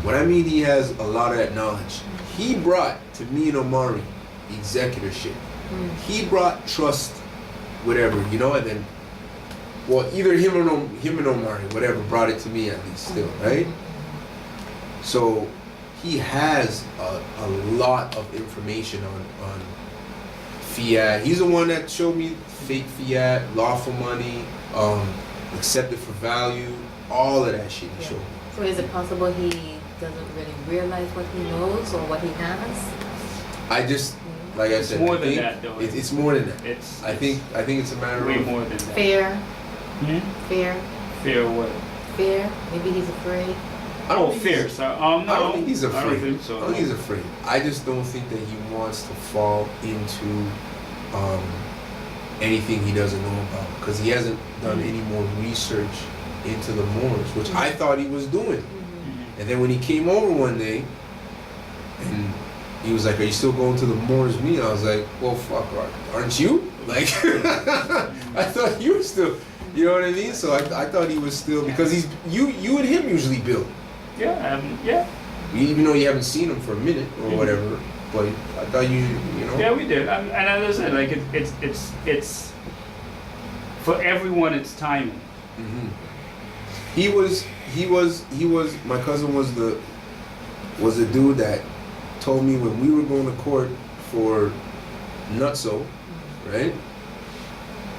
When I mean he has a lot of that knowledge, he brought to me and Omari executorship. He brought trust, whatever, you know, and then, well, either him and Omari, whatever, brought it to me at least still, right? So he has a lot of information on fiat. He's the one that showed me fake fiat, lawful money, accepted for value, all of that shit he showed me. So is it possible he doesn't really realize what he knows or what he has? I just, like I said, more than that, though. It's more than that. I think it's a matter way of more than that. Fear. Fear. Fear what? Fear. Maybe he's afraid. I don't fear. So no, I don't think he's afraid. I don't think so. I don't think he's afraid. I just don't think that he wants to fall into anything he doesn't know about, because he hasn't done any more research into the Moors, which I thought he was doing. And then when he came over one day, and he was like, "Are you still going to the Moors meeting?" I was like, "Well, fuck, aren't you?" Like, I thought you were still. You know what I mean? So I thought he was still, because he's you and him usually build. Yeah, yeah. Even though you haven't seen him for a minute or whatever, but I thought you know. Yeah, we did. And as I said, like it's for everyone. It's timing. He was. My cousin was the dude that told me when we were going to court for Nutso, right?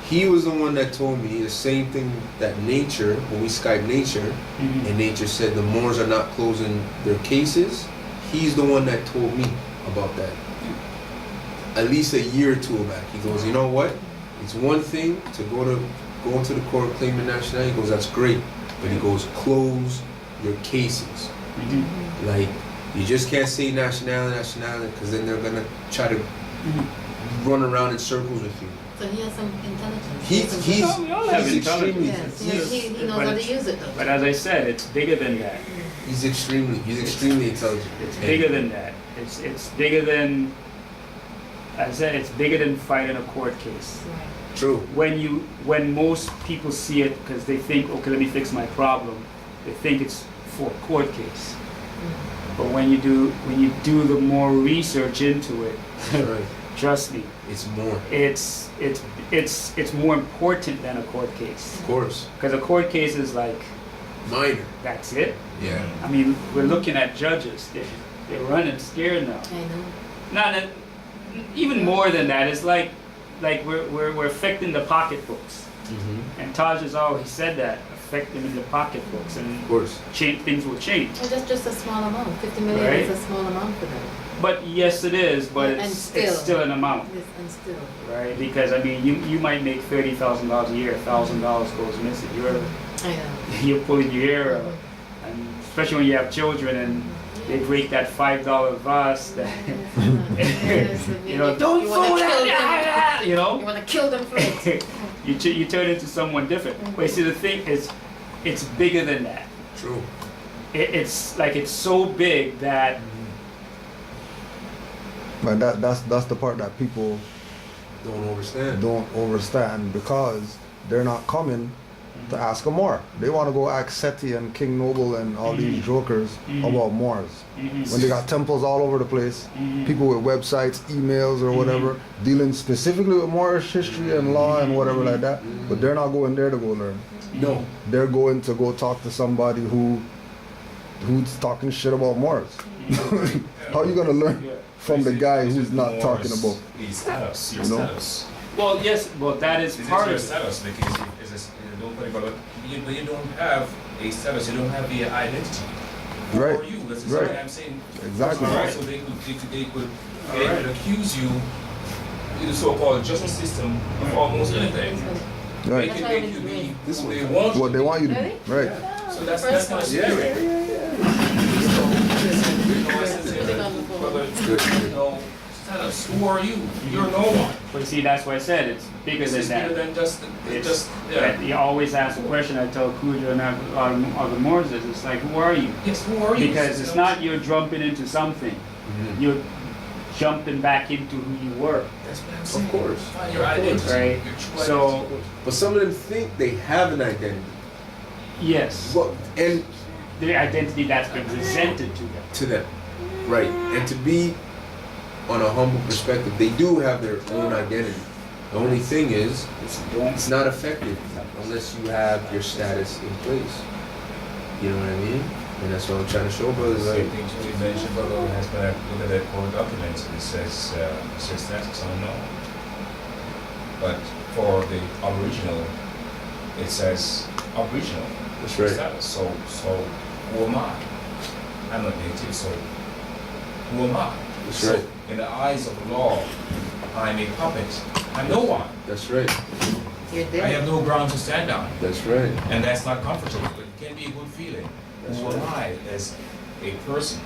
He was the one that told me the same thing that Nature, when we Skyped Nature, and Nature said the Moors are not closing their cases. He's the one that told me about that. At least a year or two back. He goes, you know what? It's one thing to go into the court claiming nationality. He goes, that's great. But he goes, close your cases. Like, you just can't say nationality, because then they're gonna try to run around in circles with you. So he has some intelligence. We all have intelligence. Yes. He knows how to use it though. But as I said, it's bigger than that. He's extremely intelligent. It's bigger than that. It's bigger than, as I said, it's bigger than fighting a court case. Right. True. When most people see it because they think, okay, let me fix my problem, they think it's for a court case. But when you do the more research into it, right. Trust me, it's more. It's more important than a court case. Of course. Because a court case is like minor. That's it. Yeah. I mean, we're looking at judges. They're running scared now. I know. Not that, even more than that. It's like we're affecting the pocketbooks. And Taj has always said that, affect them in the pocketbooks, and of course, things will change. Well, that's just a small amount. 50 million Right? is a small amount for them. But yes, it is. But it's still an amount. Yes, and still. Right? Because I mean, you might make $30,000 a year. $1,000 goes missing. I know. You're pulling your hair out, and especially when you have children and they break that $5 vase. That, you know, don't You wanna throw kill that. them. You know, You want to kill them for it. you turn into someone different. But you see, the thing is, it's bigger than that. True. It's like it's so big that But that's the part that people Don't understand. because they're not coming to ask them more. They want to go ask Seti and King Noble and all these jokers about Moors. When they got temples all over the place, people with websites, emails or whatever, dealing specifically with Moorish history and law and whatever like that, but they're not going there to go learn. No. They're going to go talk to somebody who's talking shit about Moors. How are you gonna learn from the guy who's not talking about? His status, your You know? status. well, yes, well that is It's part your of it. status because don't worry about it. When you don't have a status, you don't have the identity. Who Right. are you? That's Right. what I'm saying. Exactly. So they could accuse you in the so-called justice system of almost anything. Right. They can make you be who they want. What they want you to be. Right. So that's kind of scary. Status. Who are you? You're no one. But see, that's why I said it's bigger than It's that. bigger than just That you always ask the question. I tell Cujo and other Moors is, it's like, who are you? Yes, who are you? Because it's not you're jumping into something. You're jumping back into who you were. That's what I'm saying. Of course. Find your identity. Right. Your true So identity. But some of them think they have an identity. yes, Well, and the identity that's been presented to them. to them. Right. And to be on a humble perspective, they do have their own identity. The only thing is, it's not effective unless you have your status in place. You know what I mean? And that's what I'm trying to show brothers. Same Like, thing too, you mentioned, brother, has been look at that court documents, it says status unknown. But for the original, it says aboriginal That's right. status. So who am I? I'm not native, so who am I? That's So right. in the eyes of the law, I'm a puppet. I'm no one. That's right. You're I there. have no ground to stand on. That's right. And that's not comfortable, but it can be a good feeling. That's Who am I as a person,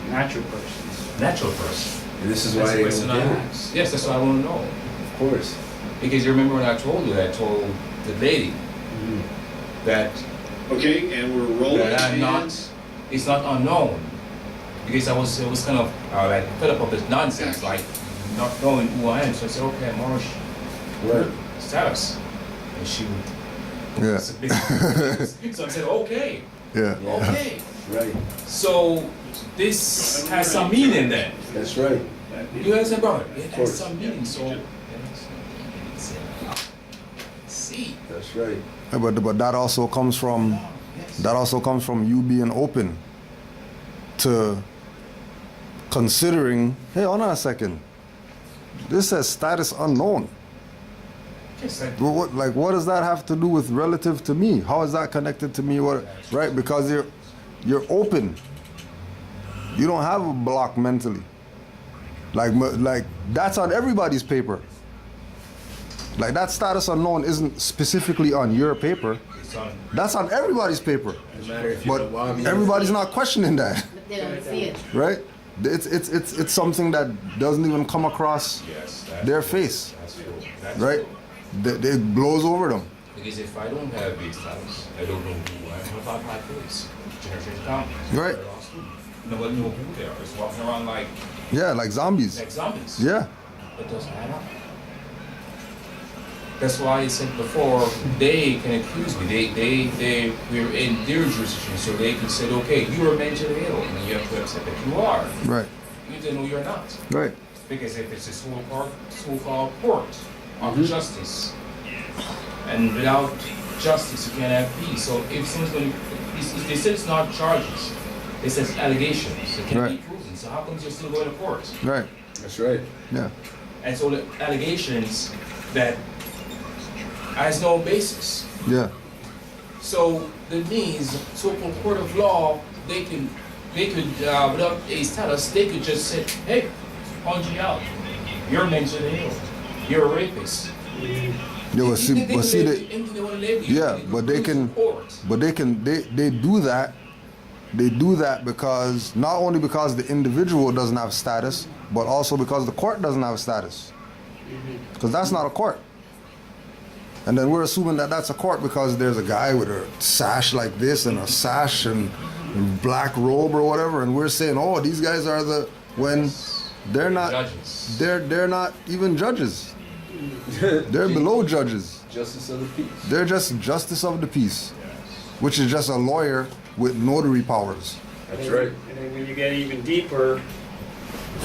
Natural persons. natural person? And this is That's why the they question don't I get it. ask. Yes, that's what I want to know. Of course. Because you remember when I told you, I told the lady that, Okay, and we're rolling. that I'm and- not, it's not unknown. Because it was kind of like fed up of this nonsense, like not knowing who I am. So I said, okay, I'm Moorish Right. status. And she would Yeah. submit. So I said, okay, Yeah. okay. Right. So this has some meaning then. That's right. You understand, brother? It has course. some meaning. So see. That's right. Yeah, but that also comes from you being open to considering, hey, hold on a second. This says status unknown. Yes, I What does that have to do with relative to me? How is that connected to me? What, right? Because you're open. You don't have a block mentally. Like that's on everybody's paper. Like that status unknown isn't specifically on your paper. it's on. That's on everybody's paper. No matter if you But know why everybody's not questioning that, But they don't see it. right? It's something that doesn't even come across Yes, that's their true. face, That's true. That's right? true. It blows over them. Because if I don't have these status, I don't know who I am about my place. Generation down. Right. Nobody know who they are. It's walking around like Yeah, like zombies. zombies. Yeah, It doesn't add up. That's why I said before, they can accuse me. We're in their jurisdiction, so they can say, okay, you are mentally ill, and you have to accept that you are. right, Even though you're not. right. Because if it's a so-called court of justice, and without justice you can't have peace. So if someone's they said it's not charges, it says allegations. It can't be Right. proven. So how come you're still going to court? Right. That's right. Yeah. And so the allegations that has no basis. Yeah. So that means so-called court of law, they could without a status, they could just say, hey, punch you out. You're mentally ill. You're a rapist. Yeah, but see, Anything they want to label you. yeah, but they go to can, court. they do that they do that because, not only because the individual doesn't have status, but also because the court doesn't have status. Because that's not a court. And then we're assuming that that's a court because there's a guy with a sash like this and a sash and black robe or whatever, and we're saying, oh, these guys are the, when they're not Judges. they're not even judges. They're below judges. Justice of the peace. They're just justice of the peace, which is just a lawyer with notary powers. That's right. And then when you get even deeper,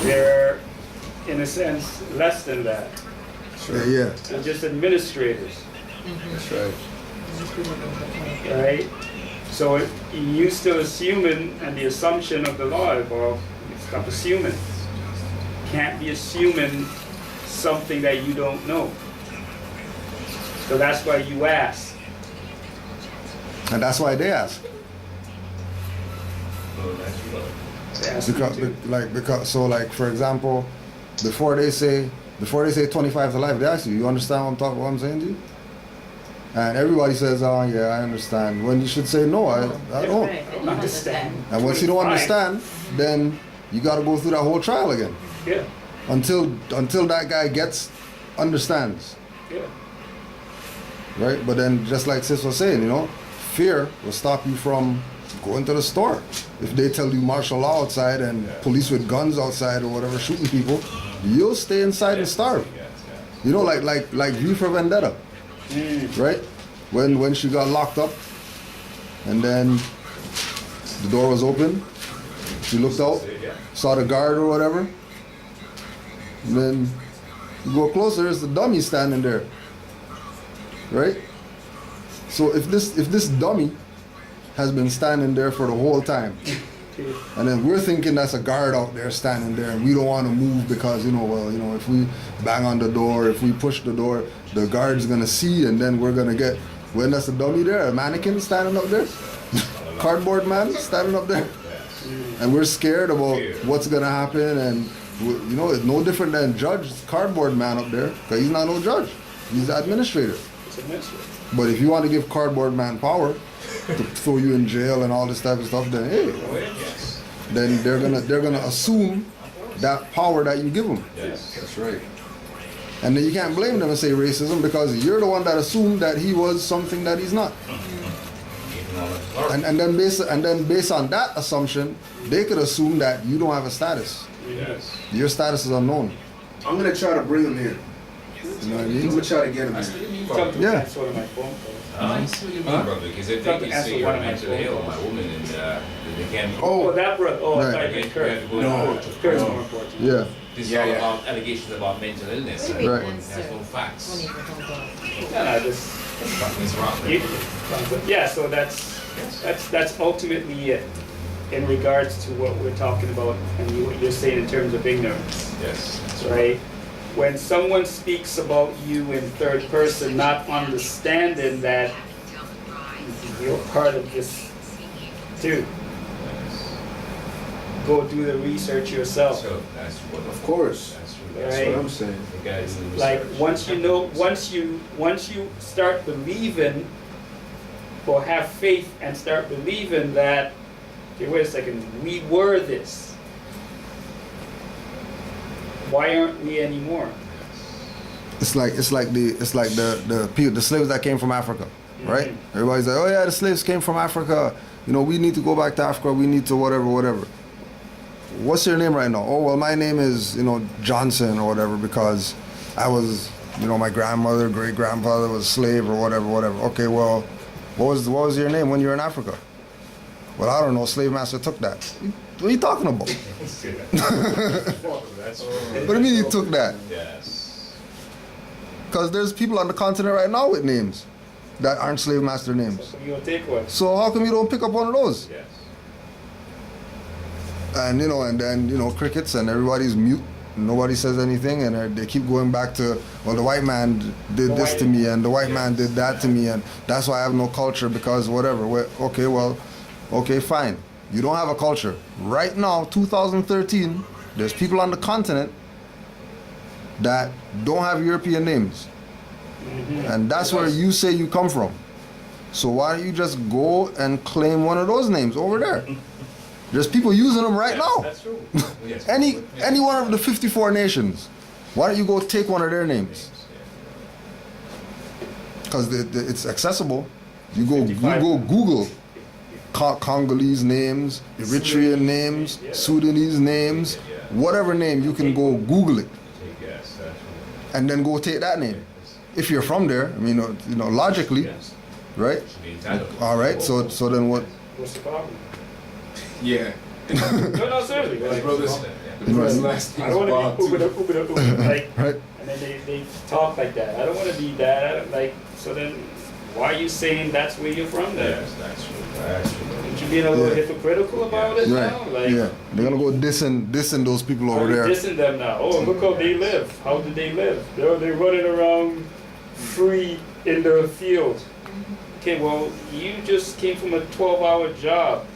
they're, in a sense, less than that. Yeah. They're just administrators, That's right. right? So you still assuming, and the assumption of the law, well, stop assuming. Can't be assuming something that you don't know. So that's why you ask. And that's why they ask. They ask Because so like for example, before they say 25 to life, they ask you, you understand what I'm saying to you? And everybody says, oh yeah, I understand. When you should say, no, I don't. I don't understand. And once you don't understand, then you got to go through that whole trial again. Yeah. Until that guy understands. Yeah. Right? But then just like Sis was saying, you know, fear will stop you from going to the store. If they tell you martial law outside and police with guns outside or whatever shooting people, you'll stay inside and starve. You know, like V for Vendetta. Right? When she got locked up and then the door was open, she looked out, saw the guard or whatever, and then you go closer, there's the dummy standing there. Right? So if this dummy has been standing there for the whole time, and then we're thinking that's a guard out there standing there, and we don't want to move because, you know, well, you know, if we bang on the door, if we push the door, the guard's gonna see, and then we're gonna get, when that's a dummy there, a mannequin standing up there, cardboard man standing up there, and we're scared about what's gonna happen, and you know, it's no different than judge, cardboard man up there, because he's not no judge, he's the administrator. But if you want to give cardboard man power to throw you in jail and all this type of stuff, then hey, then they're gonna assume that power that you give them. Yes, that's right. And then you can't blame them and say racism because you're the one that assumed that he was something that he's not. And then based on that assumption, they could assume that you don't have a status. Yes. Your status is unknown. I'm gonna try to bring him here. You know what I mean? I'm gonna try to get him here. Yeah. That's one of my phone calls. What do you mean, brother? Because if they can say you're a mental ill, my woman, and they can't. Oh, that brother. Oh, Right. I You think have to go to court. Kurt's more important. Yeah. This is all about allegations about mental illness. Right. There's no facts. Yeah, just Something's wrong. yeah. So that's ultimately it in regards to what we're talking about and what you're saying in terms of ignorance. Yes. Right? When someone speaks about you in third person, not understanding that you're part of this too. Go do the research yourself. So that's what. Of course. That's true. That's Right. what I'm saying. The guys in the Like research. once you start believing or have faith and start believing that, okay, wait a second, we were this. Why aren't we anymore? It's like the people, the slaves that came from Africa, right? Everybody's like, oh yeah, the slaves came from Africa. You know, we need to go back to Africa. We need to whatever. What's your name right now? Oh well, my name is, you know, Johnson or whatever because I was, you know, my grandmother, great grandfather was a slave or whatever. Okay, well, what was your name when you were in Africa? Well, I don't know. Slave master took that. What are you talking about? What do you mean he took that? Yes. Because there's people on the continent right now with names that aren't slave master names. So you'll take one. So how come you don't pick up one of those? Yes. And you know, and then, you know, crickets and everybody's mute. Nobody says anything, and they keep going back to, well, the white man did this to me, and the white man did that to me, and that's why I have no culture because whatever. Okay, fine. You don't have a culture. Right now, 2013, there's people on the continent that don't have European names. And that's where you say you come from. So why don't you just go and claim one of those names over there? There's people using them right now. That's true. Yes. Any one of the 54 nations. Why don't you go take one of their names? Because it's accessible. You go Google Congolese names, Eritrean names, Sudanese names, whatever name, you can go Google it. And then go take that name. If you're from there, I mean, logically, right? All right. So then what? What's the problem? Yeah. No, seriously. My brother's last I name don't is want Bob, to be Uber, like, Right. and then they talk like that. I don't want to be that. I don't, like, so then why are you saying that's where you're from then? Yes, that's true. That's true. Aren't you being a little hypocritical about it now? Right. Like, Yeah. They're gonna go dissing those people over there. dissing them now. Oh, look how they live. How did they live? They're running around free in the field. Okay, well, you just came from a 12-hour job.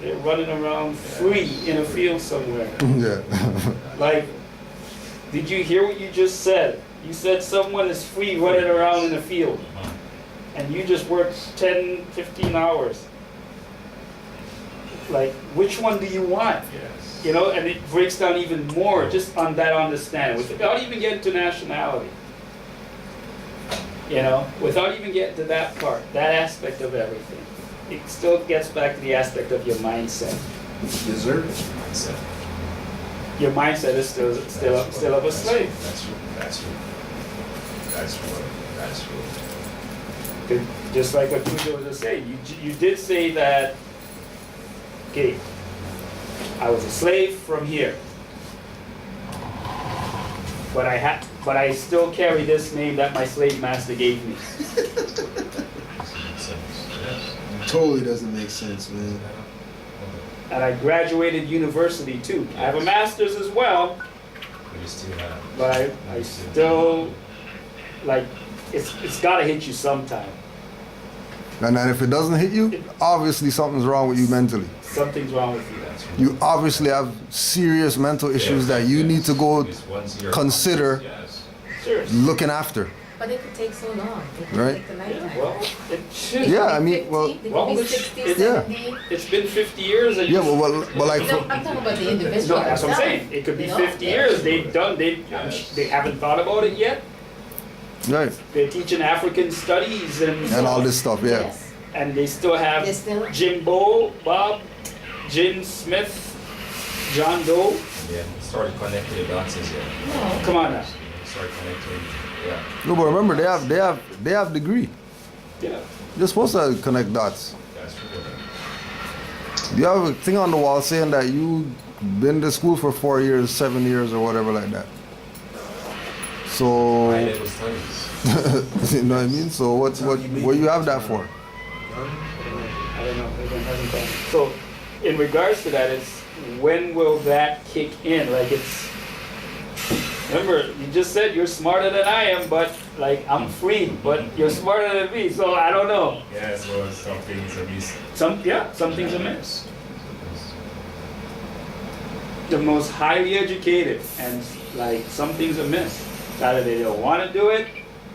They're running around free in a field somewhere. Yeah. Like, did you hear what you just said? You said someone is free running around in a field. And you just worked 10, 15 hours. Like, which one do you want? Yes. You know, and it breaks down even more just on that understanding, without even getting to nationality. You know, without even getting to that part, that aspect of everything. It still gets back to the aspect of your mindset. Deserve mindset. Your mindset is still of a slave. That's true. That's true. That's true. That's true. Just like what you were just saying, you did say that. Okay, I was a slave from here, but I still carry this name that my slave master gave me. Totally doesn't make sense, man. And I graduated university too. I have a master's as well, but I still, like, it's gotta hit you sometime. And then if it doesn't hit you, obviously something's wrong with you mentally. Something's wrong with you. You obviously have serious mental issues that you need to go consider looking after. But it could take so long. It could Right. take a lifetime. Well, it should. Yeah, I mean, well, It could be 60, 70. It's been 50 years. And yeah, but like, No, I'm talking about the individual. No, that's what I'm themselves, saying. It could be you know? 50 years. They haven't thought about it yet. right, They're teaching African studies and all this stuff, yeah. Yes. and they still have They still- Jim Bow, Bob, Jim Smith, John Doe. Yeah, started connecting the dots here. No. Come on now. Start connecting. Yeah. No, but remember they have degree. Yeah. You're supposed to connect dots. That's true. You have a thing on the wall saying that you been to school for 4 years, 7 years, or whatever like that. So, High level studies. you know what I mean? So what you have that for? I don't know. It hasn't done. So, in regards to that, it's when will that kick in? Like it's. Remember, you just said you're smarter than I am, but like I'm free, but you're smarter than me, so I don't know. Yeah, so some things are missing. Some things are missed. The most highly educated, and like some things are missed. Either they don't want to do it,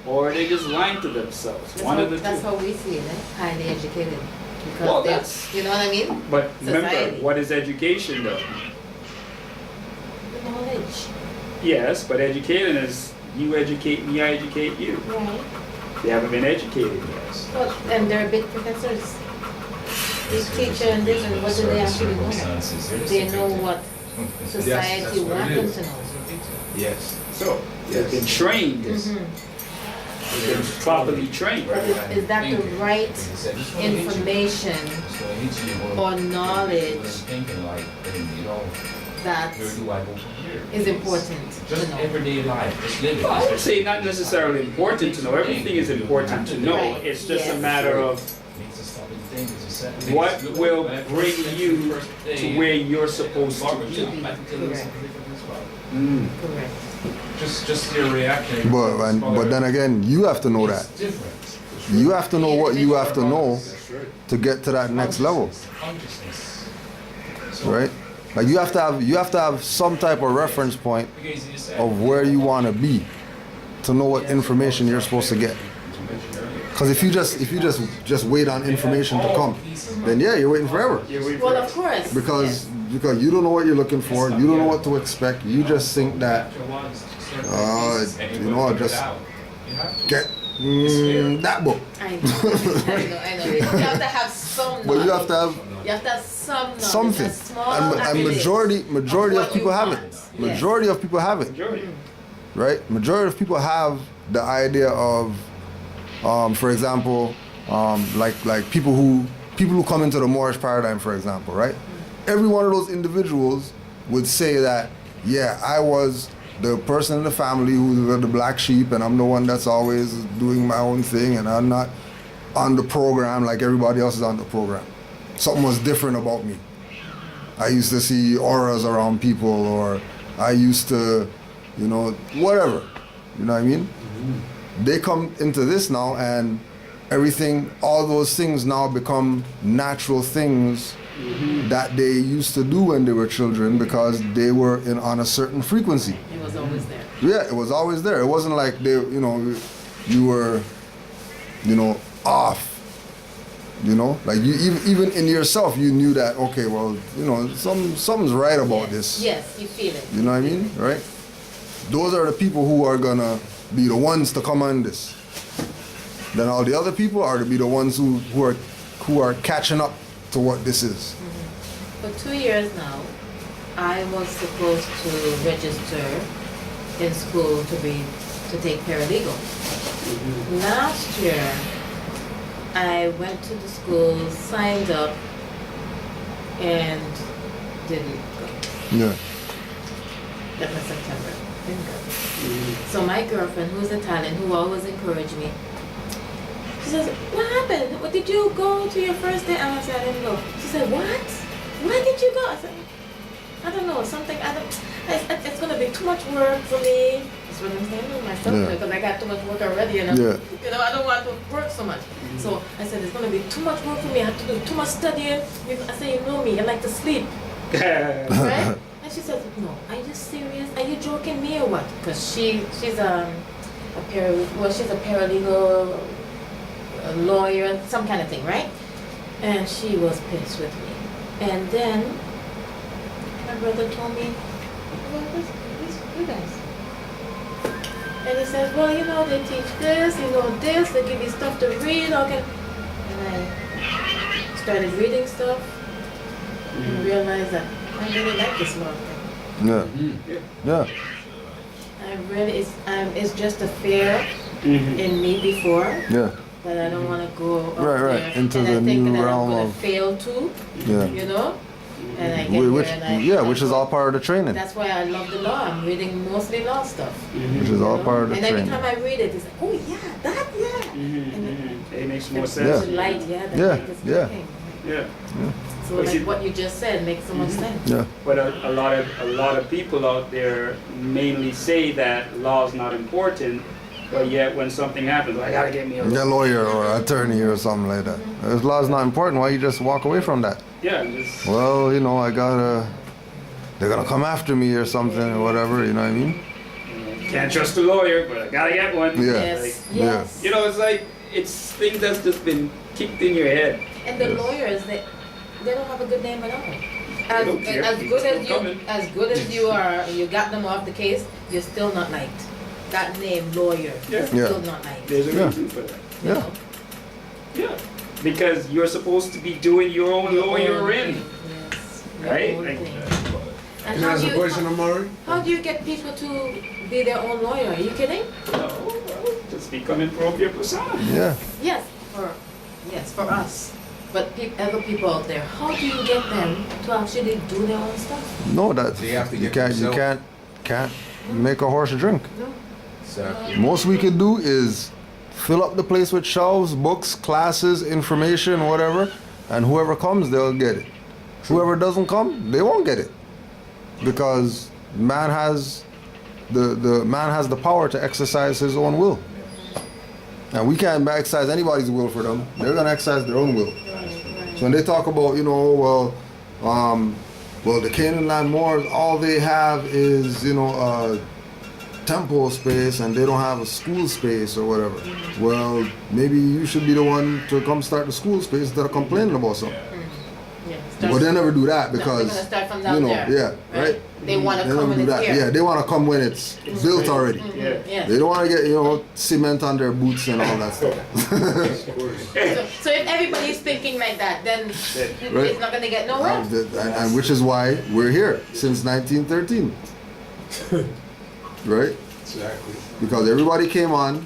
or they just lying to themselves. One of the That's two. how we see it, highly educated. Because Well, that's, you know what I mean? But remember, Society. what is education though? The knowledge. Yes, but educating is you educate me, I educate you. Right. They haven't been educated yet. Well, and they're big professors. They teach and this, and what do they actually know? They know what society wants them to know. Yes. So, they've been trained. They've been properly trained. But is that the right information or knowledge that is important to Just know? everyday life, just living. Well, I would say not necessarily important to know. Everything is important to know. Right. It's just a Yes. matter of what will bring you to where you're supposed to be. Correct. Just your reaction. But then again, you have to know that. You have to know what you have to know to get to that next level, right? Like you have to have some type of reference point of where you want to be to know what information you're supposed to get. Because if you just wait on information to come, then yeah, you're waiting forever. Well, of course. Because you don't know what you're looking for, you don't know what to expect. You just think that, just get that book. I know. You have to have some knowledge. But you have to have some knowledge. something. A small And majority of people have it. Majority of people have it. Right? Majority of people have the idea of, for example, like people who come into the Moorish paradigm, for example, right? Every one of those individuals would say that, yeah, I was the person in the family who's the black sheep, and I'm the one that's always doing my own thing, and I'm not on the program like everybody else is on the program. Something was different about me. I used to see auras around people, or I used to, whatever. You know what I mean? Mm-hmm. They come into this now, and everything, all those things now become natural things that they used to do when they were children because they were on a certain frequency. It was always there. Yeah, it was always there. It wasn't like you were, off. Like you even in yourself, you knew that, okay, well, something's right about this. Yes, you feel it. You know what I mean, right? Those are the people who are gonna be the ones to come on this. Then all the other people are to be the ones who are catching up to what this is. For 2 years now, I was supposed to register in school to take paralegal. Last year, I went to the school, signed up, and didn't go. Yeah. That was September. Didn't go. So my girlfriend, who's Italian, who always encouraged me, she says, what happened? What, did you go to your first day? And I said, I didn't go. She said, what? Why did you go? I said, I don't know, it's going to be too much work for me. That's what I'm saying to myself, because I got too much work already, and I don't want to work so much. So I said, it's going to be too much work for me. I have to do too much studying. I said, you know me, I like to sleep. Right? And she said, no, are you serious? Are you joking me or what? Because she's a paralegal, a lawyer, some kind of thing, right? And she was pissed with me. And then my brother told me, well, you guys. And he said, well, they teach this, this, they give you stuff to read, okay. And I started reading stuff and realized that I really like this law thing. Yeah. I really, it's just a fear in me before. Yeah. That I don't want to go up right into the new realm of fail too. Yeah. And I get here and which is all part of the training. That's why I love the law. I'm reading mostly law stuff. Which is all part of the training. And every time I read it, it's like, oh yeah, that yeah. It makes more sense. The light, light is working. Yeah. So like what you just said makes so much sense. Yeah. But a lot of people out there mainly say that law is not important. But yet, when something happens, I gotta get me a lawyer or attorney or something like that. If law is not important, why you just walk away from that? Yeah. Well, they're gonna come after me or something or whatever. You know what I mean? Can't trust a lawyer, but I gotta get one. Yeah. Yes. It's like it's things that's just been kicked in your head. And the lawyers, they don't have a good name at all. As good as you are, you got them off the case, you're still not liked. That name, lawyer, still not liked. There's a reason for that. Yeah. Because you're supposed to be doing your own lawyering. Yes. Right? And Can I ask a question, Amari? How do you get people to be their own lawyer? Are you kidding? No, just become an appropriate persona. Yeah. Yes, for us. But other people out there, how do you get them to actually do their own stuff? No, you can't make a horse drink. No. Exactly. Most we can do is fill up the place with shelves, books, classes, information, whatever, and whoever comes, they'll get it. Whoever doesn't come, they won't get it, because man has the power to exercise his own will, and we can't exercise anybody's will for them. They're gonna exercise their own will. So when they talk about, well, the Canaanland Moors, all they have is, temple space and they don't have a school space or whatever. Well, maybe you should be the one to come start the school space instead of complaining about something. But they never do that because, they're gonna start from down there, yeah, right? They want to They come never when do it's that. here. Yeah, they want to come when it's built already. Yes. They don't want to get, cement on their boots and all that stuff. So if everybody's thinking like that, then Right. it's not gonna get nowhere. And which is why we're here since 1913. Right? Exactly. Because everybody came on,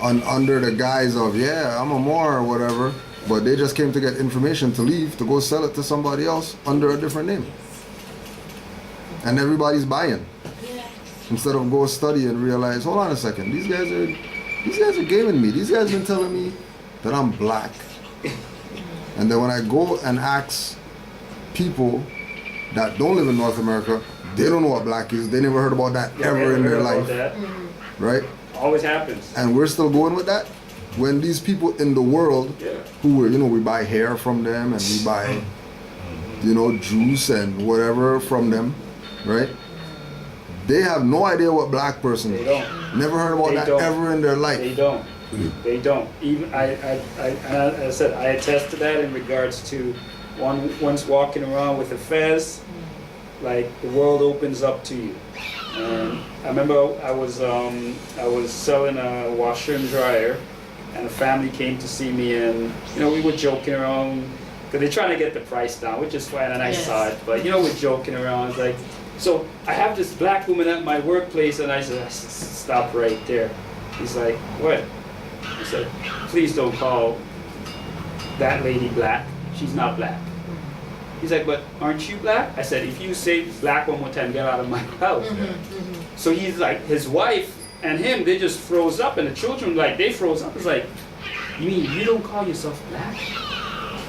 under the guise of, I'm a Moor or whatever, but they just came to get information to leave, to go sell it to somebody else under a different name. And everybody's buying. Instead of go study and realize, hold on a second, these guys are gaming me. These guys been telling me that I'm black. And then when I go and ask people that don't live in North America, they don't know what black is. They never heard about that ever in their life. Right? Always happens. And we're still going with that? When these people in the world who were, we buy hair from them and we buy, juice and whatever from them, right? They have no idea what black person is. Never heard about that ever in their life. They don't. They don't. Even I said I attest to that in regards to once walking around with a fez, like the world opens up to you. And I remember I was selling a washer and dryer, and a family came to see me, and we were joking around because they're trying to get the price down, which is fine, and I saw it. But we're joking around. It's like, so I have this black woman at my workplace, and I said, stop right there. He's like, what? I said, please don't call that lady black. She's not black. He's like, but aren't you black? I said, if you say black one more time, get out of my house. So he's like, his wife and him, they just froze up, and the children, they froze up. It's like, you mean you don't call yourself black?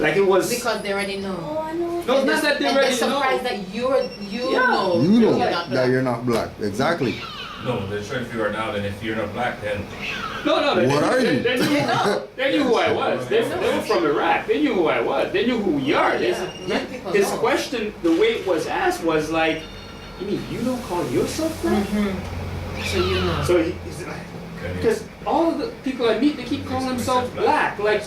Like it was... Because they already know. Oh, I know. No, it's not that they already know. And they're surprised that you know. You know that you're not black. Exactly. No, they're trying to figure it out, and if you're not black, then... No, what are you? They knew who I was. They were from Iraq. They knew who I was. They knew who we are. His question, the way it was asked, was like, you mean you don't call yourself black? So you know. So he's like, because all of the people I meet, they keep calling themselves black. But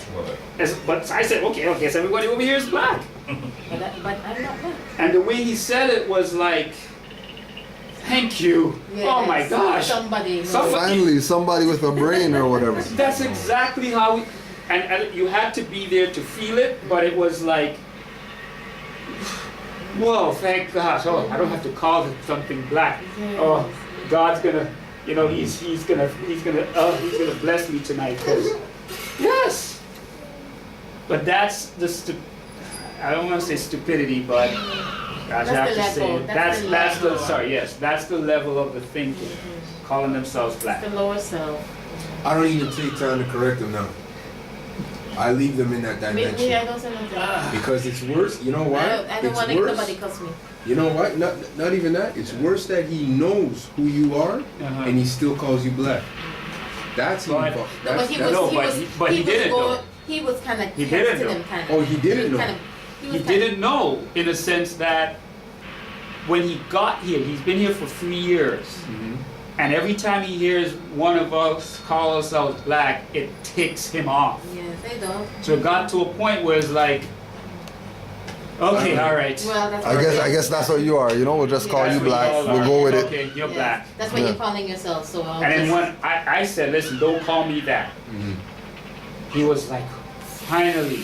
I said, okay, so everybody over here is black. But I'm not black. And the way he said it was like, thank you. Yes. Oh my gosh. Somebody. Finally, somebody with a brain or whatever. That's exactly how and you had to be there to feel it, but it was like, whoa, thank gosh. Oh, I don't have to call it something black. Oh, God's gonna, he's gonna bless me tonight. Yes. But that's I don't want to say stupidity, but gosh, I have to say it. That's the level of the thinking, calling themselves black. The lower self. I don't even take time to correct them now. I leave them in that dimension. I don't say nothing. Because it's worse. You know why? I don't want nobody cuss me. You know what? Not even that. It's worse that he knows who you are and he still calls you black. That's even fucked. But he didn't know. He was kind of He didn't know. Oh, he didn't know. He didn't know in a sense that when he got here, he's been here for 3 years. And every time he hears one of us call ourselves black, it ticks him off. Yes, they don't. So it got to a point where it's like, okay, all right. Well, I guess that's what you are. We'll just call you black. We'll go with it. Okay, you're black. That's what you're calling yourself. So and then when I said, listen, don't call me that. He was like, finally.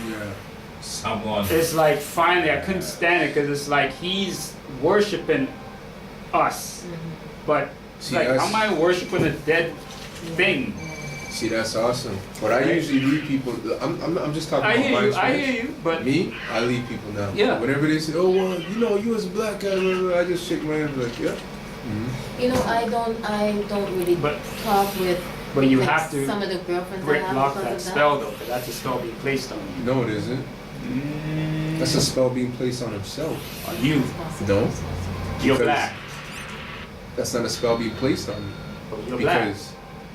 Yeah. Someone. It's like, finally, I couldn't stand it because it's like he's worshiping us. But See, like, how am I worshiping a dead thing? See, that's awesome. But I usually leave people. I'm just talking about my experience. I hear you, but me, I leave people now. Yeah. Whenever they say, "Oh well, you as a black guy," I just shake my hand like, "Yeah." I don't really talk with. But you have to some of the girlfriends block that spell though, because that's a spell being placed on you. No, it isn't. That's a spell being placed on himself. On you. No. You're black. That's not a spell being placed on me. But you're black.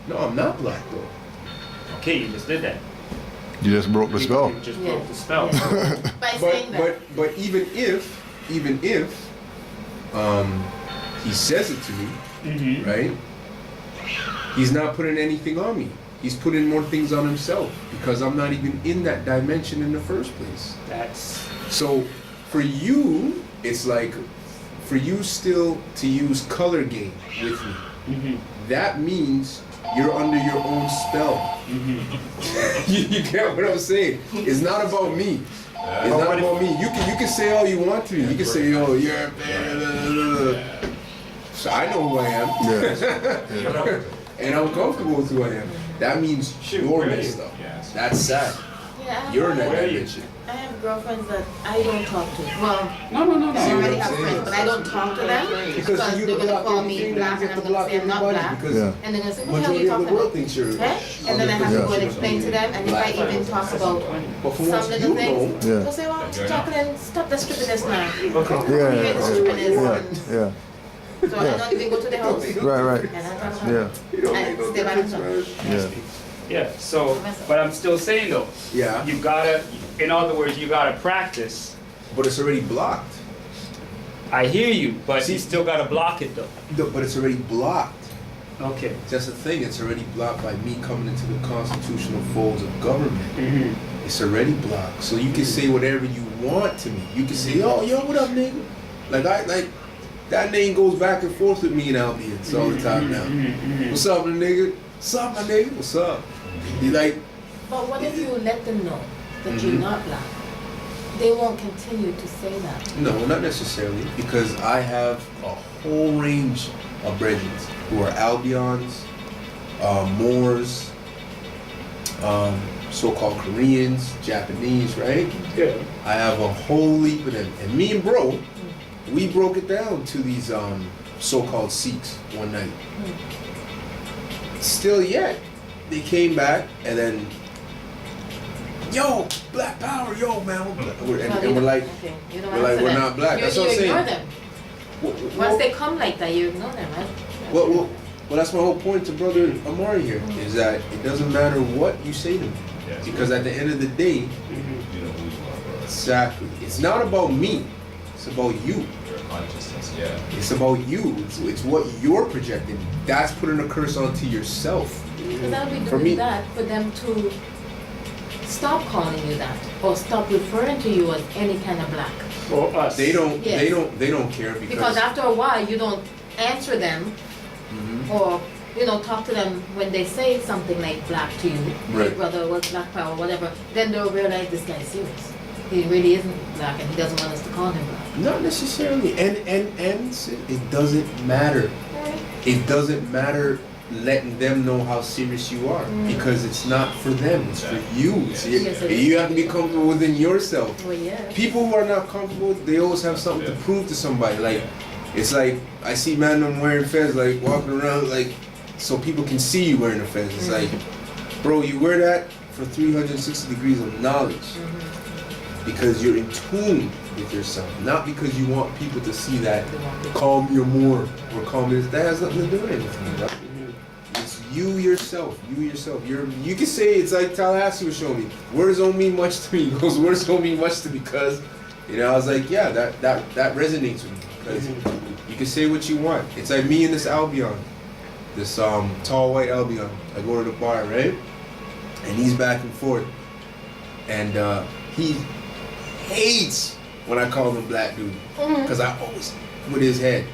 No, I'm not black though. Okay, you just did that. You just broke the spell. You just broke the spell. By saying that. But even if he says it to me, right? He's not putting anything on me. He's putting more things on himself because I'm not even in that dimension in the first place. So for you, it's like, for you still to use color game with me, that means you're under your own spell. You get what I'm saying? It's not about me. It's not about me. You can say all you want to. You can say, oh, you're so I know who I am. Yes. And I'm comfortable with who I am. That means you're messed up. That's sad. Yeah, You're in that dimension. I have girlfriends that I don't talk to. Well, no. I already have friends, but I don't talk to them because they're going to call me black and I'm going to say I'm not black. And they're going to say, what the hell are you talking about? And then I have to go and explain to them. And if I even talk about some little things, they'll say, well, stop the stupidness now. Yeah. So I don't even go to the house. Right. And I talk about and stay by myself. Yeah, so, but I'm still saying though, you gotta, in other words, you gotta practice. But it's already blocked. I hear you, but you still gotta block it though. No, but it's already blocked. Okay. That's the thing, it's already blocked by me coming into the constitutional folds of government. It's already blocked. So you can say whatever you want to me. You can say, yo, what up, nigga? Like that name goes back and forth with me and Albions all the time now. What's up, my nigga? What's up, my nigga? What's up? You like? But what if you let them know that you're not black? They won't continue to say that. No, not necessarily, because I have a whole range of brethren who are Albions, Moors, so-called Koreans, Japanese, right? Yeah. I have a whole heap of them. And me and bro, we broke it down to these so-called Sikhs one night. Still yet, they came back and then, yo, black power, yo, man. And we're like, we're not black. That's what I'm saying. You ignore them. Once they come like that, you ignore them, right? Well, that's my whole point to Brother Amari here, is that it doesn't matter what you say to me. Because at the end of the day, exactly, it's not about me, it's about you. It's about you. It's what you're projecting. That's putting a curse onto yourself. Because I'll be doing that for them to stop calling you that or stop referring to you as any kind of black. Or us. They don't care because after a while you don't answer them or talk to them when they say something like black to you, right. Brother, what's black power, whatever. Then they'll realize this guy's serious. He really isn't black and he doesn't want us to call him black. Not necessarily. And it doesn't matter. It doesn't matter letting them know how serious you are because it's not for them, it's for you. You have to be comfortable within yourself. Well, yeah. People who are not comfortable, they always have something to prove to somebody. Like, it's like, I see man them wearing fez, like walking around like, so people can see you wearing a fez. It's like, bro, you wear that for 360 degrees of knowledge. Because you're in tune with yourself, not because you want people to see that call me a Moor or call me this. That has nothing to do with anything. Right? It's you yourself. You can say it's like Tallahassee was showing me. Words don't mean much to me. He goes, words don't mean much to me because, I was like, yeah, that resonates with me because you can say what you want. It's like me and this Albion, this tall white Albion. I go to the bar, right, and he's back and forth, and he hates when I call him black dude because I always with his head,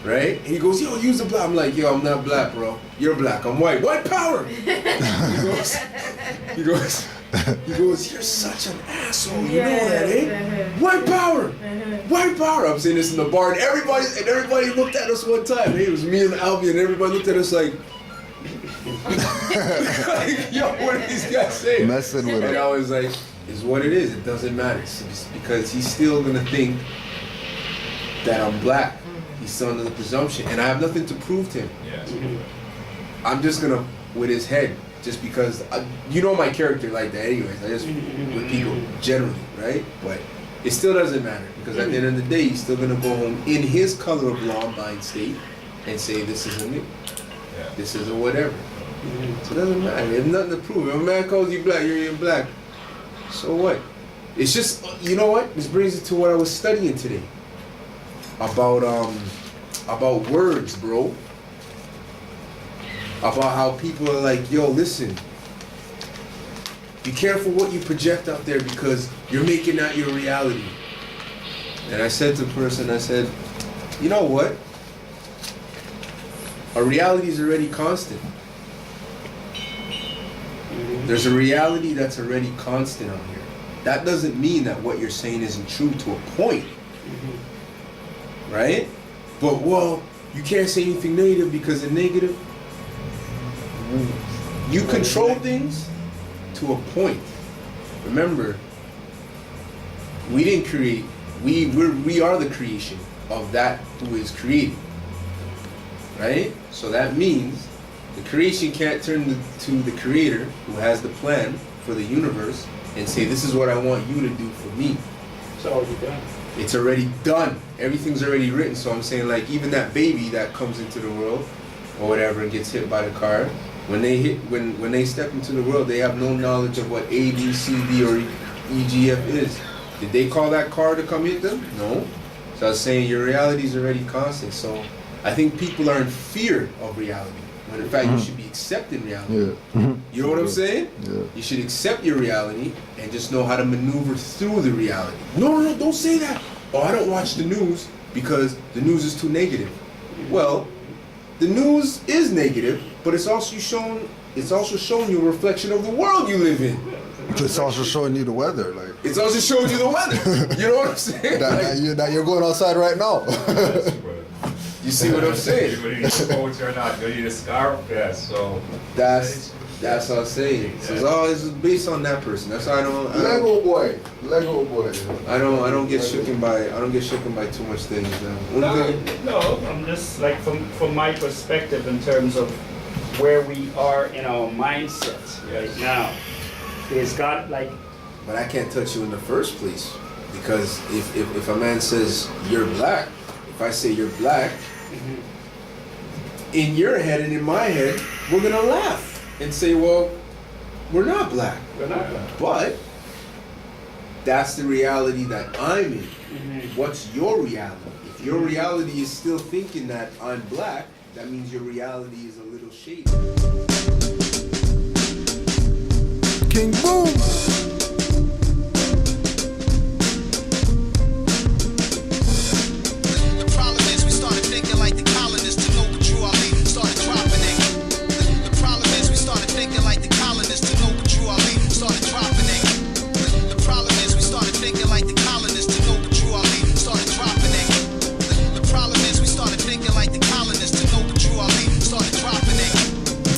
right? He goes, yo, use the black. I'm like, yo, I'm not black, bro. You're black. I'm white. White power. He goes, you're such an asshole. You know that, eh? White power. White power. I'm saying this in the bar, and everybody looked at us one time. Hey, it was me and Albion, and everybody looked at us like, yo, what are these guys saying? Messing with it. And I was like, it's what it is. It doesn't matter. It's because he's still gonna think that I'm black. He's still under the presumption, and I have nothing to prove to him. I'm just gonna with his head, just because my character like that. Anyways, I just with people generally, right? But it still doesn't matter because at the end of the day, he's still gonna go home in his color of law mind state and say this isn't me. This isn't whatever. So it doesn't matter. There's nothing to prove. If a man calls you black, you're black. So what? It's just, you know what? This brings it to what I was studying today. About about words, bro. About how people are like, yo, listen, be careful what you project out there because you're making that your reality. And I said to the person, I said, you know what? Our reality is already constant. There's a reality that's already constant out here. That doesn't mean that what you're saying isn't true to a point. Right? But, well, you can't say anything negative because it's negative. You control things to a point. Remember, we didn't create. We are the creation of that who is created. Right? So that means the creation can't turn to the creator who has the plan for the universe and say, this is what I want you to do for me. It's already done. It's already done. Everything's already written. So I'm saying, like, even that baby that comes into the world or whatever and gets hit by the car, when they step into the world, they have no knowledge of what A, B, C, D, or E, G, F is. Did they call that car to come hit them? No. So I was saying your reality is already constant. So I think people are in fear of reality, when in fact you should be accepting reality. Yeah. You know what I'm saying? Yeah. You should accept your reality and just know how to maneuver through the reality. No, don't say that. Oh, I don't watch the news because the news is too negative. Well, the news is negative, but it's also showing you a reflection of the world you live in. It's also showing you the weather, like. It's also showing you the weather. You know what I'm saying? that you're going outside right now. You see what I'm saying? Whether you need a coat or not, whether you need a scarf, yeah, so. That's what I'm saying. So it's based on that person. That's why Lego boy. I don't get shooken by too much things. No, I'm just like from my perspective in terms of where we are in our mindset right now. It's got like. But I can't touch you in the first place because if a man says you're black, if I say you're black, in your head and in my head, we're gonna laugh and say, well, we're not black. We're not black. But that's the reality that I'm in. What's your reality? If your reality is still thinking that I'm black, that means your reality is a little shady. King Boom. The problem is we started thinking like the colonists to know what Drew Ali started dropping it. The problem is we started thinking like the colonists to know what Drew Ali started dropping it. The problem is we started thinking like the colonists to know what Drew Ali started dropping it. The problem is we started thinking like the colonists to know what Drew Ali started dropping it.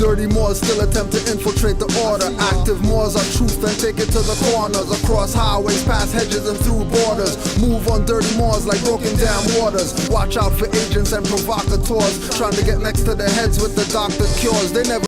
Dirty Moors still attempt to infiltrate the order. Active Moors are truth and take it to the corners. Across highways, past hedges and through borders. Move on dirty Moors like broken down waters. Watch out for agents and provocateurs trying to get next to the heads with the doctor cures. They never